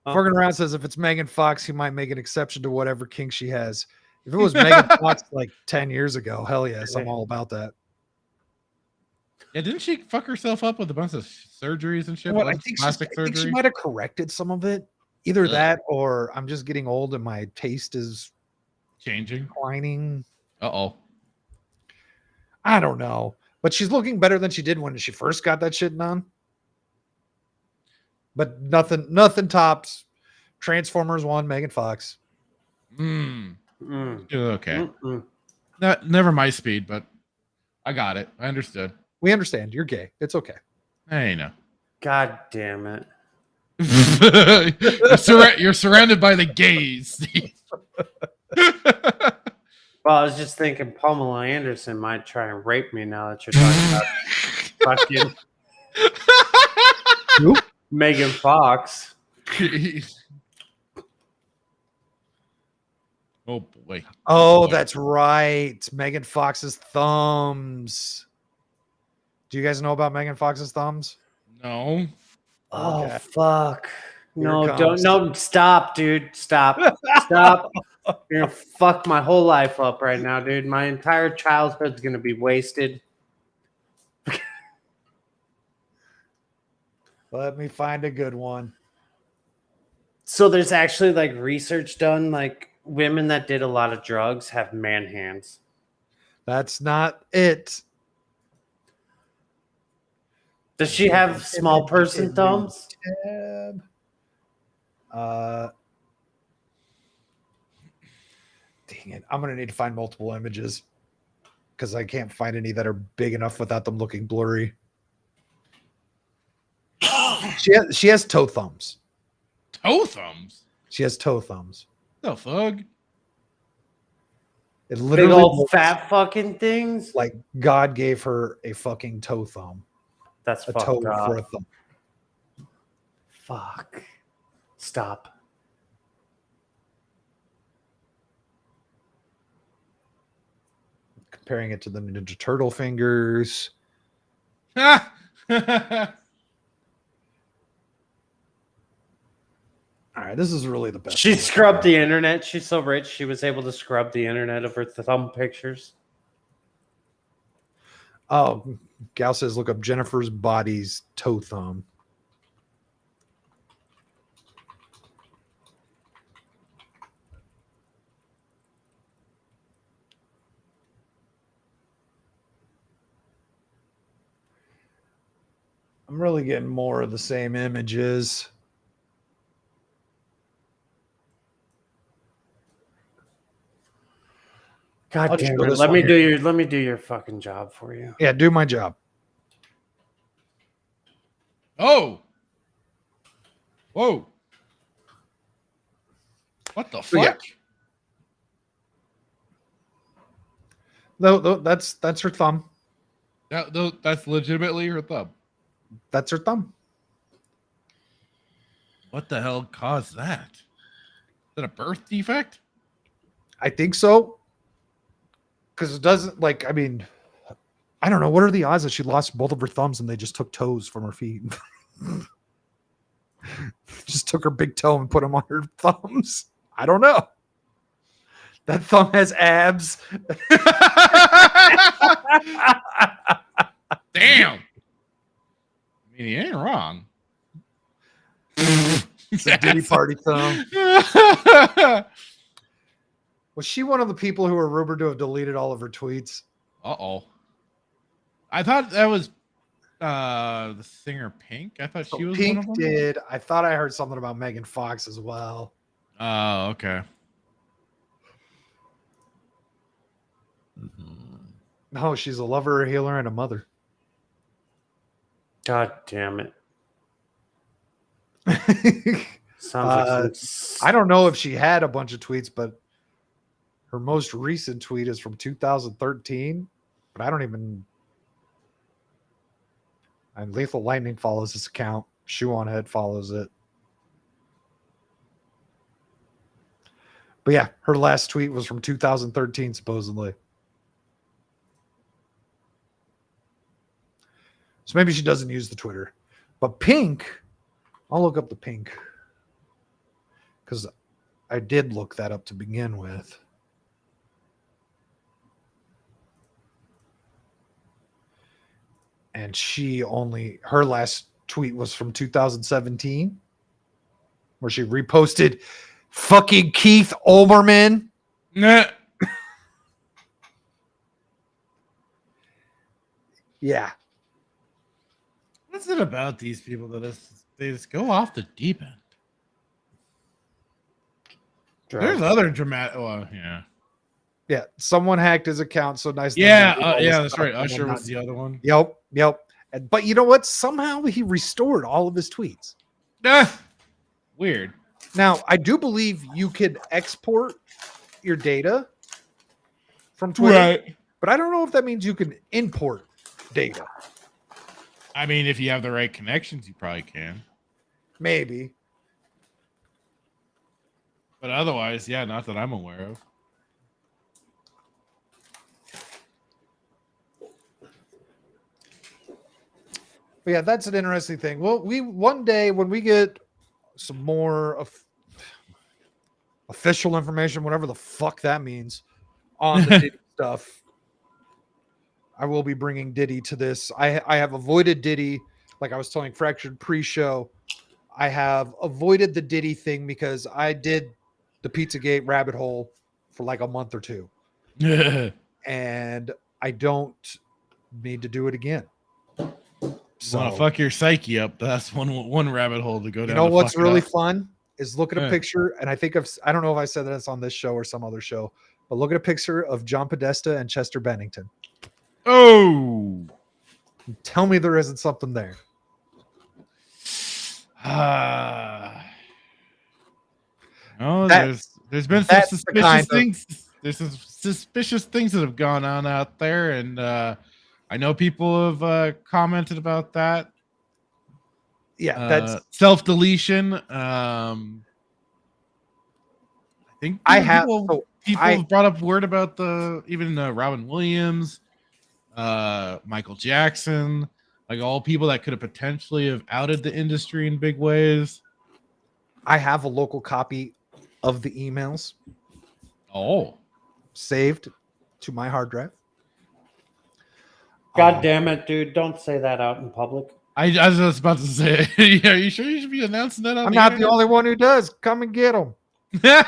Morgan around says if it's Megan Fox, he might make an exception to whatever kink she has. If it was Megan Fox like 10 years ago, hell yes, I'm all about that. Yeah, didn't she fuck herself up with a bunch of surgeries and shit? What, I Like think plastic I surgery. think she might have corrected some of it. Either Ugh. that or I'm just getting old and my taste is changing, declining. Uh-oh. I don't know. But she's looking better than she did when she first got that shit done. But nothing tops Transformers 1 Megan Fox. Okay. Never my speed, but I got it. I understood. We understand. You're gay. It's okay. Hey, no. God damn it. You're surrounded by the gays, Steve. Well, I was just thinking Pamela Anderson might try and rape me now that you're talking about fucking Megan Fox. Oh boy. Oh, that's right. Megan Fox's thumbs. Do you guys know about Megan Fox's thumbs? No. Oh, Okay. fuck. Here No, it comes. don't stop, dude. Stop. Stop. You're gonna fuck my whole life up right now, dude. My entire childhood's gonna be wasted. Let me find a good one. So there's actually like research done, like women that did a lot of drugs have man hands. That's not it. Does she have small person thumbs? Tab. Dang it. I'm going to need to find multiple images because I can't find any that are big enough without them looking blurry. She has toe thumbs. Toe thumbs? She has toe thumbs. The fuck? It literally Big old looks fat fucking things. like God gave her a fucking toe thumb. That's a fucked toe up. for a thumb. Fuck. Stop. Comparing it to the Ninja Turtle fingers. All right, this is really the best. She scrubbed the internet. She's so rich, she was able to scrub the internet of her thumb pictures. Oh, Gal says, look up Jennifer's body's toe thumb. I'm really getting more of the same images. God I'll just damn go it. this Let one me here. do your fucking job for you. Yeah, do my job. Oh. Whoa. What the fuck? Yeah. No, that's her thumb. That's legitimately her thumb. That's her thumb. What the hell caused that? Is that a birth defect? I think so. Because it doesn't, like, I mean, I don't know. What are the odds that she lost both of her thumbs and they just took toes from her feet? Just took her big toe and put them on her thumbs. I don't know. That thumb has abs. Damn. I mean, he ain't wrong. It's a Diddy party song. Was she one of the people who were rumored to have deleted all of her tweets? Uh-oh. I thought that was the singer Pink. I thought she was Pink one of them. did. I thought I heard something about Megan Fox as well. Oh, okay. No, she's a lover, a healer, and a mother. God damn it. Sounds like I don't know if she had a bunch of tweets, but her most recent tweet is from 2013. But I don't even. And Lethal Lightning follows this account. Shoe on Head follows it. But yeah, her last tweet was from 2013, supposedly. So maybe she doesn't use the Twitter. But Pink, I'll look up the Pink. Because I did look that up to begin with. And her last tweet was from 2017, where she reposted fucking Keith Olbermann. Nah. Yeah. What's it about these people that they just go off the deep end? There's other dramatic. Well, yeah. Yeah. Someone hacked his account. So nice. Yeah. Yeah, that's right. Usher was the other one. Yep. But you know what? Somehow he restored all of his tweets. Weird. Now, I do believe you could export your data from Twitter. Right. But I don't know if that means you can import data. I mean, if you have the right connections, you probably can. Maybe. But otherwise, yeah, not that I'm aware of. But yeah, that's an interesting thing. Well, one day when we get some more official information, whatever the fuck that means, on the Diddy stuff, I will be bringing Diddy to this. I have avoided Diddy, like I was telling Fractured pre-show. I have avoided the Diddy thing because I did the Pizzagate rabbit hole for like a month or two. And I don't need to do it again. So want to fuck your psyche up? That's one rabbit hole to go down. You know what's really fun is look at a picture, and I don't know if I said this on this show or some other show, but look at a picture of John Podesta and Chester Bennington. Oh, tell me there isn't something there. No, there's been some suspicious things. There's some suspicious things that have gone on out there, and I know people have commented about that. Yeah, that's self-deletion. I think people have brought up word about even Robin Williams, Michael Jackson, like all people that could have potentially have outed the industry in big ways. I have a local copy of the emails. Oh, saved to my hard drive. God damn it, dude! Don't say that out in public. I was just about to say, are you sure you should be announcing that? I'm not the only one who does. Come and get them. The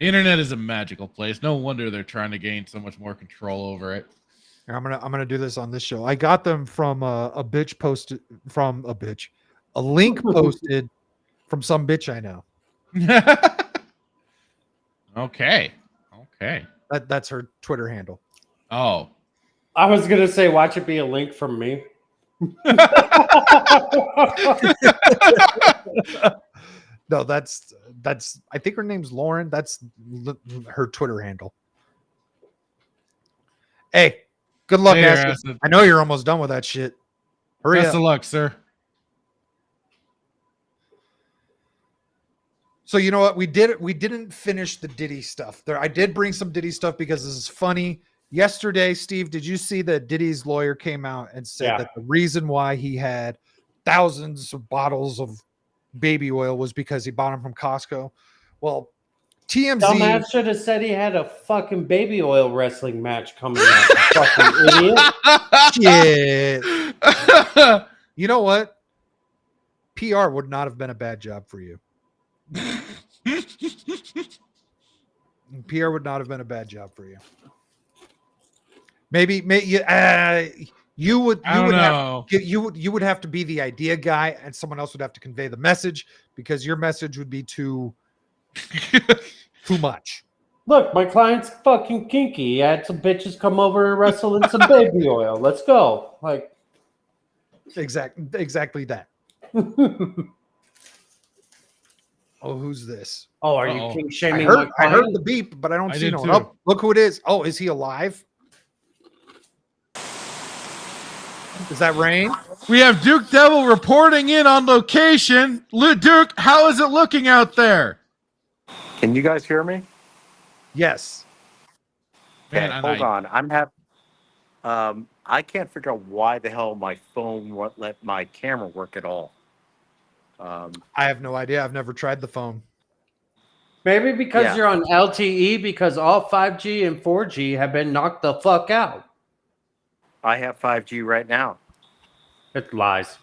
internet is a magical place. No wonder they're trying to gain so much more control over it. I'm gonna do this on this show. I got them from a link posted from some bitch I know. Okay. That's her Twitter handle. Oh, I was gonna say, watch it be a link from me. No, that's. I think her name's Lauren. That's her Twitter handle. Hey, good luck, Acid. I know you're almost done with that shit. Hurry up. Best of luck, sir. So you know what? We didn't finish the Diddy stuff. I did bring some Diddy stuff because this is funny. Yesterday, Steve, did you see that Diddy's lawyer came out and said that the reason why he had thousands of bottles of baby oil was because he bought them from Costco? Well, TMZ. Dumbass should have said he had a fucking baby oil wrestling match coming up. Fucking idiot. Shit. You know what? PR would not have been a bad job for you. PR would not have been a bad job for you. Maybe you would have to be the idea guy, and someone else would have to convey the message because your message would be too much. Look, my client's fucking kinky. He had some bitches come over and wrestle in some baby oil. Let's go. Like exactly that. Oh, who's this? Oh, are you king shaming? I heard the beep, but I don't see no one. Oh, look who it is. Oh, is he alive? Is that Rain? We have Duke Devil reporting in on location. Duke, how is it looking out there? Can you guys hear me? Yes. Okay, hold on. I can't figure out why the hell my phone won't let my camera work at all. I have no idea. I've never tried the phone. Maybe because you're on LTE, because all 5G and 4G have been knocked the fuck out. I have 5G right now. It lies.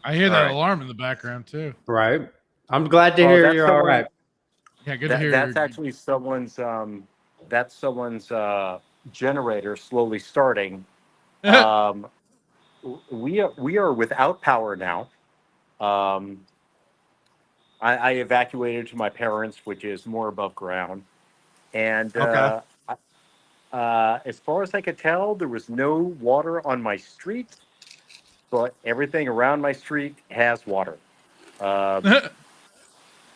I hear that alarm in the background too. Right. I'm glad to hear you're all right. Yeah, good to hear. That's actually someone's. That's someone's generator slowly starting. We are without power now. I evacuated to my parents, which is more above ground, and as far as I could tell, there was no water on my street, but everything around my street has water.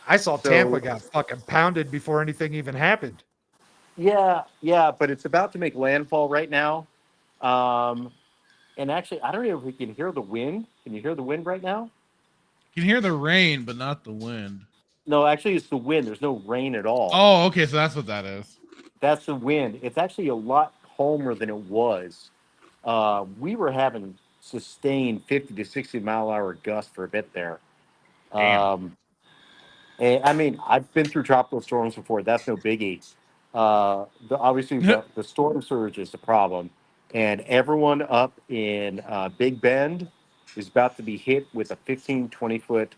I saw Tampa got fucking pounded before anything even happened. Yeah, but it's about to make landfall right now. And actually, I don't know if we can hear the wind. Can you hear the wind right now? You can hear the rain, but not the wind. No, actually, it's the wind. There's no rain at all. Oh, okay, so that's what that is. That's the wind. It's actually a lot calmer than it was. We were having sustained 50 to 60 mile an hour gusts for a bit there. And I mean, I've been through tropical storms before. That's no biggie. Obviously, the storm surge is the problem. And everyone up in Big Bend is about to be hit with a 15, 20-foot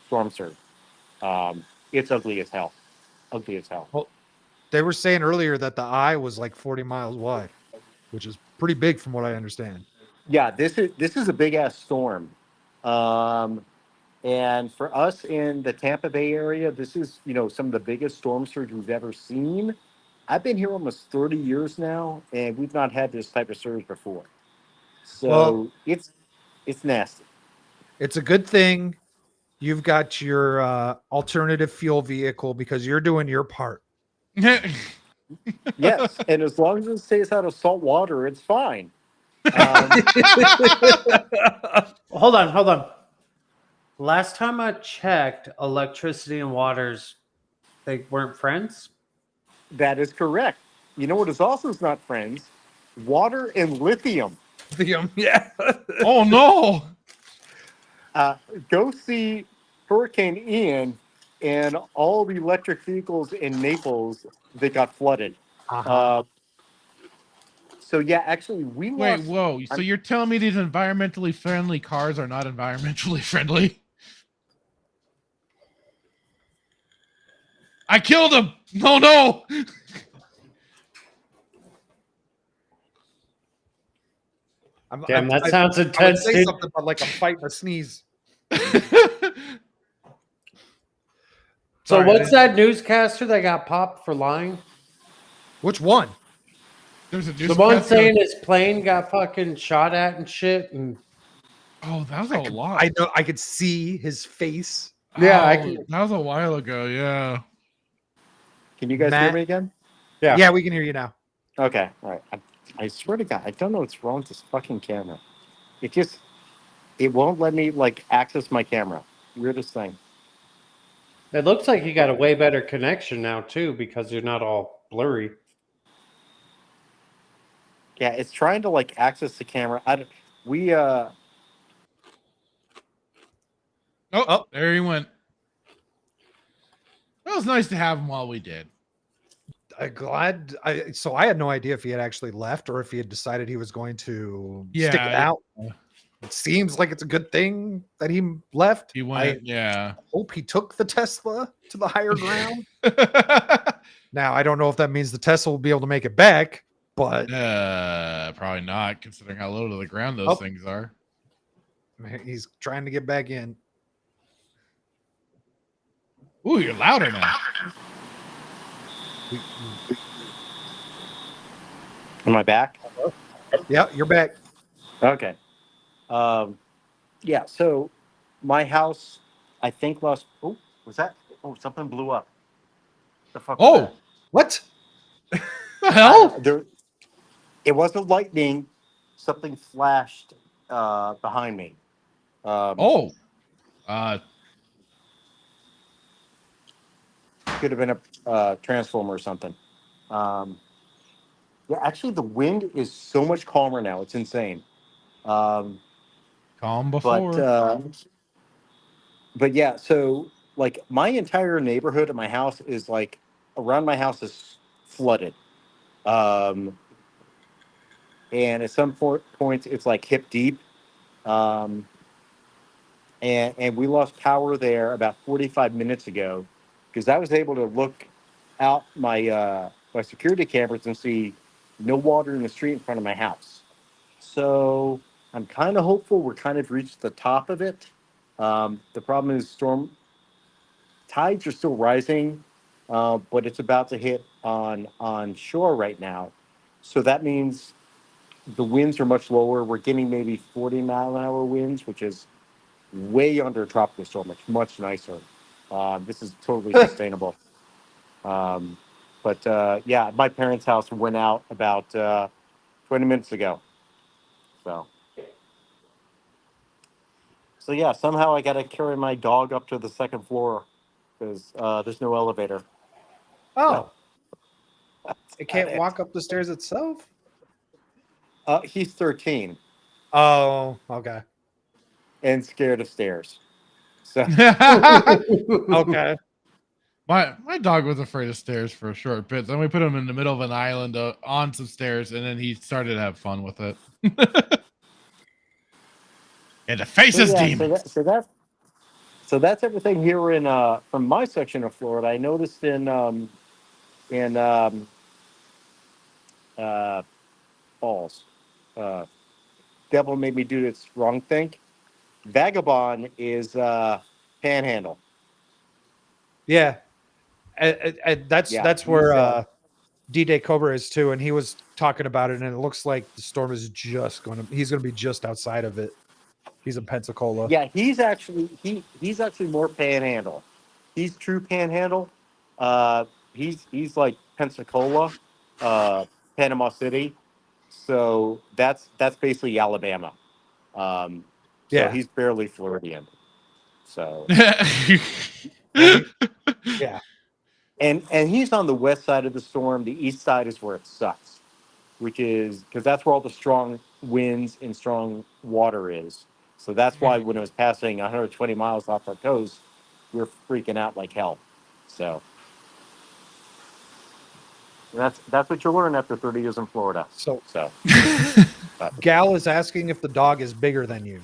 storm surge. It's ugly as hell. Ugly as hell. Well, they were saying earlier that the eye was like 40 miles wide, which is pretty big from what I understand. Yeah, this is a big ass storm. And for us in the Tampa Bay area, this is, some of the biggest storm surge we've ever seen. I've been here almost 30 years now, and we've not had this type of surge before. So it's nasty. It's a good thing you've got your alternative fuel vehicle because you're doing your part. Yes, and as long as it stays out of salt water, it's fine. Hold on. Last time I checked, electricity and waters, they weren't friends? That is correct. You know what is also not friends? Water and lithium. Lithium, yeah. Oh, no. Go see Hurricane Ian and all the electric vehicles in Naples that got flooded. So, yeah, actually, we lost... Wait, whoa. So you're telling me these environmentally friendly cars are not environmentally friendly? I killed him! No! Damn, that sounds intense. I would say something about like a fight and a sneeze. So what's that newscaster that got popped for lying? Which one? There's a the one saying his plane got fucking shot at and shit. And oh, that was a lot. I know. I could see his face. Yeah, that was a while ago. Yeah. Can you guys hear me again? Yeah, we can hear you now. Okay, all right. I swear to God, I don't know what's wrong with this fucking camera. It won't let me access my camera. Weirdest thing. It looks like you got a way better connection now too, because you're not all blurry. Yeah, it's trying to access the camera. There he went. That was nice to have him while we did. I'm glad. So I had no idea if he had actually left or if he had decided he was going to stick it out. It seems like it's a good thing that he left. He went, hope he took the Tesla to the higher ground. Now, I don't know if that means the Tesla will be able to make it back, but probably not, considering how low to the ground those things are. He's trying to get back in. Ooh, you're louder now. Am I back? Yeah, you're back. Okay. Yeah, so my house, I think lost. Oh, was that? Oh, something blew up. The fuck was that? What? The hell? It wasn't lightning. Something flashed behind me. Could have been a transformer or something. Yeah, actually, the wind is so much calmer now. It's insane. Calm before. But yeah, so like my entire neighborhood of my house is like around my house is flooded. And at some points it's like hip deep. And we lost power there about 45 minutes ago because I was able to look out my my security cameras and see no water in the street in front of my house. So I'm kind of hopeful we're kind of reached the top of it. The problem is storm tides are still rising, but it's about to hit on shore right now. So that means the winds are much lower. We're getting maybe 40-mile-an-hour winds, which is way under tropical storm. It's much nicer. This is totally sustainable. Yeah, my parents' house went out about 20 minutes ago. So yeah, somehow I got to carry my dog up to the second floor because there's no elevator. Oh, it can't walk up the stairs itself? He's 13. Oh, okay. And scared of stairs. So okay. My dog was afraid of stairs for a short bit. Then we put him in the middle of an island on some stairs, and then he started to have fun with it. And the faces demons. So that's everything here in from my section of Florida. I noticed in Falls, Devil Made Me Do This Wrong Thing. Vagabond is Panhandle. Yeah. And that's where D-Day Cobra is too, and he was talking about it, and it looks like the storm is he's going to be just outside of it. He's in Pensacola. Yeah, he's actually more Panhandle. He's true Panhandle. He's like Pensacola, Panama City. So that's basically Alabama. So he's barely Floridian. So yeah. And he's on the west side of the storm. The east side is where it sucks, which is because that's where all the strong winds and strong water is. So that's why when it was passing 120 miles off our coast, we were freaking out like hell. So that's what you learn after 30 years in Florida. So Gal is asking if the dog is bigger than you.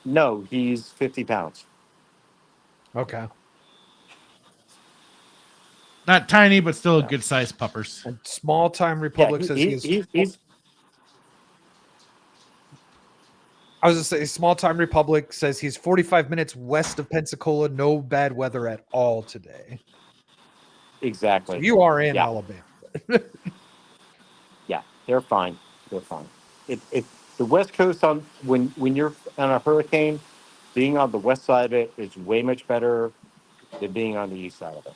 No, he's 50 pounds. Okay. Not tiny, but still a good sized puppers. And Small Time Republic says he's I was going to say, Small Time Republic says he's 45 minutes west of Pensacola. No bad weather at all today. Exactly. So you are in Alabama. Yeah, they're fine. They're fine. It the West Coast when you're on a hurricane, being on the west side of it is way much better than being on the east side of it.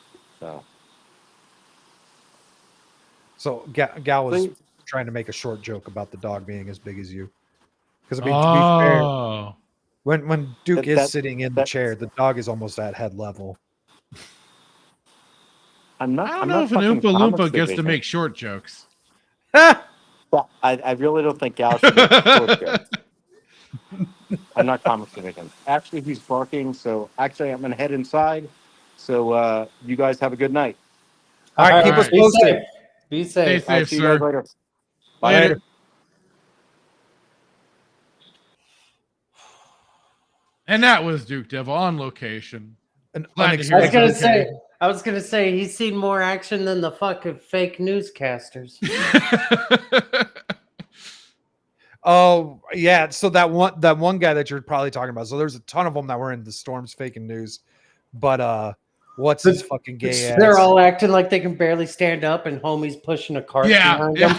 So Gal was trying to make a short joke about the dog being as big as you. Because I mean, to be fair, when Duke is sitting in the chair, the dog is almost at head level. I don't know if an Oompa Loompa gets to make short jokes. Well, I really don't think Gal should make short jokes. I'm not commenting with him. Actually, he's barking. So actually, I'm gonna head inside. So you guys have a good night. All right, keep us Be posted. safe. Be safe. All right, see you guys later. Bye. Later. And that was Duke Devil on location. Glad to hear I was gonna say he's seen more action than the fucking fake newscasters. Oh yeah, so that one guy that you're probably talking about. So there's a ton of them that were in the storms faking news, but what's his fucking gay ass? They're all acting like they can barely stand up, and homie's pushing a cart behind them.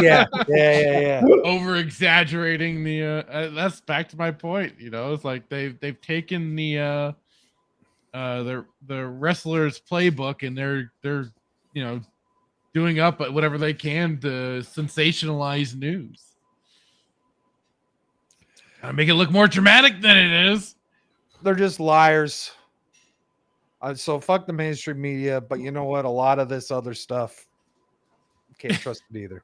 yeah. Over exaggerating the. That's back to my point. You know, it's like they've taken the wrestler's playbook and they're doing up whatever they can to sensationalize news. Gotta make it look more dramatic than it is. They're just liars. So fuck the mainstream media, but you know what? A lot of this other stuff, can't trust it either.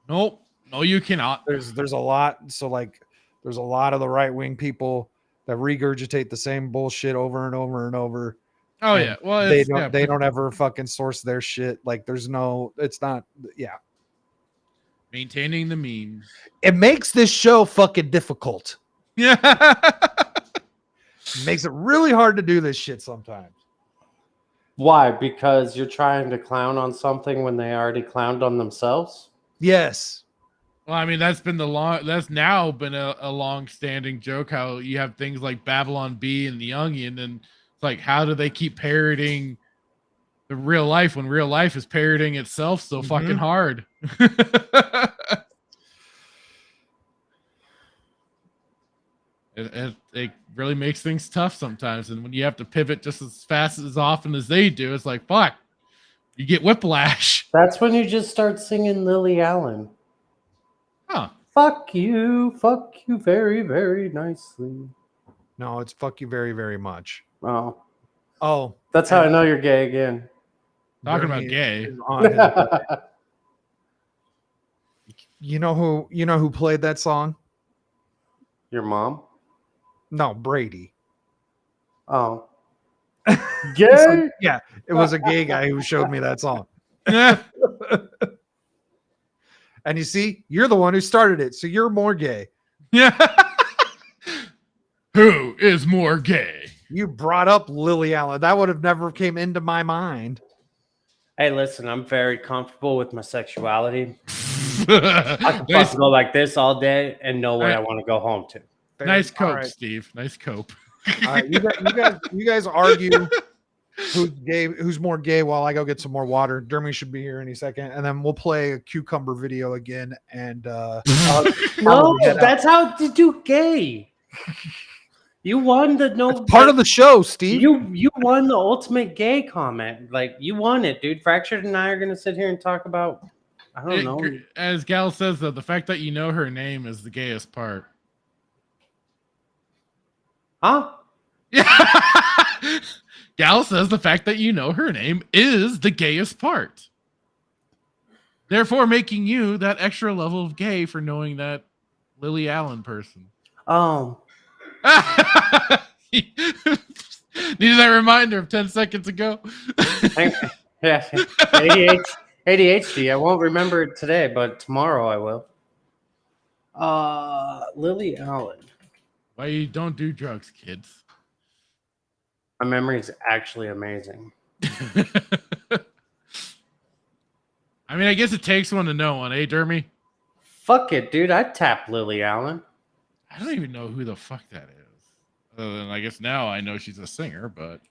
Nope. No, you cannot. There's a lot. So like, there's a lot of the right wing people that regurgitate the same bullshit over and over and over. Oh yeah. Well, they don't ever fucking source their shit. Like it's not. Yeah. Maintaining the memes. It makes this show fucking difficult. Yeah. It makes it really hard to do this shit sometimes. Why? Because you're trying to clown on something when they already clowned on themselves? Yes. Well, I mean, that's now been a long-standing joke, how you have things like Babylon Bee and The Onion, and it's like, how do they keep parroting the real life when real life is parroting itself so fucking hard? It really makes things tough sometimes, and when you have to pivot just as fast as often as they do, it's like, fuck, you get whiplash. That's when you just start singing Lily Allen. Huh. Fuck you very, very nicely. No, it's fuck you very, very much. Oh. That's how I know you're gay again. Talking about gay. You know who played that song? Your mom? No, Brady. Oh. Gay? Yeah, it was a gay guy who showed me that song. And you see, you're the one who started it, so you're more gay. Yeah. Who is more gay? You brought up Lily Allen. That would have never came into my mind. Hey, listen, I'm very comfortable with my sexuality. I can fucking go like this all day and know where I want to go home to. Nice cope, Steve. Nice cope. All right, you guys argue who's gay, who's more gay, while I go get some more water. Dermy should be here any second, and then we'll play a cucumber video again. And no, that's how to do gay. You won the part of the show, Steve. You won the ultimate gay comment. Like, you won it, dude. Fractured and I are gonna sit here and talk about, I don't know. As Gal says, though, the fact that you know her name is the gayest part. Huh? Yeah. Gal says the fact that you know her name is the gayest part. Therefore, making you that extra level of gay for knowing that Lily Allen person. Oh. Needed that reminder of 10 seconds ago. Yeah. ADHD. I won't remember it today, but tomorrow I will. Lily Allen. Why you don't do drugs, kids? My memory is actually amazing. I mean, I guess it takes one to know one, eh, Dermy? Fuck it, dude. I'd tap Lily Allen. I don't even know who the fuck that is. Other than, I guess now I know she's a singer, but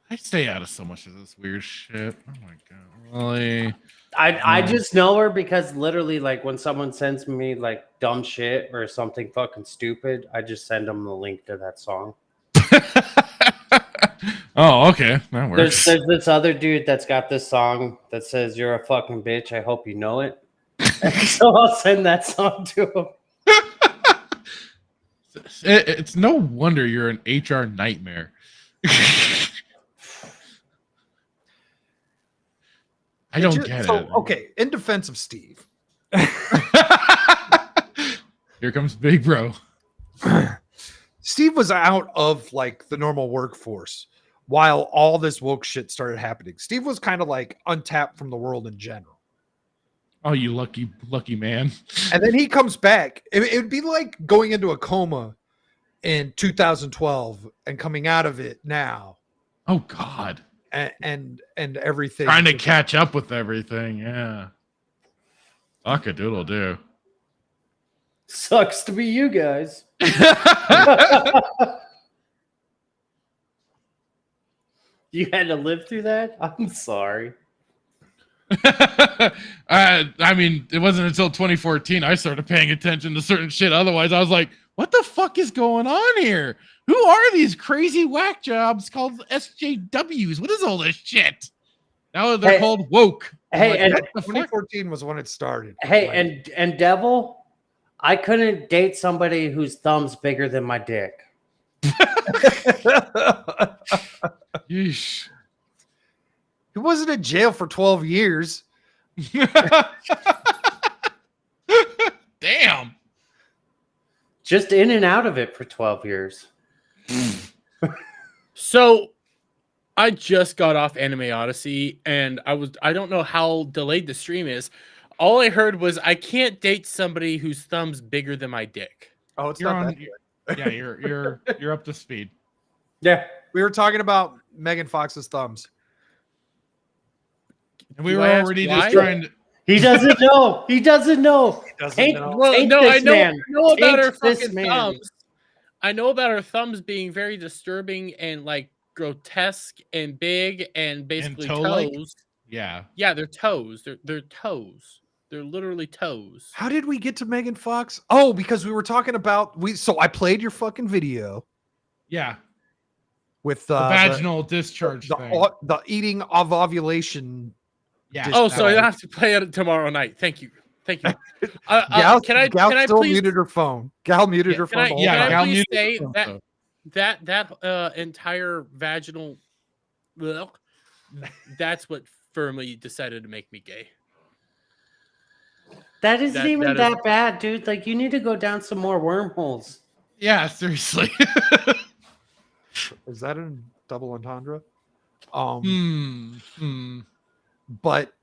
I stay out of so much of this weird shit. Oh my god, really? I just know her because literally, like, when someone sends me like dumb shit or something fucking stupid, I just send them the link to that song. Oh, okay, that works. There's this other dude that's got this song that says, "You're a fucking bitch. I hope you know it." So I'll send that song to him. It's no wonder you're an HR nightmare. I don't get it. Okay, in defense of Steve, Here comes Big Bro. Steve was out of like the normal workforce while all this woke shit started happening. Steve was kind of like untapped from the world in general. Oh, you lucky man. And then he comes back. It would be like going into a coma in 2012 and coming out of it now. Oh God. And everything. Trying to catch up with everything. Yeah. Fuck a doodle do. Sucks to be you guys. You had to live through that? I'm sorry. I mean, it wasn't until 2014 I started paying attention to certain shit. Otherwise, I was like, what the fuck is going on here? Who are these crazy whack jobs called SJWs? What is all this shit? Now they're called woke. Hey, like, and 2014 was when it started. Hey, like, and Devil, I couldn't date somebody whose thumb's bigger than my dick. Yeesh. He wasn't in jail for 12 years. Damn. Just in and out of it for 12 years. So I just got off Anime Odyssey and I don't know how delayed the stream is. All I heard was I can't date somebody whose thumb's bigger than my dick. Oh, it's You're not on, that good. Yeah, you're up to speed. Yeah. We were talking about Megan Fox's thumbs. And we Do were I ask already why? just trying to. He doesn't know. He doesn't know. Taint No, I this know, man. I know about her Taint this fucking man. thumbs. I know about her thumbs being very disturbing and like grotesque and big and basically toe-like? toes. Yeah. Yeah, they're toes. They're toes. They're literally toes. How did we get to Megan Fox? Oh, because we were talking about so I played your fucking video Yeah. with The vaginal discharge thing. the eating of ovulation. Yeah. Oh, so I have to play it tomorrow night. Thank you. Thank you. Gal, can I still please muted her phone. Gal muted her phone. Can I Gal please muted say her phone, that entire vaginal that's what firmly decided to make me gay. That isn't That- even that that is- bad, dude. Like, you need to go down some more wormholes. Yeah, seriously. Is that a double entendre? But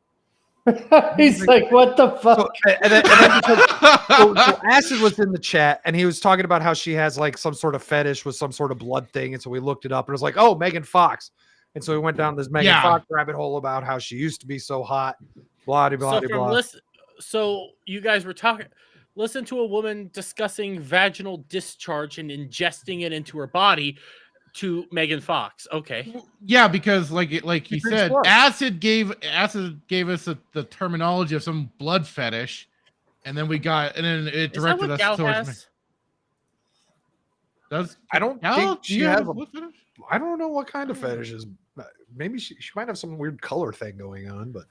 he's like, what the fuck? So, and then so Acid was in the chat and he was talking about how she has like some sort of fetish with some sort of blood thing. And so we looked it up and it was like, oh, Megan Fox. And so we went down this Megan Fox rabbit hole about how she used to be so hot. Blah, blah, blah, blah. So you guys were talking. Listen to a woman discussing vaginal discharge and ingesting it into her body to Megan Fox. Okay. Yeah, because like he said, Acid gave us the terminology of some blood fetish, and then it directed us towards. I don't Gal, think do she you has have a, blood fetish? I don't know what kind of fetishes. Maybe she might have some weird color thing going on, but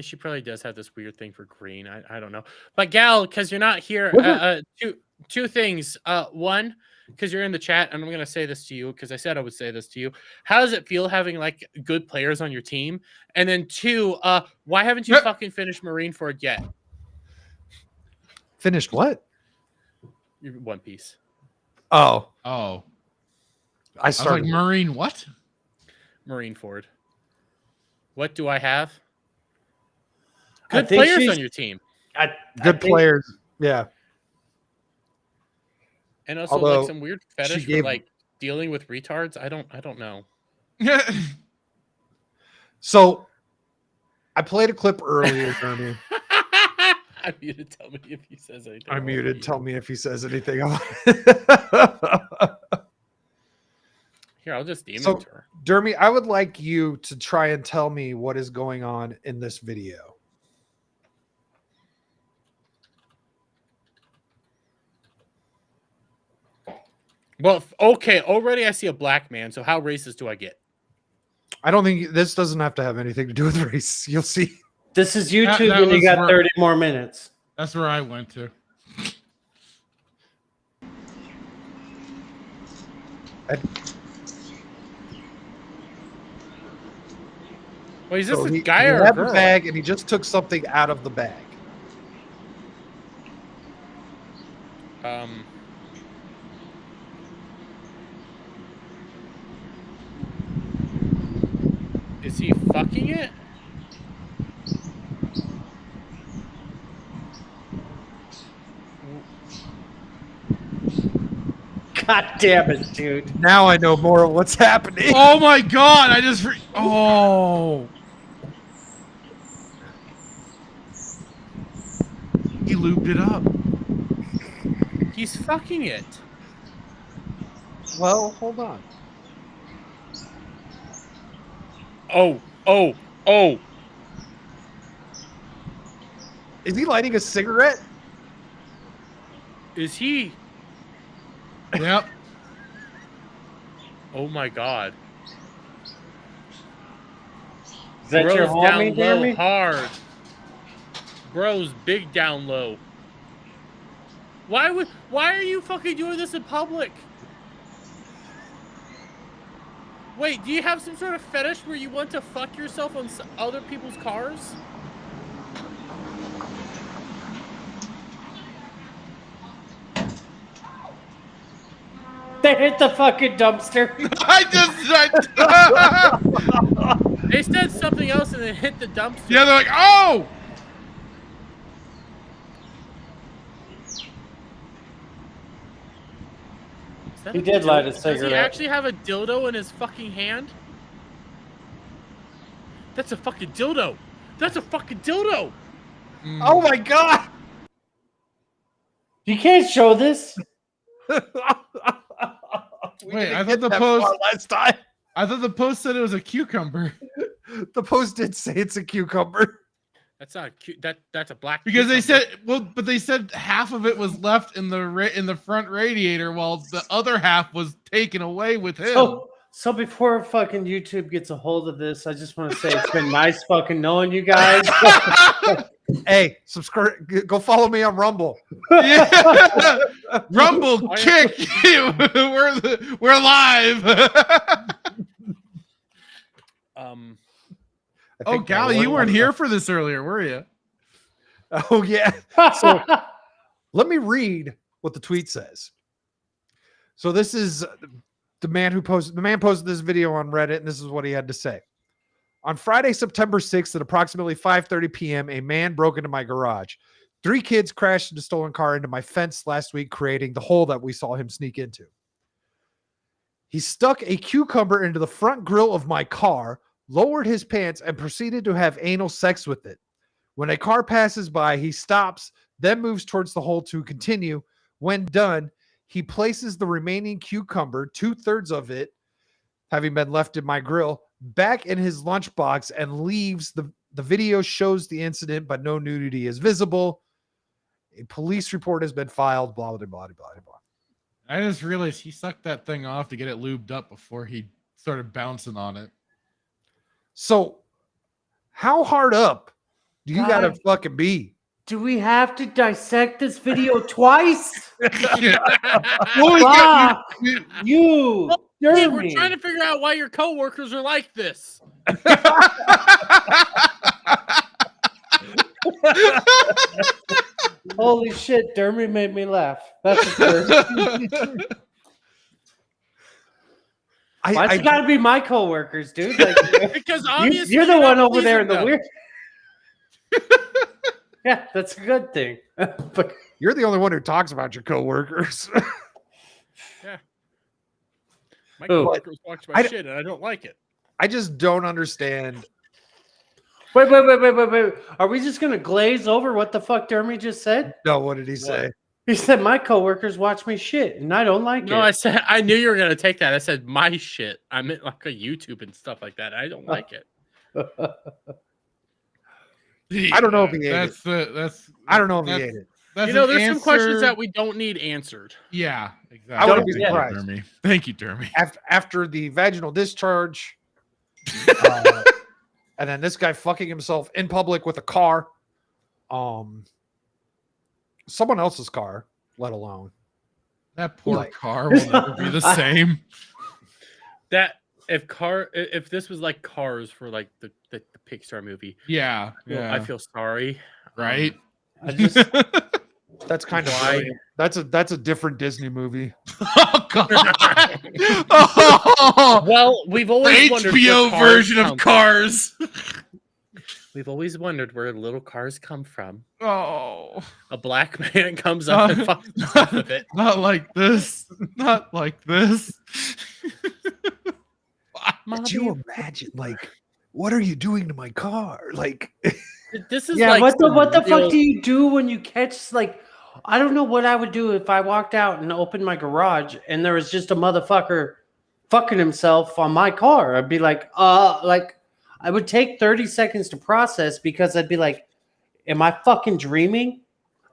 She probably does have this weird thing for green. I don't know. But Gal, because you're not here, two things. One, because you're in the chat, and I'm going to say this to you because I said I would say this to you. How does it feel having like good players on your team? And then two, why haven't you fucking finished Marineford yet? Finished what? One Piece. Oh. I started like Marine what? Marineford. What do I have? I Good think players on your team. Good players. Yeah. And also like some weird fetish for like dealing with retards. I don't know. So I played a clip earlier, Jeremy. I muted. Tell me if he says anything. I muted. Tell me if he says anything. Here, I'll just demon her. Dermy, I would like you to try and tell me what is going on in this video. Well, okay. Already I see a black man. So how racist do I get? I don't think this doesn't have to have anything to do with race. You'll see. This is YouTube and you got 30 more minutes. That's where I went to. Well, is this So a guy or he a had girl? the bag and he just took something out of the bag. Is he fucking it? God damn it, dude. Now I know more of what's happening. Oh my god! I just oh. He lubed it up. He's fucking it. Well, hold on. Oh. Is he lighting a cigarette? Is he? Yep. Oh my god. Is that Bro's your down homie, low Jeremy? hard. Bro's big down low. Why are you fucking doing this in public? Wait, do you have some sort of fetish where you want to fuck yourself on other people's cars? They hit the fucking dumpster. They said something else and then hit the dumpster. Yeah, they're like, oh! He did light a Does cigarette. he actually have a dildo in his fucking hand? That's a fucking dildo. That's a fucking dildo. Oh my god! You can't show this. Wait, I thought the post last time. I thought the post said it was a cucumber. The post did say it's a cucumber. That's not cute. That's a black. Because they cucumber. said but they said half of it was left in the front radiator while the other half was taken away with him. So before fucking YouTube gets a hold of this, I just want to say it's been nice fucking knowing you guys. Hey, subscribe. Go follow me on Rumble. Yeah. Rumble kick. We're live. Oh, Gally, you weren't here for this earlier, were you? Oh yeah. So let me read what the tweet says. So this is the man posted this video on Reddit, and this is what he had to say. On Friday, September 6th at approximately 5:30 p.m., a man broke into my garage. 3 kids crashed in a stolen car into my fence last week, creating the hole that we saw him sneak into. He stuck a cucumber into the front grille of my car, lowered his pants, and proceeded to have anal sex with it. When a car passes by, he stops, then moves towards the hole to continue. When done, he places the remaining cucumber, 2/3 of it, having been left in my grill, back in his lunchbox and leaves. The video shows the incident, but no nudity is visible. A police report has been filed, blah, blah, blah, blah, blah. I just realized he sucked that thing off to get it lubed up before he started bouncing on it. So how hard up do you gotta fucking be? Do we have to dissect this video twice? Well, You, hey, we're trying to figure out why your coworkers are like this. Holy shit, Dermy made me laugh. That's the first. Why's it gotta be my coworkers, dude? Like, because obviously you're the one over there in the them. weird. Yeah, that's a good thing. But you're the only one who talks about your coworkers. Yeah. My coworkers watch my shit and I don't like it. I just don't understand. Wait. Are we just gonna glaze over what the fuck Dermy just said? No, what did he say? He said my coworkers watch me shit and I don't like it. No, I said I knew you were gonna take that. I said my shit. I meant like a YouTube and stuff like that. I don't like it. I don't know if he ate it. I don't know if he ate it. That's you know, there's an some questions answer- that we don't need answered. Yeah, exactly. I wouldn't be Thank you, surprised. Dermy. Thank you, Dermy. After the vaginal discharge, and then this guy fucking himself in public with a car, someone else's car, let alone that poor car will never be the same. That if this was like Cars for like the Pixar movie, Yeah, well, yeah. I feel sorry, right? I just That's kind of Why? brilliant. That's a different Disney movie. Oh God! Oh, well, we've always wondered HBO where cars version of come Cars. We've always wondered where little cars come from. Oh, a black man comes up and fucks off of it. Not like this. Not like this. Could you imagine? Like, what are you doing to my car? Like, this is yeah. like what the real... fuck do you do when you catch like? I don't know what I would do if I walked out and opened my garage and there was just a motherfucker fucking himself on my car. I'd be like I would take 30 seconds to process because I'd be like, am I fucking dreaming?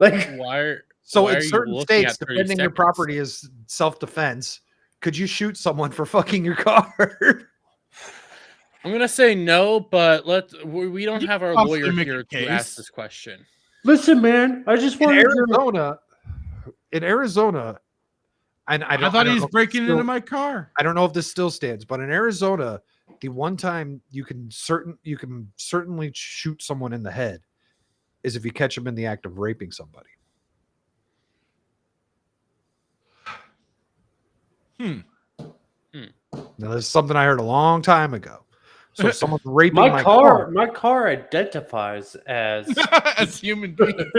Like, so why in are you certain looking states, at 30 defending your seconds? property is self-defense. Could you shoot someone for fucking your car? I'm gonna say no, but we don't have our possibly lawyer make here a to ask case. this question. listen, man, I just In wanted Arizona, and I thought he was know if breaking still- into my car. I don't know if this still stands, but in Arizona, the one time you can certainly shoot someone in the head is if you catch them in the act of raping somebody. Now, this is something I heard a long time ago. So if someone's raping my car, my car identifies as as human being.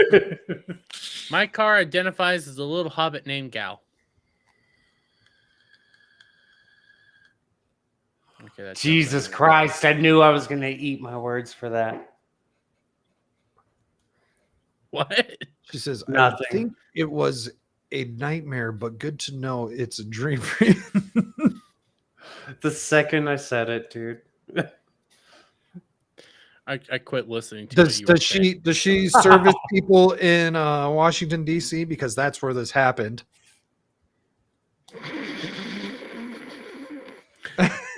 My car identifies as a little hobbit named Gal. Okay, that's Jesus Christ! I knew I was gonna eat my words for that. What? she says, Nothing. I think it was a nightmare, but good to know it's a dream for you. The second I said it, dude. I quit listening to Does what she service people in Washington D.C. because that's where this happened?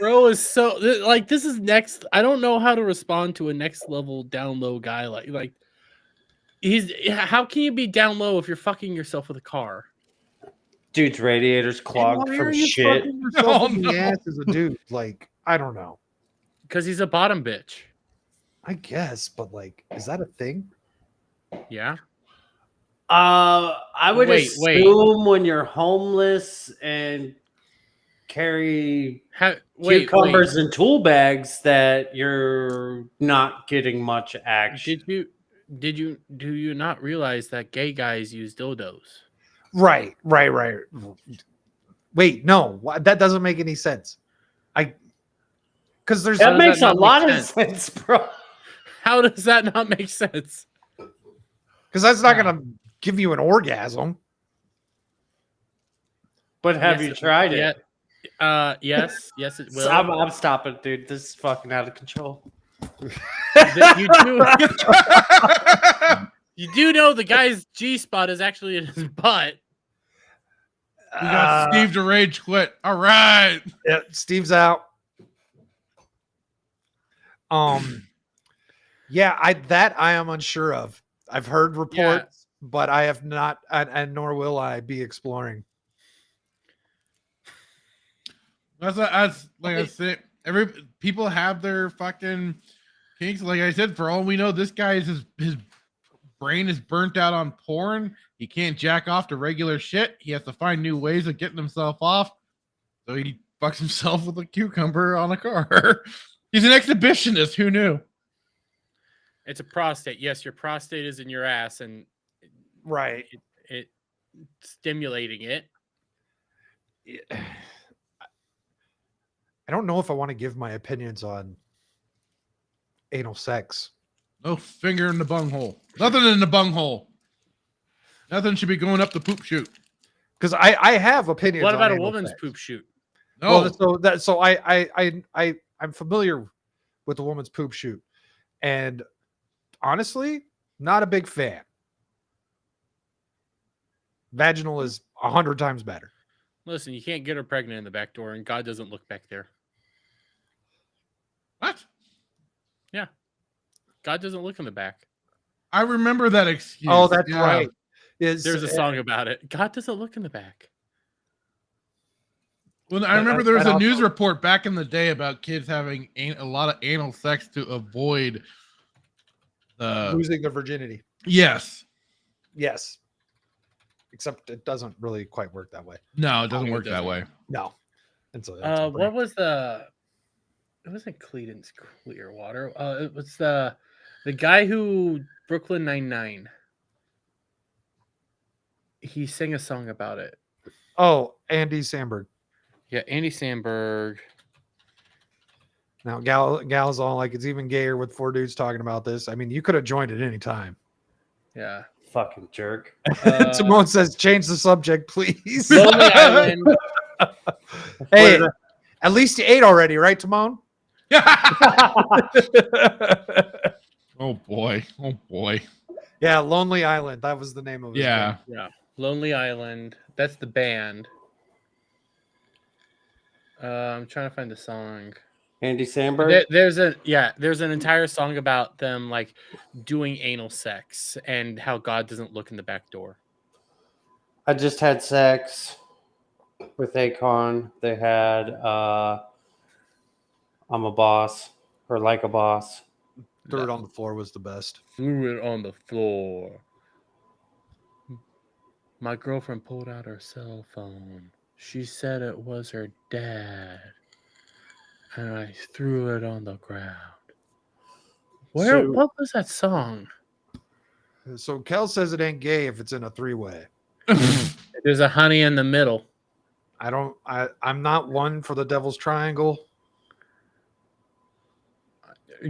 Bro is so like this is next. I don't know how to respond to a next level down low guy like he's. How can you be down low if you're fucking yourself with a car? Dude's radiator's clogged Why from are you shit. fucking yourself in the ass as a dude? Like, I don't know. Because he's a bottom bitch. I guess, but like, is that a thing? Yeah. I would assume when you're homeless and carry cucumbers and tool bags that you're not getting much action. Do you not realize that gay guys use dildos? Right. Wait, no, that doesn't make any sense. Because that makes a lot of sense, bro. How does that not make sense? Because that's not going to give you an orgasm. But have you tried it? Yes, it will. I'm stopping, dude. This is fucking out of control. You do know the guy's G-spot is actually in his butt. We got Steve to rage quit. All right. Yeah, Steve's out. Yeah, I am unsure of. I've heard reports, but I have not, and nor will I be exploring. That's like I said. People have their fucking kinks. Like I said, for all we know, this guy is his brain is burnt out on porn. He can't jack off to regular shit. He has to find new ways of getting himself off. So he fucks himself with a cucumber on a car. He's an exhibitionist. Who knew? It's a prostate. Yes, your prostate is in your ass, and right, it stimulating it. I don't know if I want to give my opinions on anal sex. No finger in the bunghole. Nothing in the bunghole. Nothing should be going up the poop chute. Because I have opinions. What about on a woman's sex. poop chute? No. Well, I'm familiar with the woman's poop chute, and honestly, not a big fan. Vaginal is 100 times better. Listen, you can't get her pregnant in the back door, and God doesn't look back there. What? Yeah. God doesn't look in the back. I remember that excuse. Oh, that's right. There's a song about it. God doesn't look in the back. Well, I remember there was a news report back in the day about kids having a lot of anal sex to avoid losing their virginity. Yes. Yes. except it doesn't really quite work that way. No, it doesn't work that way. No. And so What was the? It wasn't Credence Clearwater. It was the guy who Brooklyn Nine-Nine. He sang a song about it. Oh, Andy Samberg. Yeah, Andy Samberg. Now, Gal's all like, it's even gayer with 4 dudes talking about this. I mean, you could have joined at any time. Yeah. Fucking jerk. Simone says, change the subject, please. Lonely Island. Hey, at least you ate already, right, Timon? Oh boy. Yeah, Lonely Island. That was the name of it. Yeah. Yeah. Lonely Island. That's the band. I'm trying to find the song. Andy Samberg. There's an entire song about them like doing anal sex and how God doesn't look in the back door. I just had sex with Akon. They had I'm a boss or like a boss. Threw it on the floor was the best. Threw it on the floor. My girlfriend pulled out her cell phone. She said it was her dad. And I threw it on the ground. What was that song? So Kel says it ain't gay if it's in a 3-way. There's a honey in the middle. I'm not one for the devil's triangle.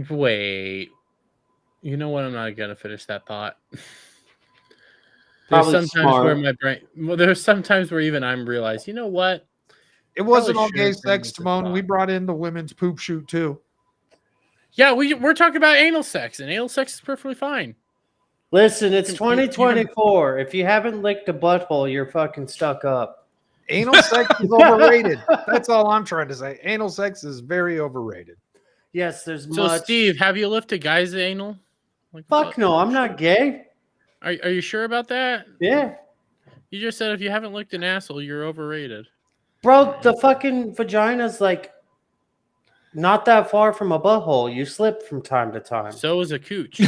Wait. You know what? I'm not gonna finish that thought. Probably There's sometimes smart. where my brain there's sometimes where even I'm realized, you know what? It wasn't Probably all gay should bring sex, this to Timon. thought. We brought in the women's poop shoot too. Yeah, we're talking about anal sex, and anal sex is perfectly fine. Listen, it's You- 2024. If you haven't licked a butthole, you're fucking stuck up. Anal sex is overrated. That's all I'm trying to say. Anal sex is very overrated. Yes, there's So much. Steve, have you lifted guys' anal? Like, Fuck no, I'm not gay. Are you sure about that? Yeah. You just said if you haven't licked an asshole, you're overrated. Bro, the fucking vagina's like not that far from a butthole. You slip from time to time. So is a cooch.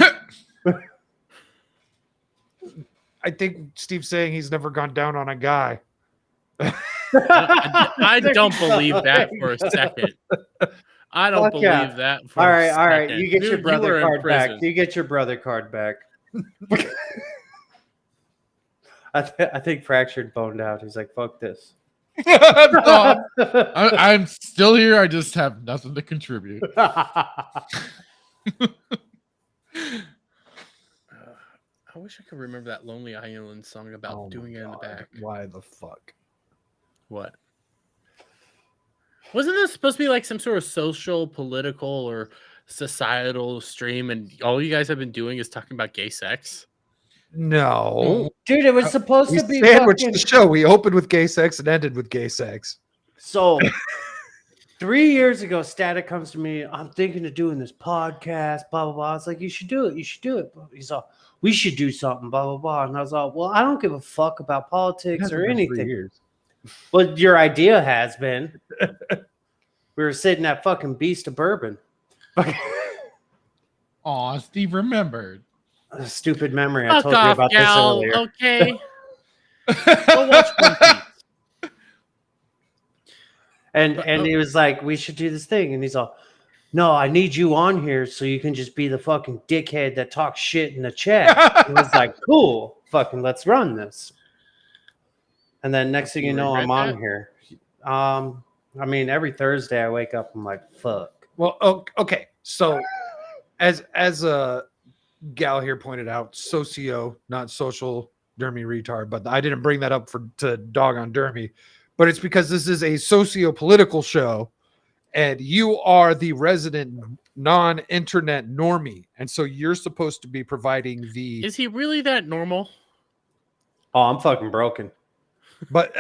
I think Steve's saying he's never gone down on a guy. I don't believe that for a second. I don't Fuck believe yeah. that for All a right, second. all right. You get your Dude, brother were in card back. prison. You get your brother card back. I think Fractured boned out. He's like, fuck this. I'm still here. I just have nothing to contribute. I wish I could remember that Lonely Island song about doing it in the back. Why the fuck? What? Wasn't this supposed to be like some sort of social, political, or societal stream, and all you guys have been doing is talking about gay sex? No. Dude, it was supposed We to be sandwiched fucking... the show. We opened with gay sex and ended with gay sex. So 3 years ago, Static comes to me. I'm thinking of doing this podcast, blah, blah, blah. I was like, you should do it. You should do it. He's all, we should do something, blah, blah, blah. And I was all, well, I don't give a fuck about politics or anything. But your idea has been. We were sitting at fucking Beast of Bourbon. Aw, Steve remembered. A stupid memory. I Fuck told you off, about gal. this earlier. Okay. Go watch One Piece. And he was like, we should do this thing. And he's all, no, I need you on here so you can just be the fucking dickhead that talks shit in the chat. And I was like, cool, fucking let's run this. And then next thing you know, I'm on here. I mean, every Thursday I wake up, I'm like, fuck. Well, okay. So as a gal here pointed out, socio, not social dermy retard, but I didn't bring that up to dog on dermy, but it's because this is a socio-political show and you are the resident non-internet normie. And so you're supposed to be providing the... Is he really that normal? Oh, I'm fucking broken. But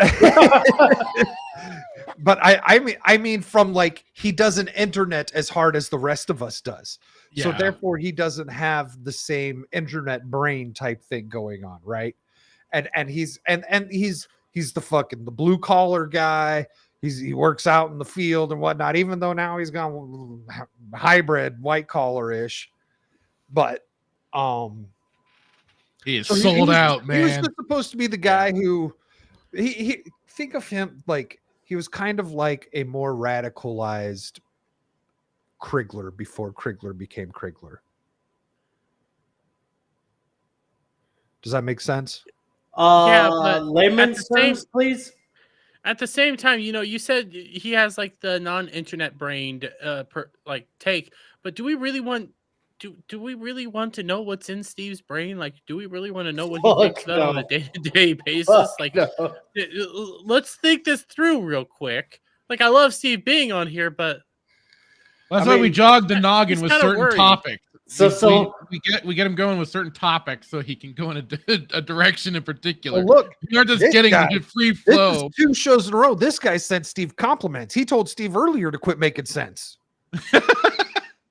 but I mean from like he doesn't internet as hard as the rest of us does. So Yeah. therefore he doesn't have the same internet brain type thing going on, right? And he's the fucking the blue collar guy. He works out in the field and whatnot, even though now he's gone hybrid white collar ish. But He is sold out, man. He was just supposed to be the guy who he think of him like he was kind of like a more radicalized Krigler before Krigler became Krigler. Does that make sense? Yeah, but layman's terms, please. At the same time, you said he has like the non-internet brained take, but do we really want to know what's in Steve's brain? Like, do we really want to know what he thinks about on a day-to-day basis? Let's think this through real quick. Like, I love Steve being on here, but that's why we jogged the noggin with certain topics. So we get him going with certain topics so he can go in a direction in particular. Well, look, you're just getting the free flow. This is 2 shows in a row. This guy sent Steve compliments. He told Steve earlier to quit making sense.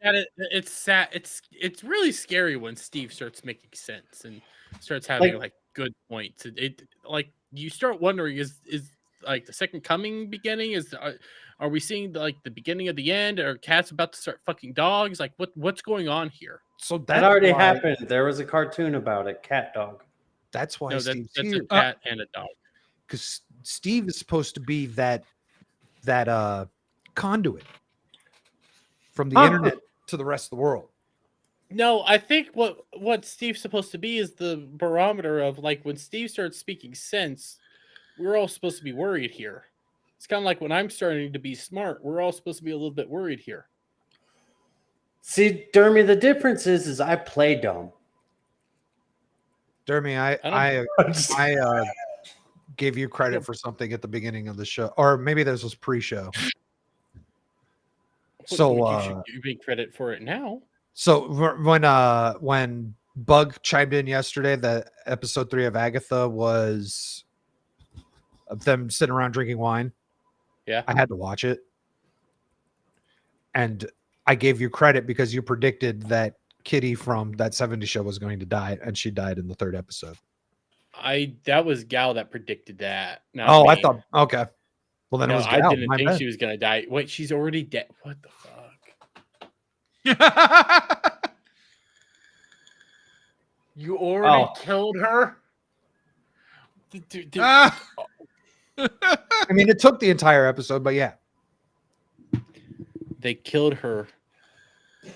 It's sad. It's really scary when Steve starts making sense and starts having like good points. It like you start wondering is like the second coming beginning? Are we seeing the beginning of the end? Are cats about to start fucking dogs? Like what's going on here? So that already happened. There was a cartoon about it, Cat Dog. That's why that's here. a cat and a dog. Because Steve is supposed to be that conduit from the internet to the rest of the world. No, I think what Steve's supposed to be is the barometer of like when Steve starts speaking sense, we're all supposed to be worried here. It's kind of like when I'm starting to be smart, we're all supposed to be a little bit worried here. See, Dermy, the difference is I play dumb. Dermy, I gave you credit for something at the beginning of the show, or maybe this was pre-show. So you should give me credit for it now. So when Bug chimed in yesterday, that episode 3 of Agatha was of them sitting around drinking wine. Yeah, I had to watch it, and I gave you credit because you predicted that Kitty from that 70s show was going to die, and she died in the 3rd episode. That was Gal that predicted that. I thought okay. Well, then it was Gal. I didn't think she was gonna die. Wait, she's already dead. What the fuck? You already killed her? I mean, it took the entire episode, but yeah. They killed her.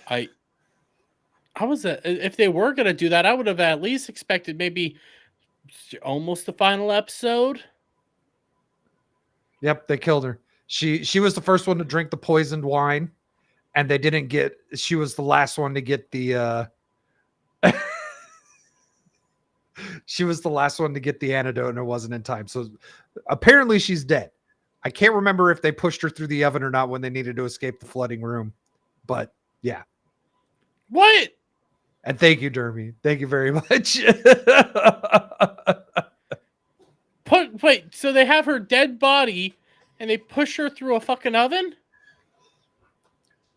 I was if they were gonna do that, I would have at least expected maybe almost the final episode. Yep, they killed her. She was the first one to drink the poisoned wine, and they didn't get. She was the last one to get the. She was the last one to get the antidote, and it wasn't in time. So apparently, she's dead. I can't remember if they pushed her through the oven or not when they needed to escape the flooding room, but yeah. What? And thank you, Dermy. Thank you very much. Wait, so they have her dead body and they push her through a fucking oven?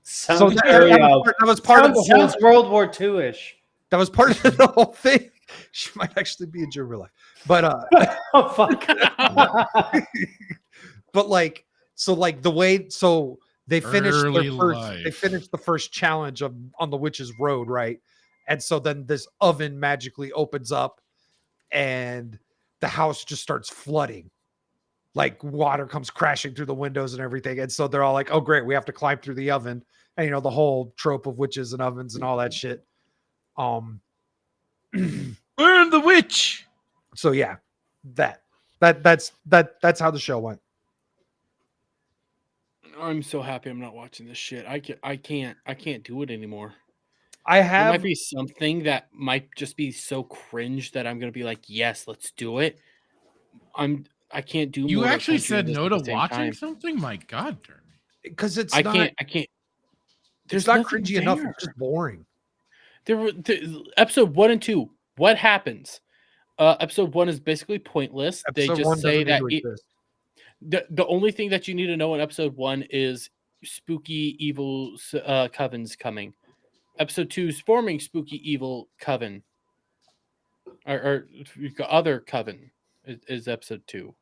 Sounds that was part of the whole World War II-ish. That was part of the whole thing. She might actually be in real life, but oh fuck. But the way they finished they finished the first challenge on the Witch's Road, right? And so then this oven magically opens up and the house just starts flooding. Like water comes crashing through the windows and everything. And so they're all like, oh great, we have to climb through the oven. And the whole trope of witches and ovens and all that shit. Burn the witch. So yeah, that's how the show went. I'm so happy I'm not watching this shit. I can't do it anymore. There might be something that might just be so cringe that I'm gonna be like, yes, let's do it. I can't do. You actually said no to watching something? My God, because I can't. There's not cringy enough. It's just boring. There were episode 1 and 2. What happens? Episode 1 is basically pointless. They just say that the only thing that you need to know in episode 1 is spooky evil coven's coming. Episode 2 is forming spooky evil coven, or other coven is episode 2.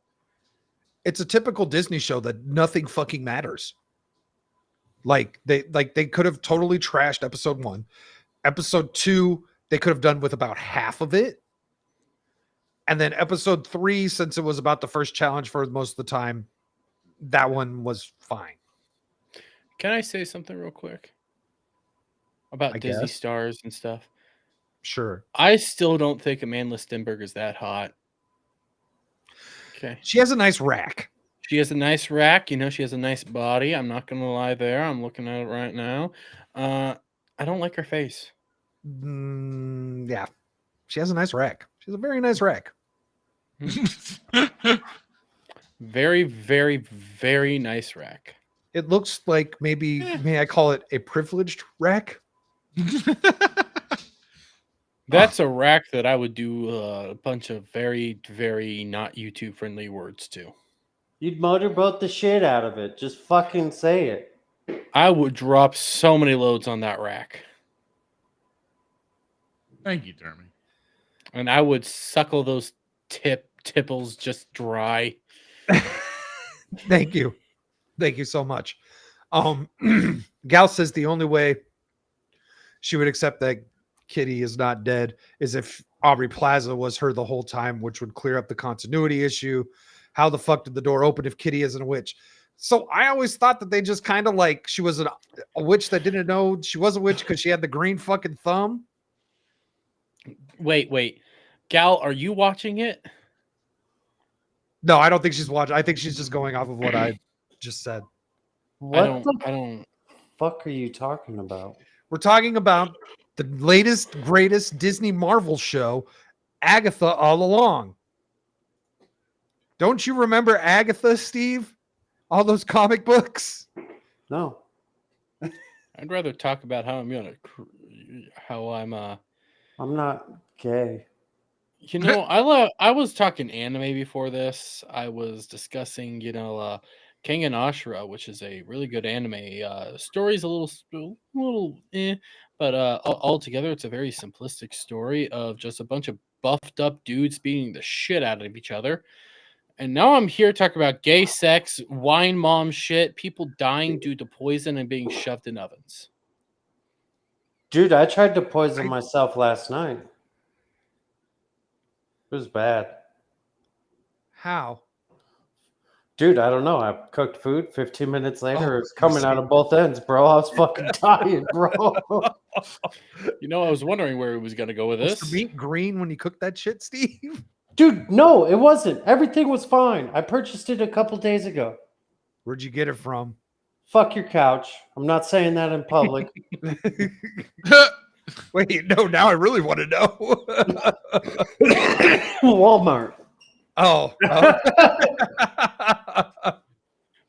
It's a typical Disney show that nothing fucking matters. They could have totally trashed episode 1. Episode 2 they could have done with about half of it, And then episode 3, since it was about the first challenge for most of the time, that one was fine. Can I say something real quick about Disney guess. stars and stuff? Sure. I still don't think Amanda Stenberg is that hot. Okay. She has a nice rack. She has a nice rack. You know, she has a nice body. I'm not going to lie there. I'm looking at it right now. I don't like her face. Yeah. She has a nice rack. She has a very nice rack. Very, very, very nice rack. It looks like maybe, may I call it a privileged rack? That's a rack that I would do a bunch of very, very not YouTube friendly words to. You'd motorboat the shit out of it. Just fucking say it. I would drop so many loads on that rack. Thank you, Jeremy. And I would suckle those tipples just dry. Thank you. Thank you so much. Gal says the only way she would accept that Kitty is not dead is if Aubrey Plaza was her the whole time, which would clear up the continuity issue. How the fuck did the door open if Kitty isn't a witch? So I always thought that they just kind of like she was a witch that didn't know she was a witch because she had the green fucking thumb. Wait. Gal, are you watching it? No, I don't think she's watching. I think she's just going off of what I just said. What I don't. Fuck are you talking about? We're talking about the latest, greatest Disney Marvel show, Agatha All Along. Don't you remember Agatha, Steve? All those comic books? No. I'd rather talk about how I'm not gay. You know, I was talking anime before this. I was discussing, King and Ashura, which is a really good anime. Story's a little but altogether it's a very simplistic story of just a bunch of buffed up dudes beating the shit out of each other. And now I'm here talking about gay sex, wine mom shit, people dying due to poison and being shoved in ovens. Dude, I tried to poison myself last night. It was bad. How? Dude, I don't know. I cooked food. 15 minutes later, it's coming out of both ends, bro. I was fucking dying, bro. I was wondering where he was going to go with this. Was the meat green when you cooked that shit, Steve? Dude, no, it wasn't. Everything was fine. I purchased it a couple days ago. Where'd you get it from? Fuck your couch. I'm not saying that in public. Wait, no, now I really want to know. Walmart. Oh.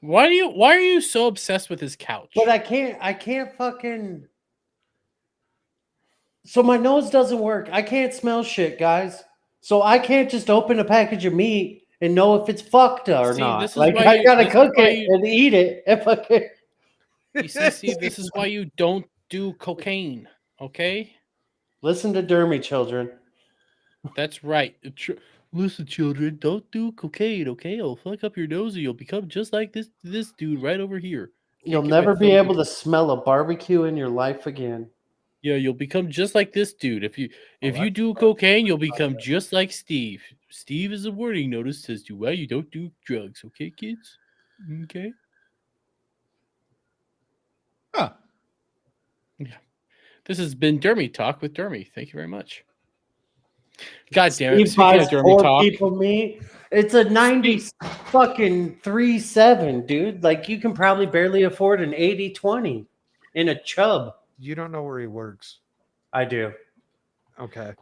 Why are you so obsessed with his couch? But I can't fucking. So my nose doesn't work. I can't smell shit, guys. So I can't just open a package of meat and know if it's fucked or not. Like I gotta cook it and eat it if I can. You see, this is why you don't do cocaine, okay? Listen to Dermy, children. That's right. Listen, children, don't do cocaine, okay? I'll fuck up your nose and you'll become just like this dude right over here. You'll never be able to smell a barbecue in your life again. Yeah, you'll become just like this dude. If you do cocaine, you'll become just like Steve. Steve is a warning notice as to why you don't do drugs, okay, kids? Okay. Huh. Yeah. This has been Dermy Talk with Dermy. Thank you very much. God damn it. Steve buys 4 people meat. It's a 90 fucking 3.7, dude. Like you can probably barely afford an 80-20 in a chub. You don't know where he works. I do. Okay.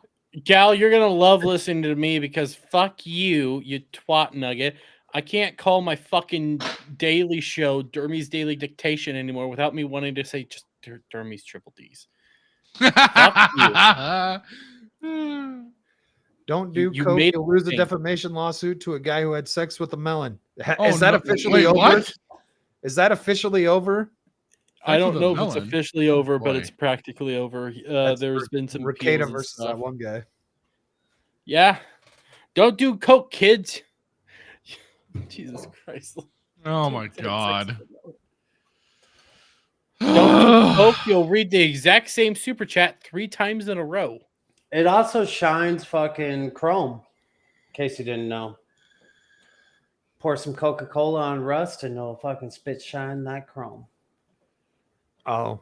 Gal, you're going to love listening to me because fuck you twat nugget. I can't call my fucking daily show Dermy's Daily Dictation anymore without me wanting to say just Dermy's Triple D's. Fuck you. Don't do coke. You'll lose a defamation lawsuit to a guy who had sex with a melon. Is that officially over? What? Is that officially over? I don't know if it's officially over, but it's practically over. There's been some Ricada versus that one guy. Yeah. Don't do coke, kids. Jesus Christ. Oh my God. Don't do coke. You'll read the exact same super chat 3 times in a row. It also shines fucking chrome. case you didn't know. Pour some Coca-Cola on rust and it'll fucking spit shine that chrome. Oh,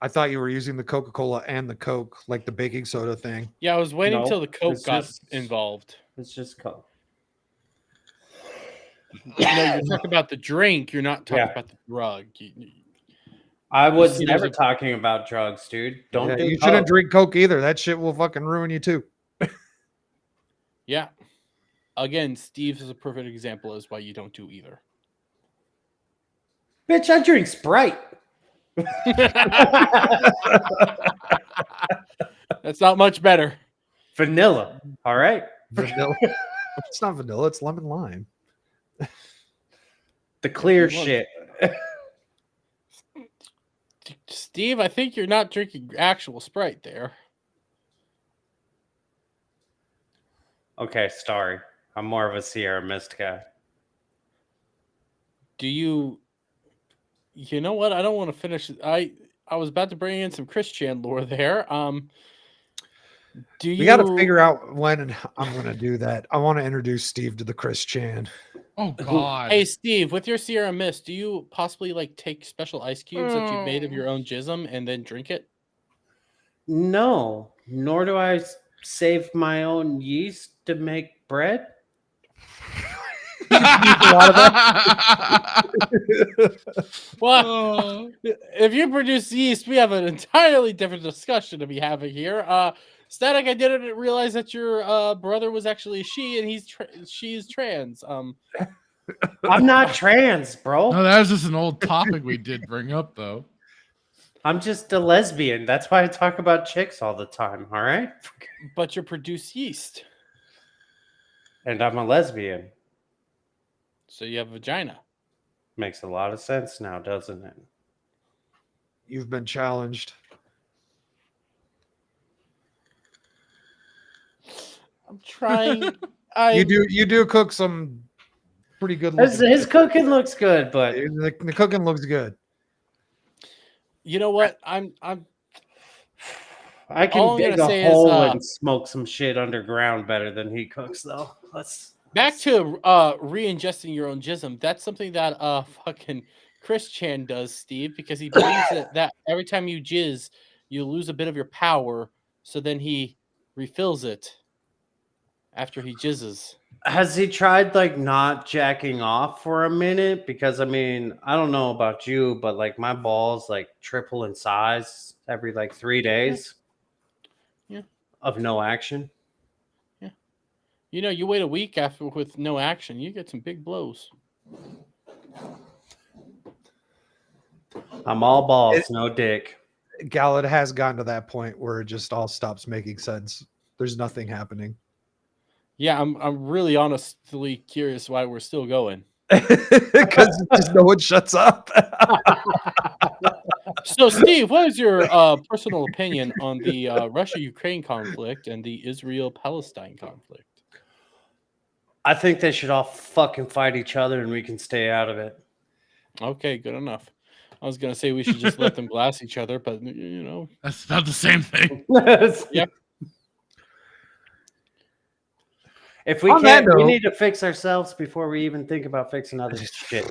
I thought you were using the Coca-Cola and the Coke, like the baking soda thing. Yeah, I was waiting No, till the Coke it's got just- involved. It's just Coke. No, you're talking about the drink. You're not talking Yeah. about the drug. I was see, never there's a- talking about drugs, dude. Don't do you Coke. shouldn't drink Coke either. That shit will fucking ruin you too. Yeah. Again, Steve is a perfect example as why you don't do either. Bitch, I drink Sprite. That's not much better. Vanilla. All right. Vanilla. It's not vanilla. It's lemon lime. The clear If you want- shit. Steve, I think you're not drinking actual Sprite there. Okay, sorry. I'm more of a Sierra Mist guy. Do you know what? I don't want to finish. I was about to bring in some Chris Chan lore there. Do you We got to figure out when and how I'm going to do that. I want to introduce Steve to the Chris Chan. Oh God. Hey Steve, with your Sierra Mist, do you possibly like take special ice cubes that you've made of your own jism and then drink it? No, nor do I save my own yeast to make bread. Well, if you produce yeast, we have an entirely different discussion to be having here. Static, I didn't realize that your brother was actually a she, and she's trans. I'm not trans, bro. No, that was just an old topic we did bring up, though. I'm just a lesbian. That's why I talk about chicks all the time. All right. But you produce yeast, And I'm a lesbian. so you have a vagina. Makes a lot of sense now, doesn't it? You've been challenged. I'm trying. You do cook some pretty good. His cooking looks good, but the cooking looks good. You know what? I all can I'm dig gonna a say hole is, and smoke some shit underground better than he cooks, though. Back to re-ingesting your own jism. That's something that fucking Chris Chan does, Steve, because he believes that every time you jizz, you lose a bit of your power. So then he refills it after he jizzes. Has he tried like not jacking off for a minute? Because I mean, I don't know about you, but like my balls like triple in size every like 3 days. Yeah. Of no action. Yeah. You know, you wait a week after with no action, you get some big blows. I'm all balls, no dick. Gal, it has gotten to that point where it just all stops making sense. There's nothing happening. Yeah, I'm really honestly curious why we're still going. Because just no one shuts up. So, Steve, what is your personal opinion on the Russia-Ukraine conflict and the Israel-Palestine conflict? I think they should all fucking fight each other and we can stay out of it. Okay, good enough. I was going to say we should just let them blast each other, but, you know. That's about the same thing. Yep. If we On that can't, we note- need to fix ourselves before we even think about fixing other shit.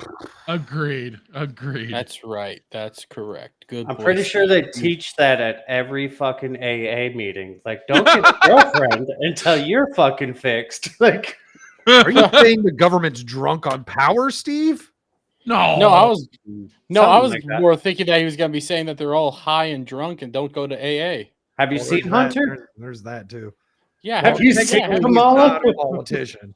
Agreed. That's right. That's correct. Good. I'm boy, pretty sure they Steve. teach that at every fucking AA meeting. Like, don't get a girlfriend until you're fucking fixed. Like, Are you saying the government's drunk on power, Steve? No, I was like that. more thinking that he was going to be saying that they're all high and drunk and don't go to AA. Have you Well, seen there's Hunter? that- There's that too. Yeah, Have you seen Technically, he's Kamala? not a politician.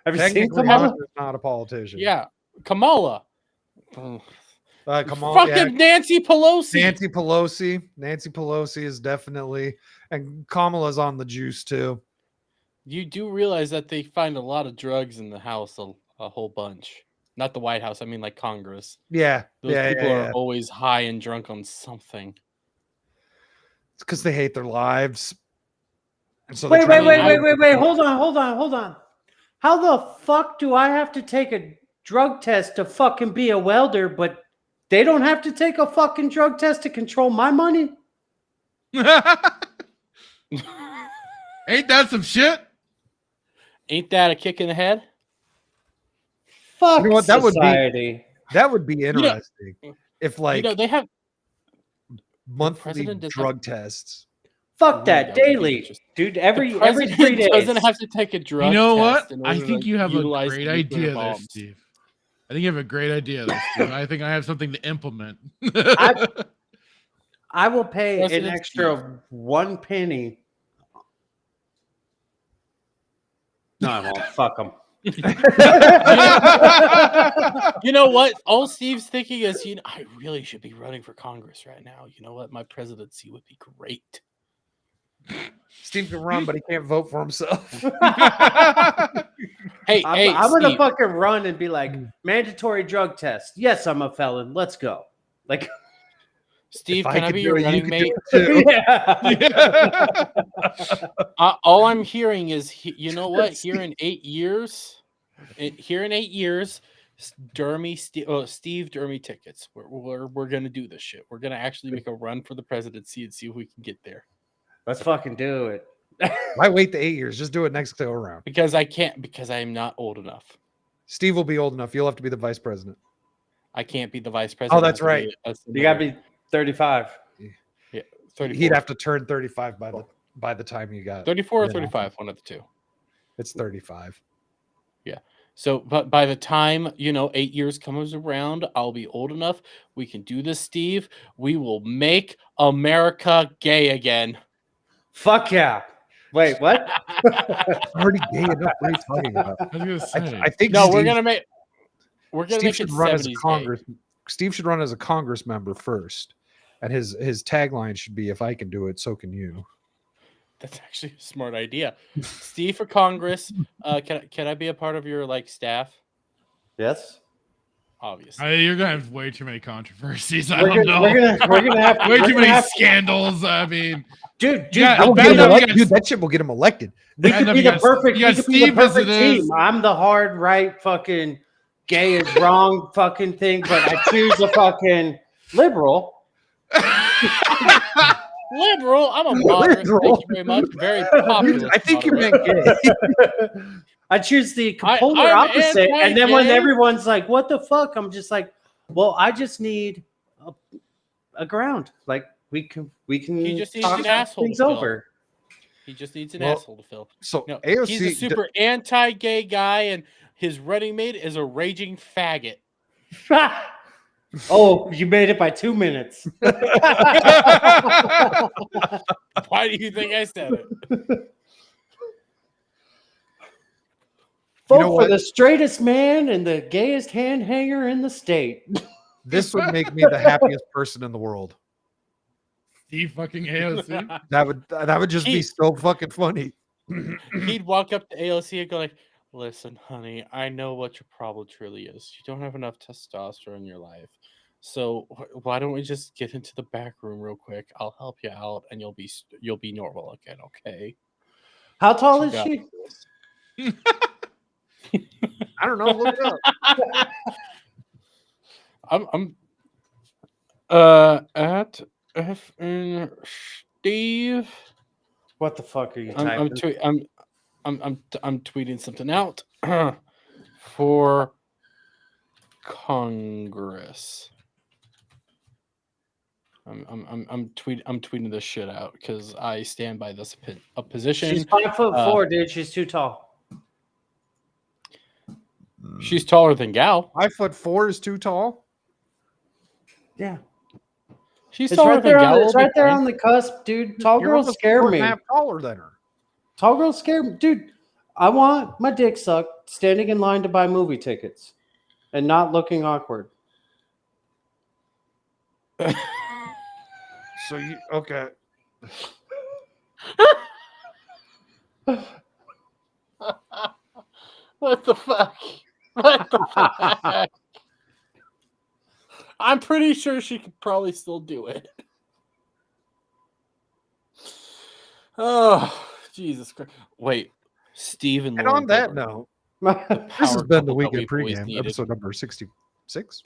Have you seen Technically, Kamala? Hunter's not a politician. Yeah, Kamala. Kamala, yeah. Fucking Nancy Pelosi. Nancy Pelosi is definitely, and Kamala's on the juice too. You do realize that they find a lot of drugs in the House, a whole bunch. Not the White House. I mean, like Congress. Yeah, Those people are always high and drunk on something. It's because they hate their lives. And so Wait, they try wait. to- Hold on. How the fuck do I have to take a drug test to fucking be a welder, but they don't have to take a fucking drug test to control my money? Ain't that some shit? Ain't that a kick in the head? Fuck You know what? society. That would be interesting. If like they have monthly drug tests. Fuck that daily, dude. Every 3 days. Doesn't have to take a drug. You know what? test in I order think to you have a utilize great nuclear idea there, bombs. Steve. I think you have a great idea there, Steve. I think I have something to implement. I will pay an President extra 1 penny. No, I won't. Fuck them. You know what? All Steve's thinking is, I really should be running for Congress right now. You know what? My presidency would be great. Steve can run, but he can't vote for himself. I'm gonna fucking run and be like, mandatory drug test. Yes, I'm a felon. Let's go. Like, Steve, If can I could be do your it, you running could mate? do it too. All I'm hearing is, you know what? Here in 8 years, Steve Dermy tickets. We're gonna do this shit. We're gonna actually make a run for the presidency and see if we can get there. Let's fucking do it. Why wait the 8 years? Just do it next go around. Because I can't. Because I am not old enough. Steve will be old enough. You'll have to be the vice president. I can't be the vice president. Oh, that's right. You gotta be 35. Yeah, 34. He'd have to turn 35 by the time you got 34 or 35, one of the two. It's 35. Yeah. So, but by the time 8 years comes around, I'll be old enough. We can do this, Steve. We will make America gay again. Fuck yeah! Wait, what? It's already gay enough. What are you talking about? I think no. Steve, We're gonna make Steve should it run as a 70s Congress. Steve should run as a Congress member first, and his tagline should be, "If I can do it, so can you." That's actually a smart idea. Steve for Congress. Can I be a part of your staff? Yes. Obviously. You're gonna have way too many controversies. We're gonna have way too many scandals. I mean, dude, that shit will get him elected. We could be the perfect. We could be the perfect team. team. I'm the hard right fucking gay is wrong fucking thing, but I choose a fucking liberal. Liberal. I'm a moderate. Thank you very much. Very popular. I think you meant gay. I choose the polar opposite, and then when everyone's like, "What the fuck?" I'm just like, "Well, I just need a ground. Like we can. He just needs an asshole things to fill. over. He just needs an asshole to fill. So no, AOC, he's a super anti-gay guy, and his running mate is a raging faggot. Oh, you made it by 2 minutes. Why do you think I said it? Vote for the straightest man and the gayest hand hanger in the state. This would make me the happiest person in the world. Steve fucking AOC. That would just be so fucking funny. He'd walk up to AOC and go like, "Listen, honey, I know what your problem truly is. You don't have enough testosterone in your life. So why don't we just get into the back room real quick? I'll help you out, and you'll be normal again, okay?" How tall is she? I don't know. Look it up. I'm at FN Steve. What the fuck are you typing? I'm tweeting something out for Congress. I'm tweeting this shit out because I stand by this position. She's 5'4", dude. She's too tall. She's taller than Gal. 5'4" is too tall. Yeah. She's It's taller right than there. Gal. It's right there on the cusp, dude. Tall You're girls almost scare 4 me. and a half taller than her. Tall girls scare me, dude. I want my dick sucked standing in line to buy movie tickets and not looking awkward. So you okay? What the fuck? What the fuck? I'm pretty sure she could probably still do it. Oh, Jesus Christ. Wait, Steve and on that note, this has been the Weekend PreGame, episode number 66.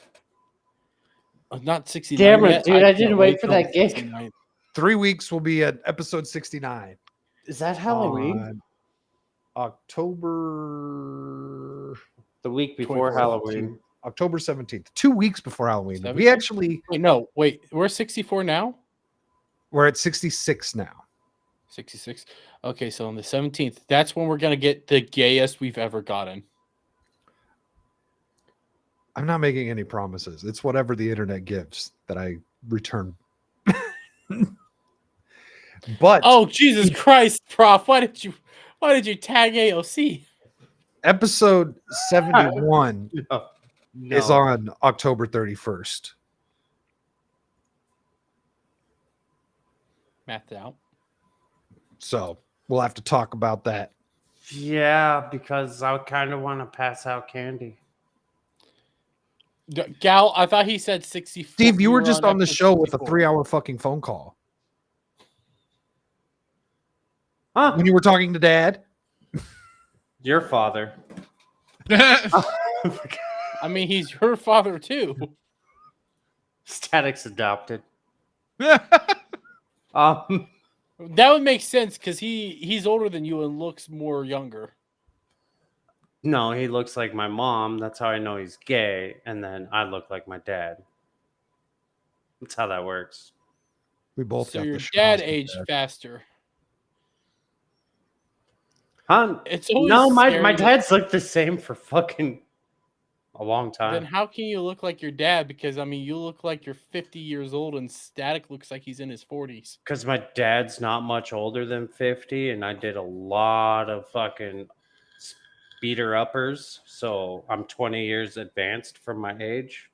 Not 69. Damn it, yet. dude. I didn't wait for that gig. 69. 3 weeks will be at episode 69. Is that Halloween? October. The week before 24th, Halloween. October 17th. 2 weeks before Halloween. 17th? We actually. Wait. We're 64 now? We're at 66 now. 66. Okay, so on the 17th, that's when we're going to get the gayest we've ever gotten. I'm not making any promises. It's whatever the internet gives that I return. But oh, Jesus Christ, Prof, why did you tag AOC? Episode 71 No. is on October 31st. Mathed out. So we'll have to talk about that. Yeah, because I kind of want to pass out candy. Gal, I thought he said 64. Steve, you were just on the show with a 64. 3-hour fucking phone call. Huh? When you were talking to Dad? Your father. I mean, he's your father too. Static's adopted. That would make sense because he's older than you and looks more younger. No, he looks like my mom. That's how I know he's gay. And then I look like my dad. That's how that works. We both So got your the dad schnoz aged there. faster. Huh? It's always No, my scary that- dad's looked the same for fucking a long time. Then how can you look like your dad? Because I mean, you look like you're 50 years old, and Static looks like he's in his 40s. Because my dad's not much older than 50, and I did a lot of fucking speeder uppers, so I'm 20 years advanced from my age.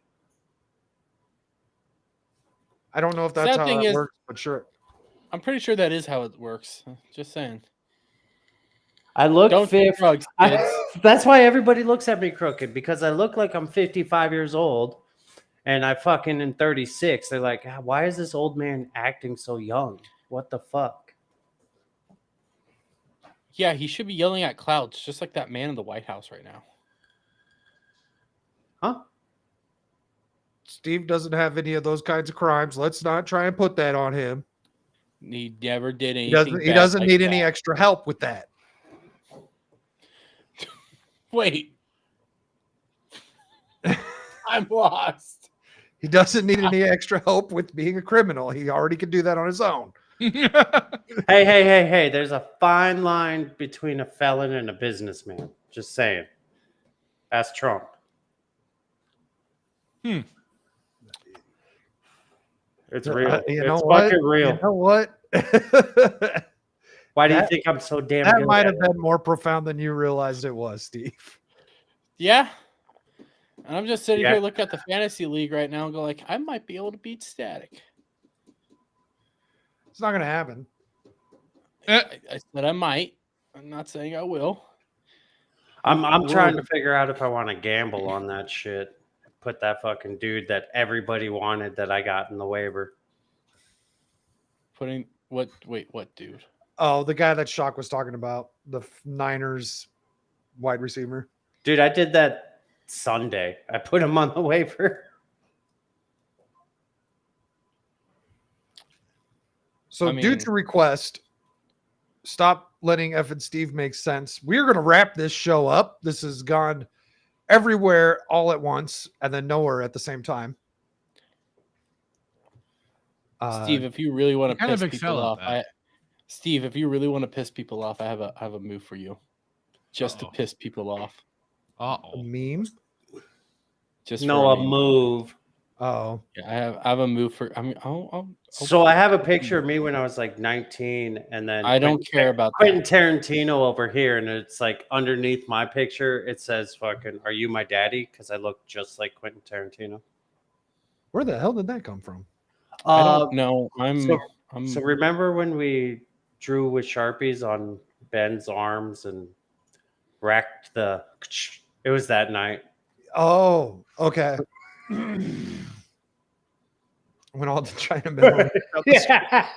I don't know if that's Sad how thing that is- works, but sure. I'm pretty sure that is how it works. Just saying. I look Don't do 50. drugs, kids. That's why everybody looks at me crooked, because I look like I'm 55 years old, and I fucking am 36. They're like, why is this old man acting so young? What the fuck? Yeah, he should be yelling at clouds, just like that man in the White House right now. Huh? Steve doesn't have any of those kinds of crimes. Let's not try and put that on him. He never did anything. He bad doesn't like need that. any extra help with that. Wait. I'm lost. He doesn't need any extra help with being a criminal. He already can do that on his own. Hey. There's a fine line between a felon and a businessman. Just saying. Ask Trump. It's real. You know It's what? fucking real. You know what? Why do you think I'm so damn That good might at have been more profound than you realized it was, Steve. Yeah. And I'm just sitting Yeah. here looking at the fantasy league right now and go like, I might be able to beat Static. It's not going to happen. I said I might. I'm not saying I will. I'm trying to figure out if I want to gamble on that shit. Put that fucking dude that everybody wanted that I got in the waiver. Putting what? Wait, what dude? Oh, the guy that Shock was talking about, the Niners wide receiver. Dude, I did that Sunday. I put him on the waiver. So, due to request, stop letting F and Steve make sense. We're going to wrap this show up. This has gone everywhere all at once and then nowhere at the same time. Steve, if you really want to kind of piss excel people at off, that. Steve, if you really want to piss people off, I have a move for you, just to piss people off. A meme? Just No, for a meme. Oh, move. Yeah, I have a move for. I mean, So I have a picture of me when I was like 19, and then I don't care about Quentin Tarantino over here, and it's like underneath my picture, it says "fucking Are you my daddy?" Because I look just like Quentin Tarantino. where the hell did that come from? I don't know. So remember when we drew with Sharpies on Ben's arms and racked the? It was that night. Oh, okay. Went all to China Middle. Yeah.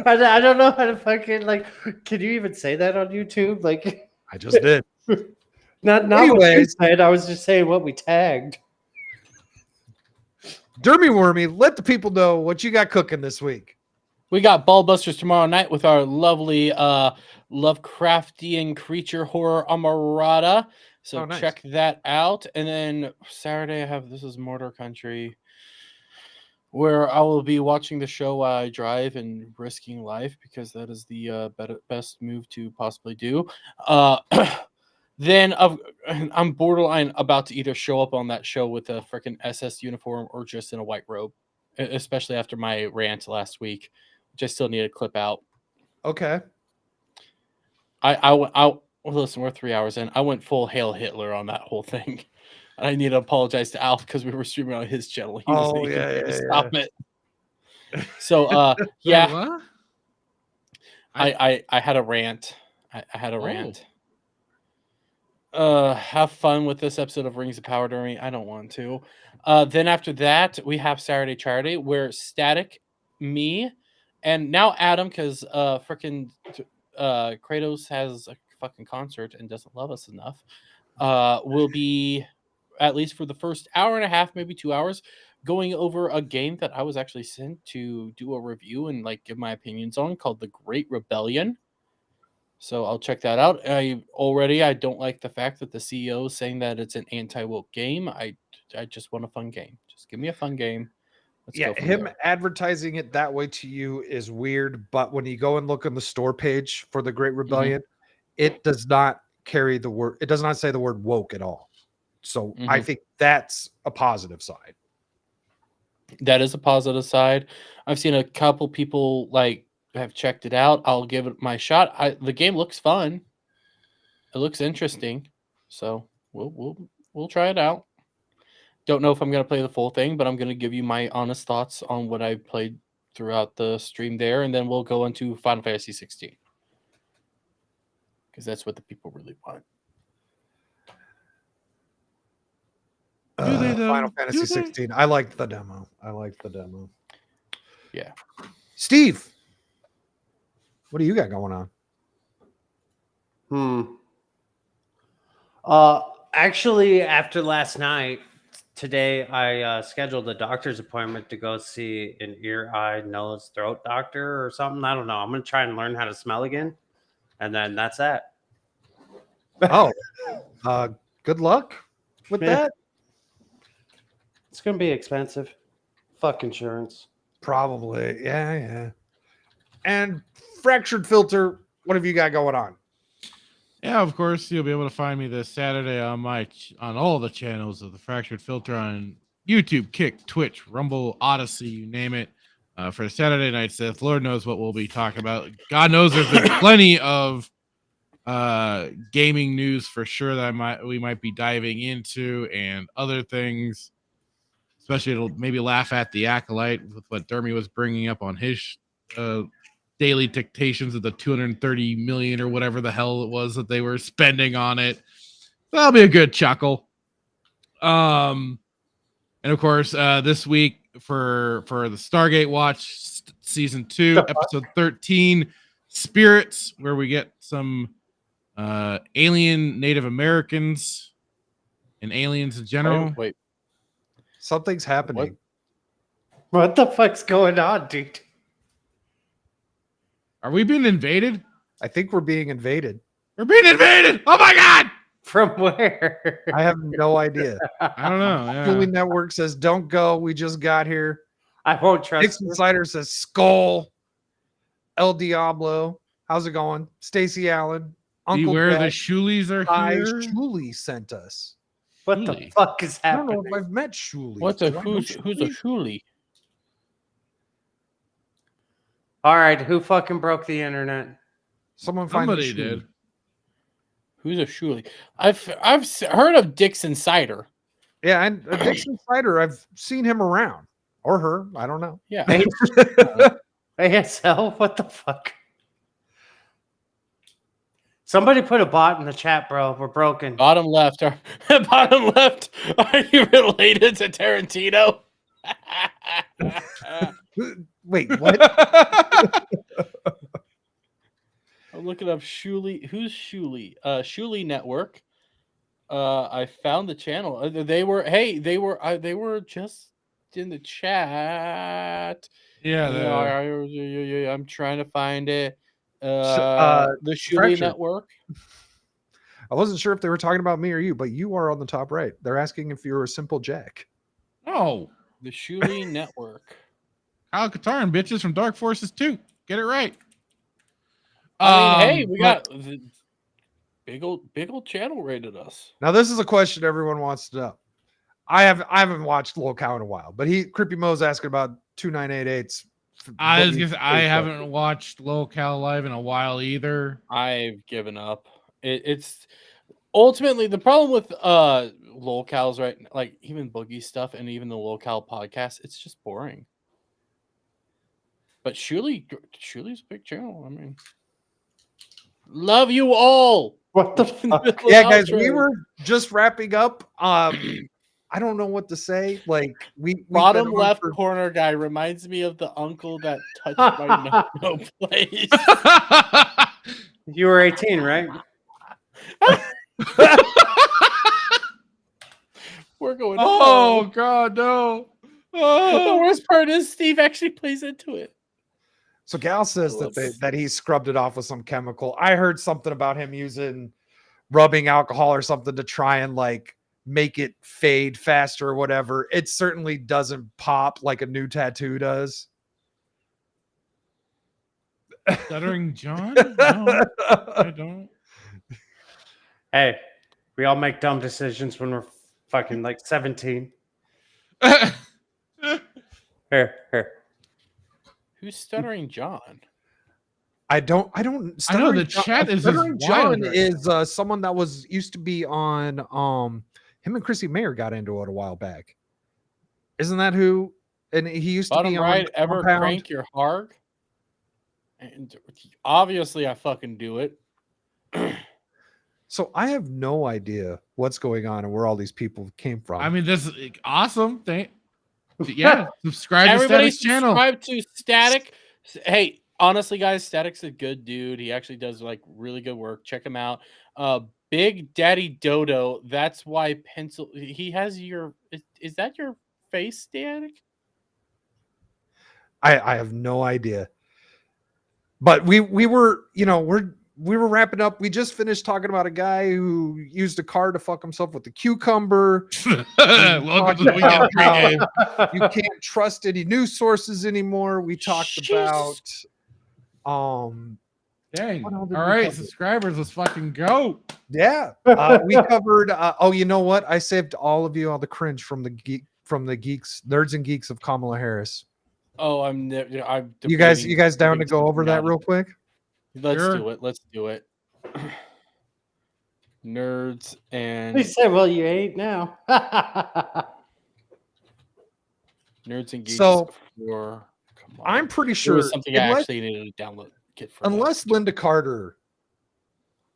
I don't know how to fucking like. Can you even say that on YouTube? Like, I just did. Not what you Anyways. said. I was just saying what we tagged. Dermy Wormy, let the people know what you got cooking this week. We got Ballbusters tomorrow night with our lovely Lovecraftian creature horror Amarada. So nice. check that out. And then Saturday I have This Is Murder Country, where I will be watching the show while I drive and risking life, because that is the best move to possibly do. Then I'm borderline about to either show up on that show with a freaking SS uniform or just in a white robe, especially after my rant last week, which I still need to clip out. Okay. I listen, we're 3 hours in. I went full Hail Hitler on that whole thing. And I need to apologize to Alf because we were streaming on his channel. He was stop it. So yeah. What? I had a rant. I had a rant. Have fun with this episode of Rings of Power during me. I don't want to. Then after that, we have Saturday Charity, where Static, me, and now Adam, because freaking Kratos has a fucking concert and doesn't love us enough, will be, at least for the first hour and a half, maybe 2 hours, going over a game that I was actually sent to do a review and like give my opinions on, called The Great Rebellion. So I'll check that out. I don't like the fact that the CEO is saying that it's an anti-woke game. I just want a fun game. Just give me a fun game. Let's go from him there. advertising it that way to you is weird, but when you go and look on the store page for The Great Rebellion, it does not carry the word, it does not say the word woke at all. So I think that's a positive side. That is a positive side. I've seen a couple people like have checked it out. I'll give it my shot. The game looks fun. It looks interesting. So we'll try it out. Don't know if I'm going to play the full thing, but I'm going to give you my honest thoughts on what I played throughout the stream there, and then we'll go into Final Fantasy 16. Because that's what the people really want. Final Fantasy 16. I liked the demo. Yeah. Steve, what do you got going on? Actually, after last night, today I scheduled a doctor's appointment to go see an ear, eye, nose, throat doctor or something. I don't know. I'm gonna try and learn how to smell again, and then that's that. Oh, good luck with that. It's gonna be expensive. Fuck insurance. Probably, yeah. And Fractured Filter, what have you got going on? Yeah, of course, you'll be able to find me this Saturday on all the channels of the Fractured Filter on YouTube, Kick, Twitch, Rumble, Odyssey, you name it. For Saturday Night Sith, Lord knows what we'll be talking about. God knows there's been plenty of gaming news for sure that we might be diving into, and other things. Especially, it'll maybe laugh at the Acolyte with what Dermy was bringing up on his daily dictations of the 230 million or whatever the hell it was that they were spending on it. That'll be a good chuckle. And of course, this week for the Stargate Watch season 2, episode 13, Spirits, where we get some alien Native Americans and aliens in general. Wait. Something's happening. What the fuck's going on, dude? Are we being invaded? I think we're being invaded. We're being invaded! Oh my god! From where? I have no idea. I don't know. Yeah. Julie Network says, don't go. We just got here. I won't trust Dixon Insider says, Skull. El Diablo. How's it going? Stacy Allen. Uncle Beware the Shulies are here. Shuli sent us. What the fuck is happening? I don't know if I've met Shuli. Who's a Shuli? All right, who fucking broke the internet? Somebody did. Who's a Shuli? I've heard of Dixon Cider. Yeah, and Dixon Cider, I've seen him around. Or her, I don't know. Yeah. ASL, what the fuck? Somebody put a bot in the chat, bro. We're broken. Bottom left. Bottom left. Are you related to Tarantino? Wait, what? I'm looking up Shuli. Who's Shuli? Shuli Network. I found the channel. They were just in the chat. Yeah, I'm trying to find it. The The Shuli Fractured. Network. I wasn't sure if they were talking about me or you, but you are on the top right. They're asking if you're a simple Jack. Oh, the Shuli Network. Kyle Katarn, bitches from Dark Forces 2. Get it right. I mean, hey, we got the big old channel rated us. Now, this is a question everyone wants to know. I haven't watched Locale in a while, but Creepy Mo's asking about 2988's. I haven't watched Locale live in a while either. I've given up. It's ultimately the problem with Locales, right? Like even Boogie stuff and even the Locale podcast, it's just boring. But Shuli's a big channel. I mean, love you all. What the fuck? Yeah, guys, we were just wrapping up. I don't know what to say. Like bottom left corner guy reminds me of the uncle that touched my no place. You were 18, right? We're going. Oh God, no! The worst part is Steve actually plays into it. So Gal says that he scrubbed it off with some chemical. I heard something about him using rubbing alcohol or something to try and like make it fade faster or whatever. It certainly doesn't pop like a new tattoo does. Stuttering John? No, I don't. Hey, we all make dumb decisions when we're fucking like 17. Here. Who's Stuttering John? I don't. I know the chat is Stuttering John right is someone that used to be on. Him and Chrissy Mayer got into it a while back. Isn't that who? And he used Bottom to be right, on ever Compound. crank your harg? And obviously, I fucking do it. So I have no idea what's going on and where all these people came from. I mean, this is awesome. Subscribe to Everybody Static's channel. subscribe to Static. Hey, honestly, guys, Static's a good dude. He actually does like really good work. Check him out. Big Daddy Dodo. That's why pencil. He has your. Is that your face, Static? I have no idea. But we were, we were wrapping up. We just finished talking about a guy who used a car to fuck himself with the cucumber. Welcome to the Weekend PreGame. You can't trust any news sources anymore. We talked about dang. All right, subscribers, let's fucking go. Yeah. We covered you know what? I saved all of you on the cringe from the geeks, nerds and geeks of Kamala Harris. Oh, you guys down to go over that real quick? Let's do it. Nerds and He said, well, you ain't now. Nerds and geeks. So for I'm pretty sure it was something I actually needed to download. Unless Linda Carter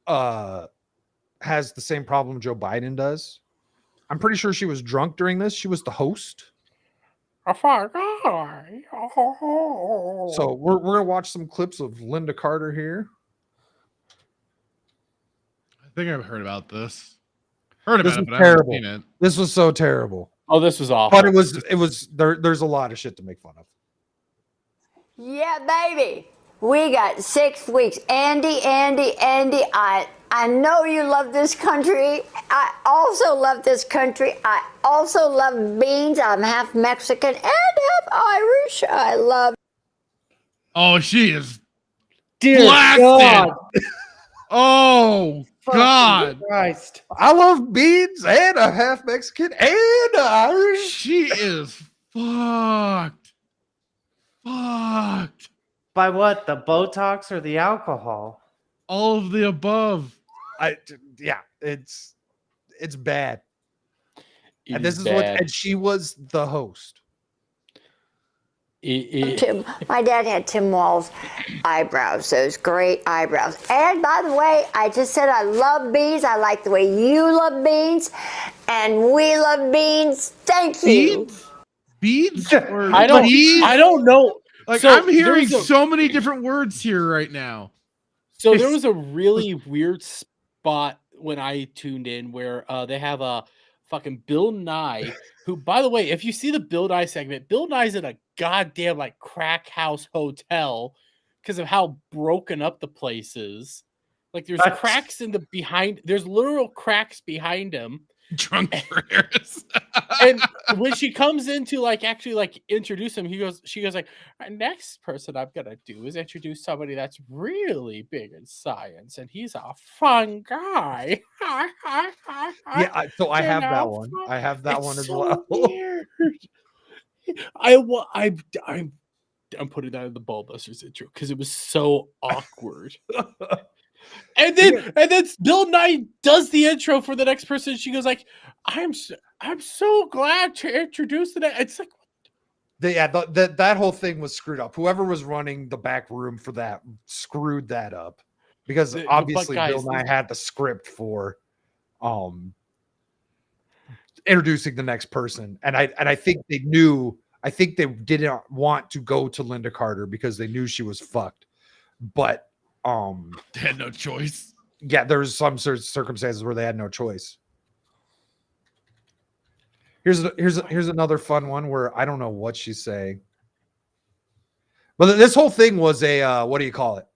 has the same problem Joe Biden does. I'm pretty sure she was drunk during this. She was the host. So we're gonna watch some clips of Linda Carter here. I think I've heard about this. Heard about This it, was but I haven't terrible. seen it. This was so terrible. Oh, this was awful. But it was there's a lot of shit to make fun of. Yeah, baby. We got 6 weeks. Andy, I know you love this country. I also love this country. I also love beans. I'm half Mexican and half Irish. I love. Oh, she is Dear blasted. God. Oh, God. Christ. I love beans and a half Mexican and Irish. She is fucked. Fucked. By what? The Botox or the alcohol? All of the above. It's bad. And this is bad. and she was the host. My dad had Tim Wall's eyebrows, those great eyebrows. And by the way, I just said I love beans. I like the way you love beans, and we love beans. Thank you. Beans? I don't know. Like, So I'm hearing there's so many different words here right now. So there was a really weird spot when I tuned in where they have a fucking Bill Nye, who, by the way, if you see the Bill Nye segment, Bill Nye's in a goddamn like crack house hotel because of how broken up the place is. Like there's cracks in the behind. There's literal cracks behind him. Drunk for Harris. And when she comes in to like actually like introduce him, she goes like, next person I'm gonna do is introduce somebody that's really big in science, and he's a fun guy. Yeah, so I have that one. I have that one as well. Weird. I'm putting that in the Ballbusters intro because it was so awkward. And then Bill Nye does the intro for the next person. She goes like, "I'm so glad to introduce the." It's like, that whole thing was screwed up. Whoever was running the back room for that screwed that up because obviously Bill Nye had the script for introducing the next person, and I think they knew. I think they didn't want to go to Linda Carter because they knew she was fucked, but. They had no choice. Yeah, there's some circumstances where they had no choice. Here's another fun one where I don't know what she's saying. But this whole thing was a what do you call it?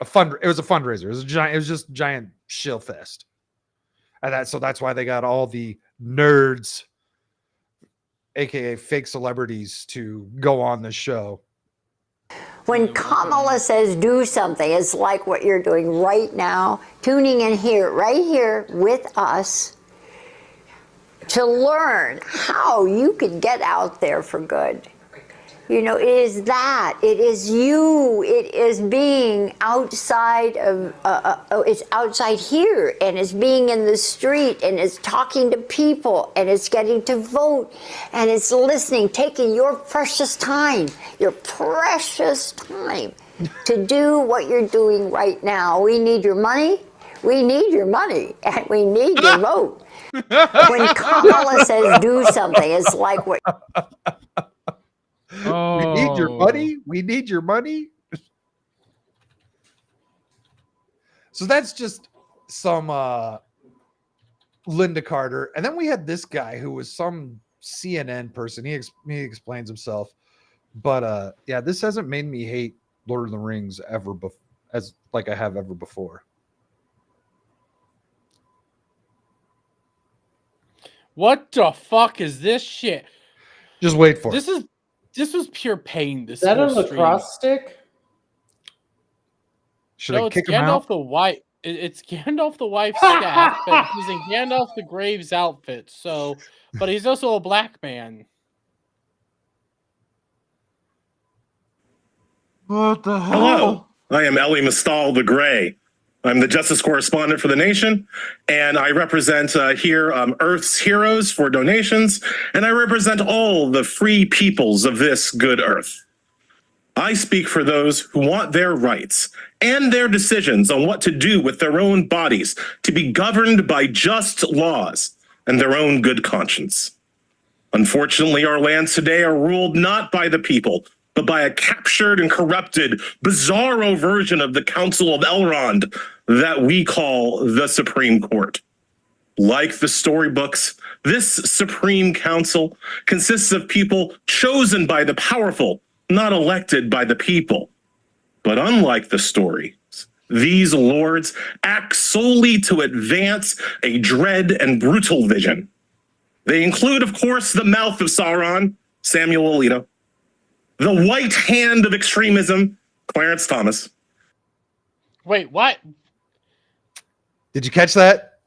It was a fundraiser. It was just a giant shill fest. And that's why they got all the nerds, aka fake celebrities, to go on the show. When Kamala says do something, it's like what you're doing right now, tuning in here, right here with us to learn how you can get out there for good. You know, it is that. It is you. It is being outside of, it's outside here, and it's being in the street, and it's talking to people, and it's getting to vote, and it's listening, taking your precious time to do what you're doing right now. We need your money. We need your money, and we need your vote. When Kamala says do something, it's like what... Oh. We need your money. We need your money. So that's just some Linda Carter. And then we had this guy who was some CNN person. He explains himself. But yeah, this hasn't made me hate Lord of the Rings ever as like I have ever before. What the fuck is this shit? Just wait for it. This was pure pain. This is that a lacrosse stick? Should I kick him out? It's Gandalf the White's staff, but he's in Gandalf the Grave's outfit. So, but he's also a black man. What the hell? Hello, I am Ellie Mistal the Gray. I'm the justice correspondent for The Nation, and I represent here Earth's heroes for donations, and I represent all the free peoples of this good Earth. I speak for those who want their rights and their decisions on what to do with their own bodies to be governed by just laws and their own good conscience. Unfortunately, our lands today are ruled not by the people, but by a captured and corrupted, bizarro version of the Council of Elrond that we call the Supreme Court. Like the storybooks, this Supreme Council consists of people chosen by the powerful, not elected by the people. But unlike the stories, these lords act solely to advance a dread and brutal vision. They include, of course, the mouth of Sauron, Samuel Alito, the white hand of extremism, Clarence Thomas. Wait, what? Did you catch that?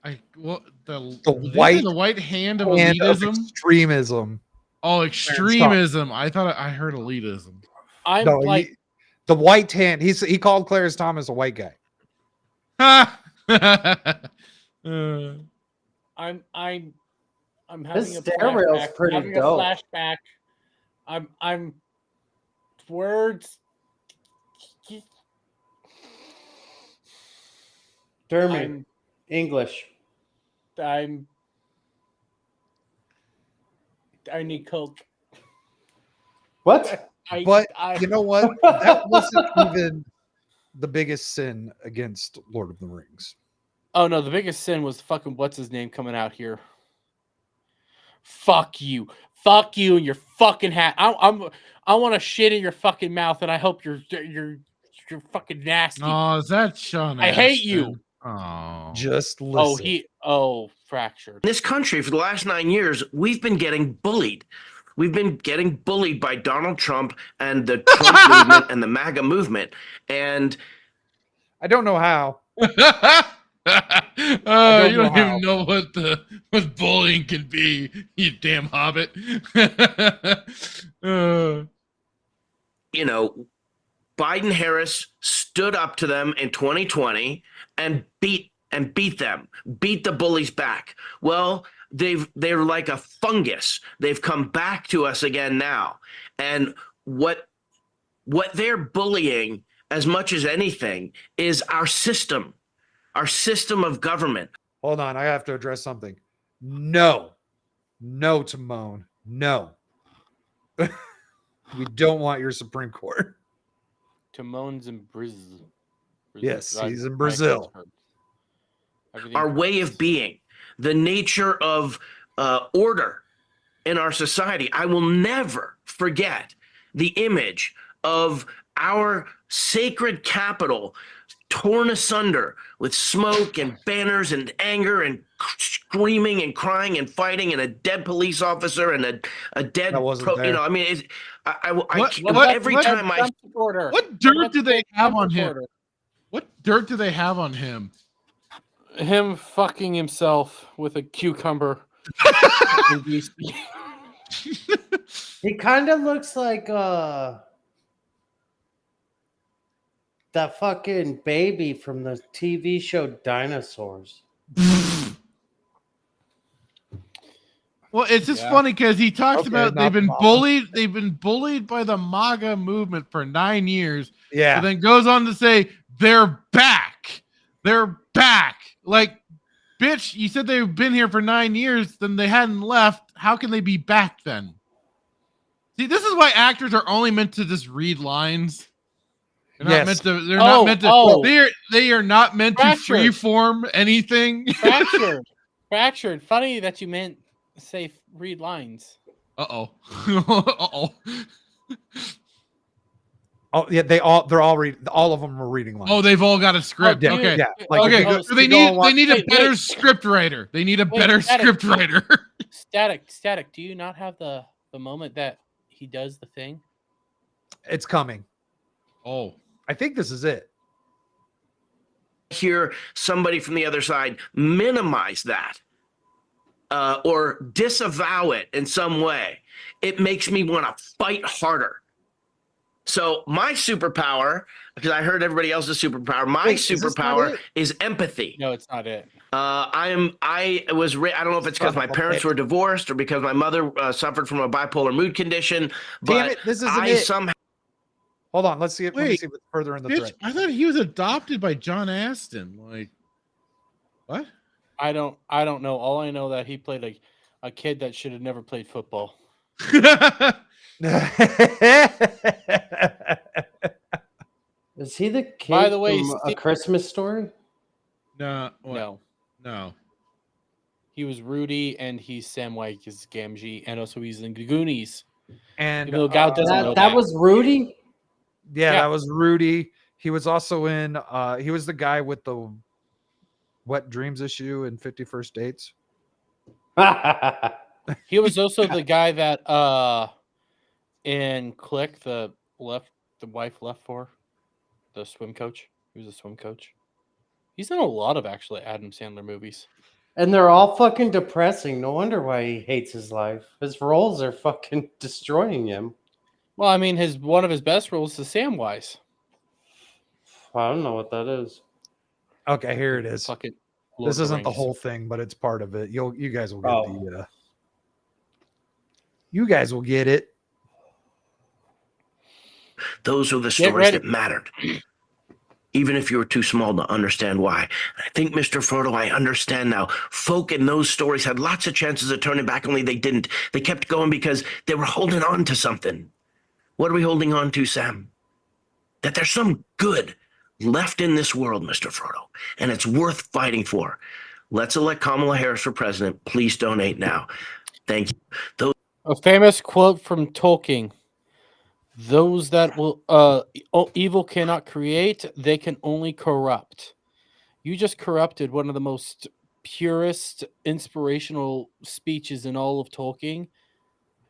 The white hand of elitism? elitism? Extremism. Oh, extremism. I thought I heard elitism. The white hand. He called Clarence Thomas a white guy. I'm having This a stair rail's flashback. pretty Having dope. a flashback. I'm words. Dermy, English. I need Coke. What? But you know what? That wasn't even the biggest sin against Lord of the Rings. Oh no, the biggest sin was fucking what's his name coming out here. Fuck you and your fucking hat. I want to shit in your fucking mouth, and I hope you're fucking nasty. Oh, is that Sean? I hate you. Oh, just listen. Fractured. In this country for the last 9 years, we've been getting bullied. We've been getting bullied by Donald Trump and the Trump movement and the MAGA movement. And I don't know how. you don't even know what bullying can be, you damn hobbit. You know, Biden Harris stood up to them in 2020 and beat them, beat the bullies back. Well, they're like a fungus. They've come back to us again now. And what they're bullying as much as anything is our system of government. Hold on, I have to address something. No, Timon, no. We don't want your Supreme Court. Timon's in Brazil. Yes, he's in Brazil. Our way of being, the nature of order in our society. I will never forget the image of our sacred Capitol torn asunder with smoke and banners and anger and screaming and crying and fighting and a dead police officer and a dead I mean, every time I what dirt do they have on him? What dirt do they have on him? Him fucking himself with a cucumber. He kind of looks like that fucking baby from the TV show Dinosaurs. Well, it's just funny because he talks about they've been bullied by the MAGA movement for 9 years. Yeah. And then goes on to say they're back. They're back. Like, bitch, you said they've been here for 9 years, then they hadn't left. How can they be back then? See, this is why actors are only meant to just read lines. They're not meant to. They're not meant to. They are not meant to freeform anything. Fractured. Funny that you meant say read lines. Uh-oh. Oh yeah, they're all reading. All of them are reading lines. Oh, they've all got a script. Yeah, okay. Yeah. So they need a better script writer. They need a better script writer. Static. Do you not have the moment that he does the thing? It's coming. Oh, I think this is it. Hear somebody from the other side minimize that or disavow it in some way, it makes me want to fight harder. So my superpower, because I heard everybody else's superpower, my superpower is empathy. No, it's not it. I don't know if it's because my parents were divorced or because my mother suffered from a bipolar mood condition. But Damn it, this isn't it. Hold on, let's see it. Let me see what's further in the thread. I thought he was adopted by John Aston. Like, what? I don't know. All I know that he played a kid that should have never played football. Is he the kid By the way, from A Christmas Story? No. No. He was Rudy, and he's Samwise Gamgee, and also he's in the Goonies. And that was Rudy? Yeah, that was Rudy. He was also in he was the guy with the Wet Dreams issue in 50 First Dates. He was also the guy that in Click the wife left for the swim coach. He was a swim coach. He's in a lot of actually Adam Sandler movies. And they're all fucking depressing. No wonder why he hates his life. His roles are fucking destroying him. Well, I mean, one of his best roles is Samwise. I don't know what that is. Okay, here it is. Fucking this isn't the whole thing, but it's part of it. You guys will get you guys will get it. Those are the stories that mattered. Even if you were too small to understand why. I think, Mr. Frodo, I understand now. Folk in those stories had lots of chances of turning back, only they didn't. They kept going because they were holding on to something. What are we holding on to, Sam? That there's some good left in this world, Mr. Frodo, and it's worth fighting for. Let's elect Kamala Harris for president. Please donate now. Thank you. A famous quote from Tolkien: "Those that will evil cannot create, they can only corrupt." You just corrupted one of the most purest, inspirational speeches in all of Tolkien.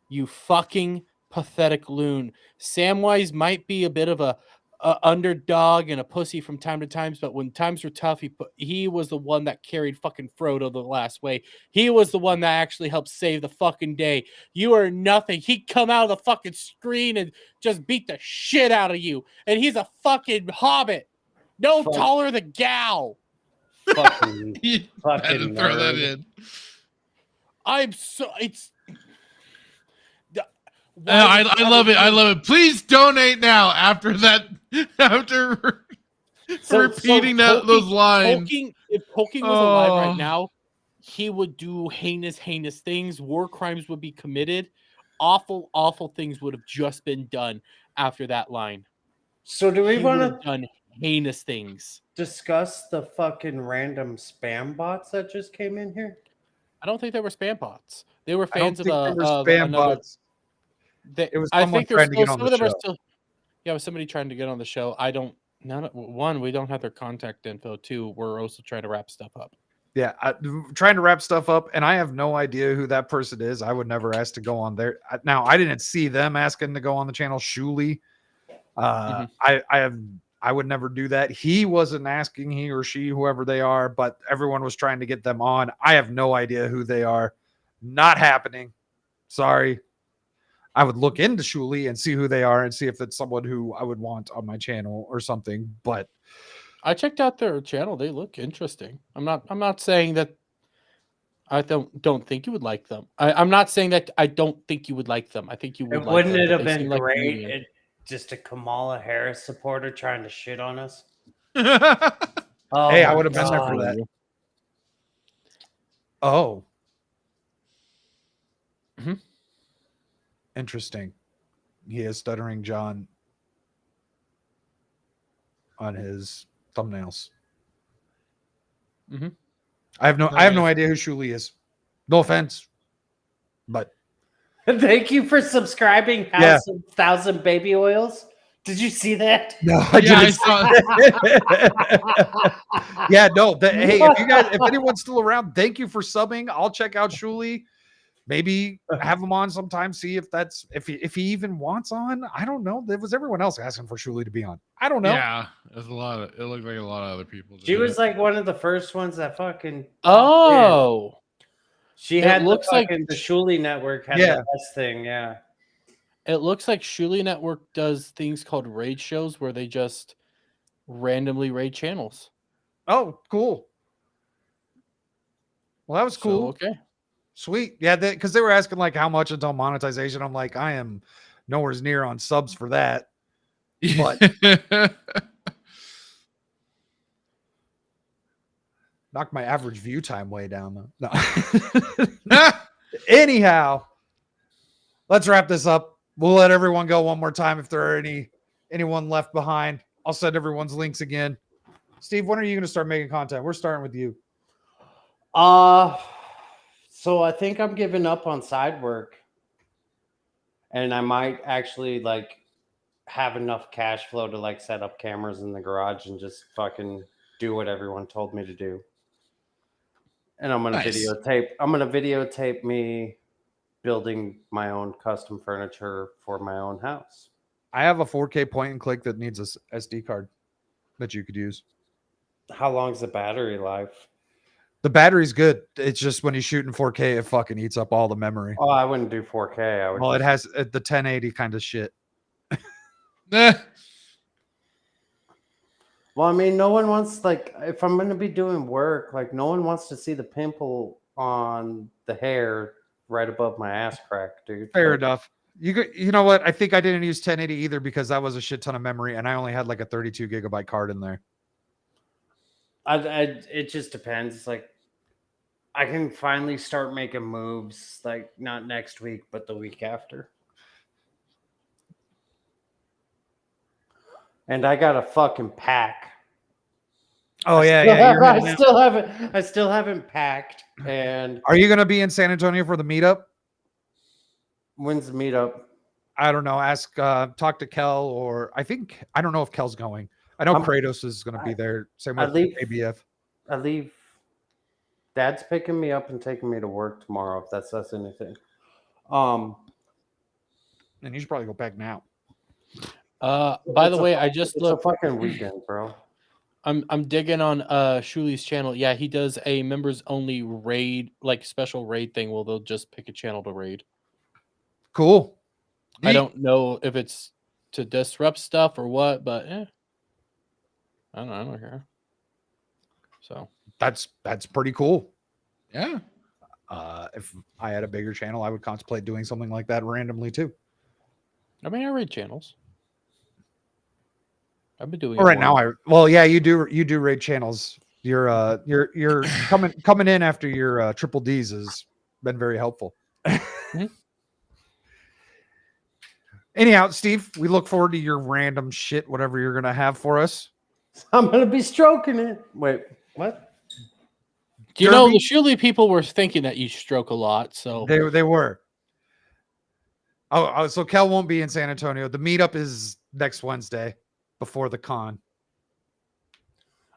You fucking pathetic loon. Samwise might be a bit of a underdog and a pussy from time to times, but when times were tough, he was the one that carried fucking Frodo the last way. He was the one that actually helped save the fucking day. You are nothing. He'd come out of the fucking screen and just beat the shit out of you. And he's a fucking hobbit. No taller than Gal. Fucking Throw that nerd. in. I'm so it's. I love it. I love it. Please donate now. After that, after repeating those lines. If Tolkien was alive right now, he would do heinous things. War crimes would be committed. Awful things would have just been done after that line. So do we want to done heinous things? Discuss the fucking random spam bots that just came in here? I don't think they were spam bots. They were I don't fans of think they were spam another. bots. They, It was I someone think there's trying to still get on some the of them are show. still. Yeah, it was somebody trying to get on the show. I don't. One, we don't have their contact info. Two, we're also trying to wrap stuff up. Yeah, trying to wrap stuff up, and I have no idea who that person is. I would never ask to go on there. Now, I didn't see them asking to go on the channel. Shuli, I would never do that. He wasn't asking, he or she, whoever they are, but everyone was trying to get them on. I have no idea who they are. Not happening. Sorry. I would look into Shuli and see who they are and see if it's someone who I would want on my channel or something. But I checked out their channel. They look interesting. I'm not saying that I don't think you would like them. I'm not saying that I don't think you would like them. I think you would like Wouldn't them. it but have they been seem like great? comedians. Just a Kamala Harris supporter trying to shit on us. Hey, I would have been there for that. Oh. Interesting. He has Stuttering John on his thumbnails. I have no idea who Shuli is. No offense, but thank you for subscribing. House of Thousand Baby Oils. Did you see that? No, I didn't. Yeah, no. Hey, if anyone's still around, thank you for subbing. I'll check out Shuli. Maybe have him on sometime. See if he even wants on. I don't know. There was everyone else asking for Shuli to be on. I don't know. Yeah, there's a lot of. It looked like a lot of other people. She was like one of the first ones that fucking. Oh, she had the Shuli Network had the best thing. Yeah, it looks like Shuli Network does things called raid shows where they just randomly raid channels. Oh, cool. Well, that was cool. So, okay. Sweet. Yeah, because they were asking like how much until monetization. I'm like, I am nowhere near on subs for that. But knock my average view time way down though. No. Anyhow, let's wrap this up. We'll let everyone go one more time if there are anyone left behind. I'll send everyone's links again. Steve, when are you going to start making content? We're starting with you. So I think I'm giving up on side work, and I might actually like have enough cash flow to like set up cameras in the garage and just fucking do what everyone told me to do. And I'm gonna videotape me building my own custom furniture for my own house. I have a 4K point and click that needs a SD card that you could use. How long's the battery life? The battery's good. It's just when you shoot in 4K, it fucking eats up all the memory. Oh, I wouldn't do 4K. It has the 1080 kind of shit. Well, I mean, no one wants, like, if I'm going to be doing work, like, no one wants to see the pimple on the hair right above my ass crack, dude. Fair enough. You know what? I think I didn't use 1080 either because that was a shit ton of memory, and I only had like a 32 gigabyte card in there. It just depends. It's like I can finally start making moves, like not next week, but the week after. And I got a fucking pack Oh yeah, yeah. You're I still haven't packed. And are you gonna be in San Antonio for the meetup? When's the meetup? I don't know. Ask, talk to Kel, or I don't know if Kel's going. I know Kratos is going to be there. Same with ABF. I leave. Dad's picking me up and taking me to work tomorrow. If that says anything. And you should probably go back now. By the way, I just looked. It's a fucking weekend, bro. I'm digging on Shuli's channel. Yeah, he does a members only raid, like special raid thing. Well, they'll just pick a channel to raid. Cool. I don't know if it's to disrupt stuff or what, but I don't care. So that's pretty cool. Yeah. If I had a bigger channel, I would contemplate doing something like that randomly too. I mean, I raid channels. I've been doing. All right now, you do raid channels. You're coming in after your triple D's has been very helpful. Mm-hmm. Anyhow, Steve, we look forward to your random shit, whatever you're gonna have for us. I'm gonna be stroking it. Wait, what? Do you know the Shuli people were thinking that you stroke a lot? So they were. Oh, so Kel won't be in San Antonio. The meetup is next Wednesday before the con.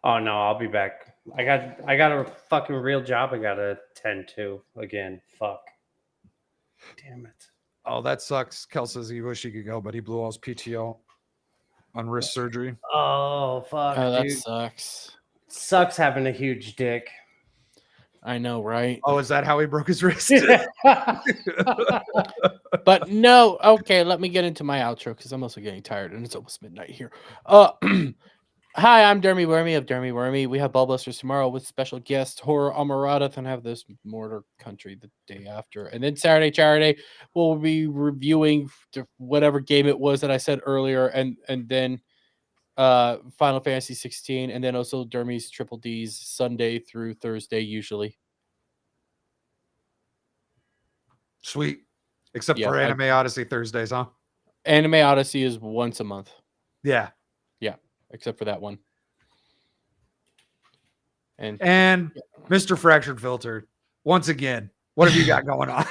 Oh no, I'll be back. I got a fucking real job I gotta tend to again. Fuck. Damn it. Oh, that sucks. Kel says he wish he could go, but he blew all his PTO on wrist surgery. Oh fuck. Oh, that dude. sucks. Sucks having a huge dick. I know, right? Oh, is that how he broke his wrist? But no, okay, let me get into my outro because I'm also getting tired and it's almost midnight here. Hi, I'm Dermy Wormy of Dermy Wormy. We have Ballbusters tomorrow with special guest Horror Amarada, and have this Mortar Country the day after. And then Saturday, we'll be reviewing whatever game it was that I said earlier, and then Final Fantasy 16, and then also Dermy's Triple D's Sunday through Thursday usually. Sweet. Except for Anime Odyssey Thursdays, huh? Anime Odyssey is once a month. Yeah. Yeah, except for that one. And Mr. Fractured Filter, once again, what have you got going on?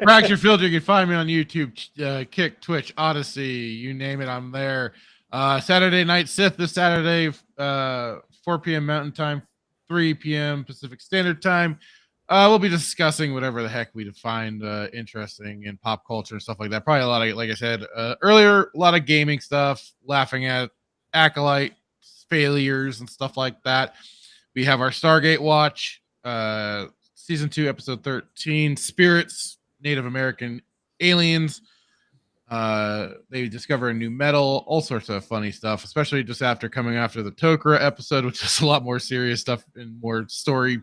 Fractured Filter, you can find me on YouTube, Kick, Twitch, Odyssey, you name it, I'm there. Saturday Night Sith this Saturday, 4 p.m. Mountain Time, 3 p.m. Pacific Standard Time. We'll be discussing whatever the heck we find interesting in pop culture and stuff like that. Probably a lot of, like I said earlier, a lot of gaming stuff, laughing at Acolyte failures and stuff like that. We have our Stargate watch, season 2, episode 13, Spirits, Native American aliens. They discover a new metal, all sorts of funny stuff, especially just coming after the Tok'ra episode, which is a lot more serious stuff and more story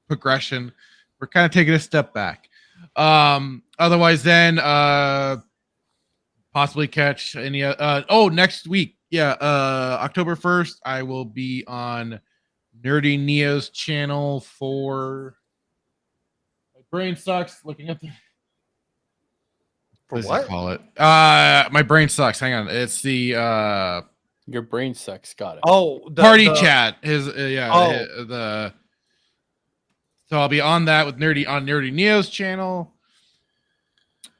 progression. We're kind of taking a step back. Otherwise, then possibly catch any. Next week, October 1st, I will be on Nerdy Neo's channel for. My brain sucks. Looking at the. For what? Call it? My brain sucks. Hang on. It's the. Your brain sucks. Got it. Oh, party chat. The. So I'll be on that with Nerdy Neo's channel.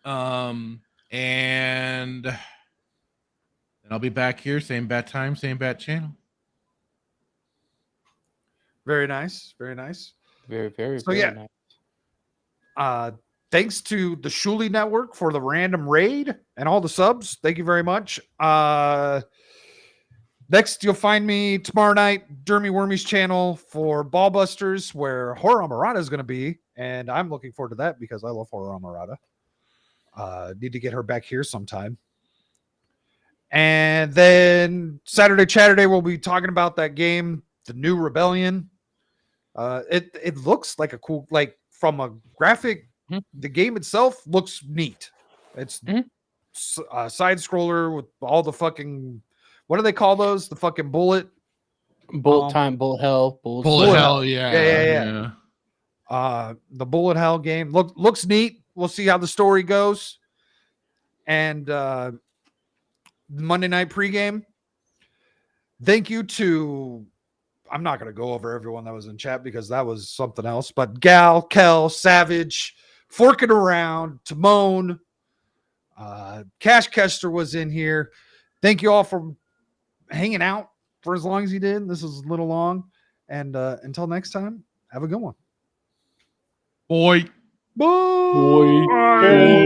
And then I'll be back here, same bat time, same bat channel. Very nice. Very nice. Very, very, so, very yeah. nice. Thanks to the Shuli Network for the random raid and all the subs. Thank you very much. Next, you'll find me tomorrow night, Dermy Wormy's channel for Ballbusters, where Horror Amarada is going to be. And I'm looking forward to that because I love Horror Amarada. Need to get her back here sometime. And then Saturday, we'll be talking about that game, The New Rebellion. It looks like a cool, like from a graphic, the game itself looks neat. It's a side scroller with all the fucking, what do they call those? The fucking bullet time, bullet hell, bullet hell. Yeah. The bullet hell game looks neat. We'll see how the story goes. And Monday night pregame. Thank you to, I'm not going to go over everyone that was in chat because that was something else, but Gal, Kel, Savage, Forking Around, Timon, Cash Kester was in here. Thank you all for hanging out for as long as you did. This was a little long. And until next time, have a good one. Boy. Bye. Boy.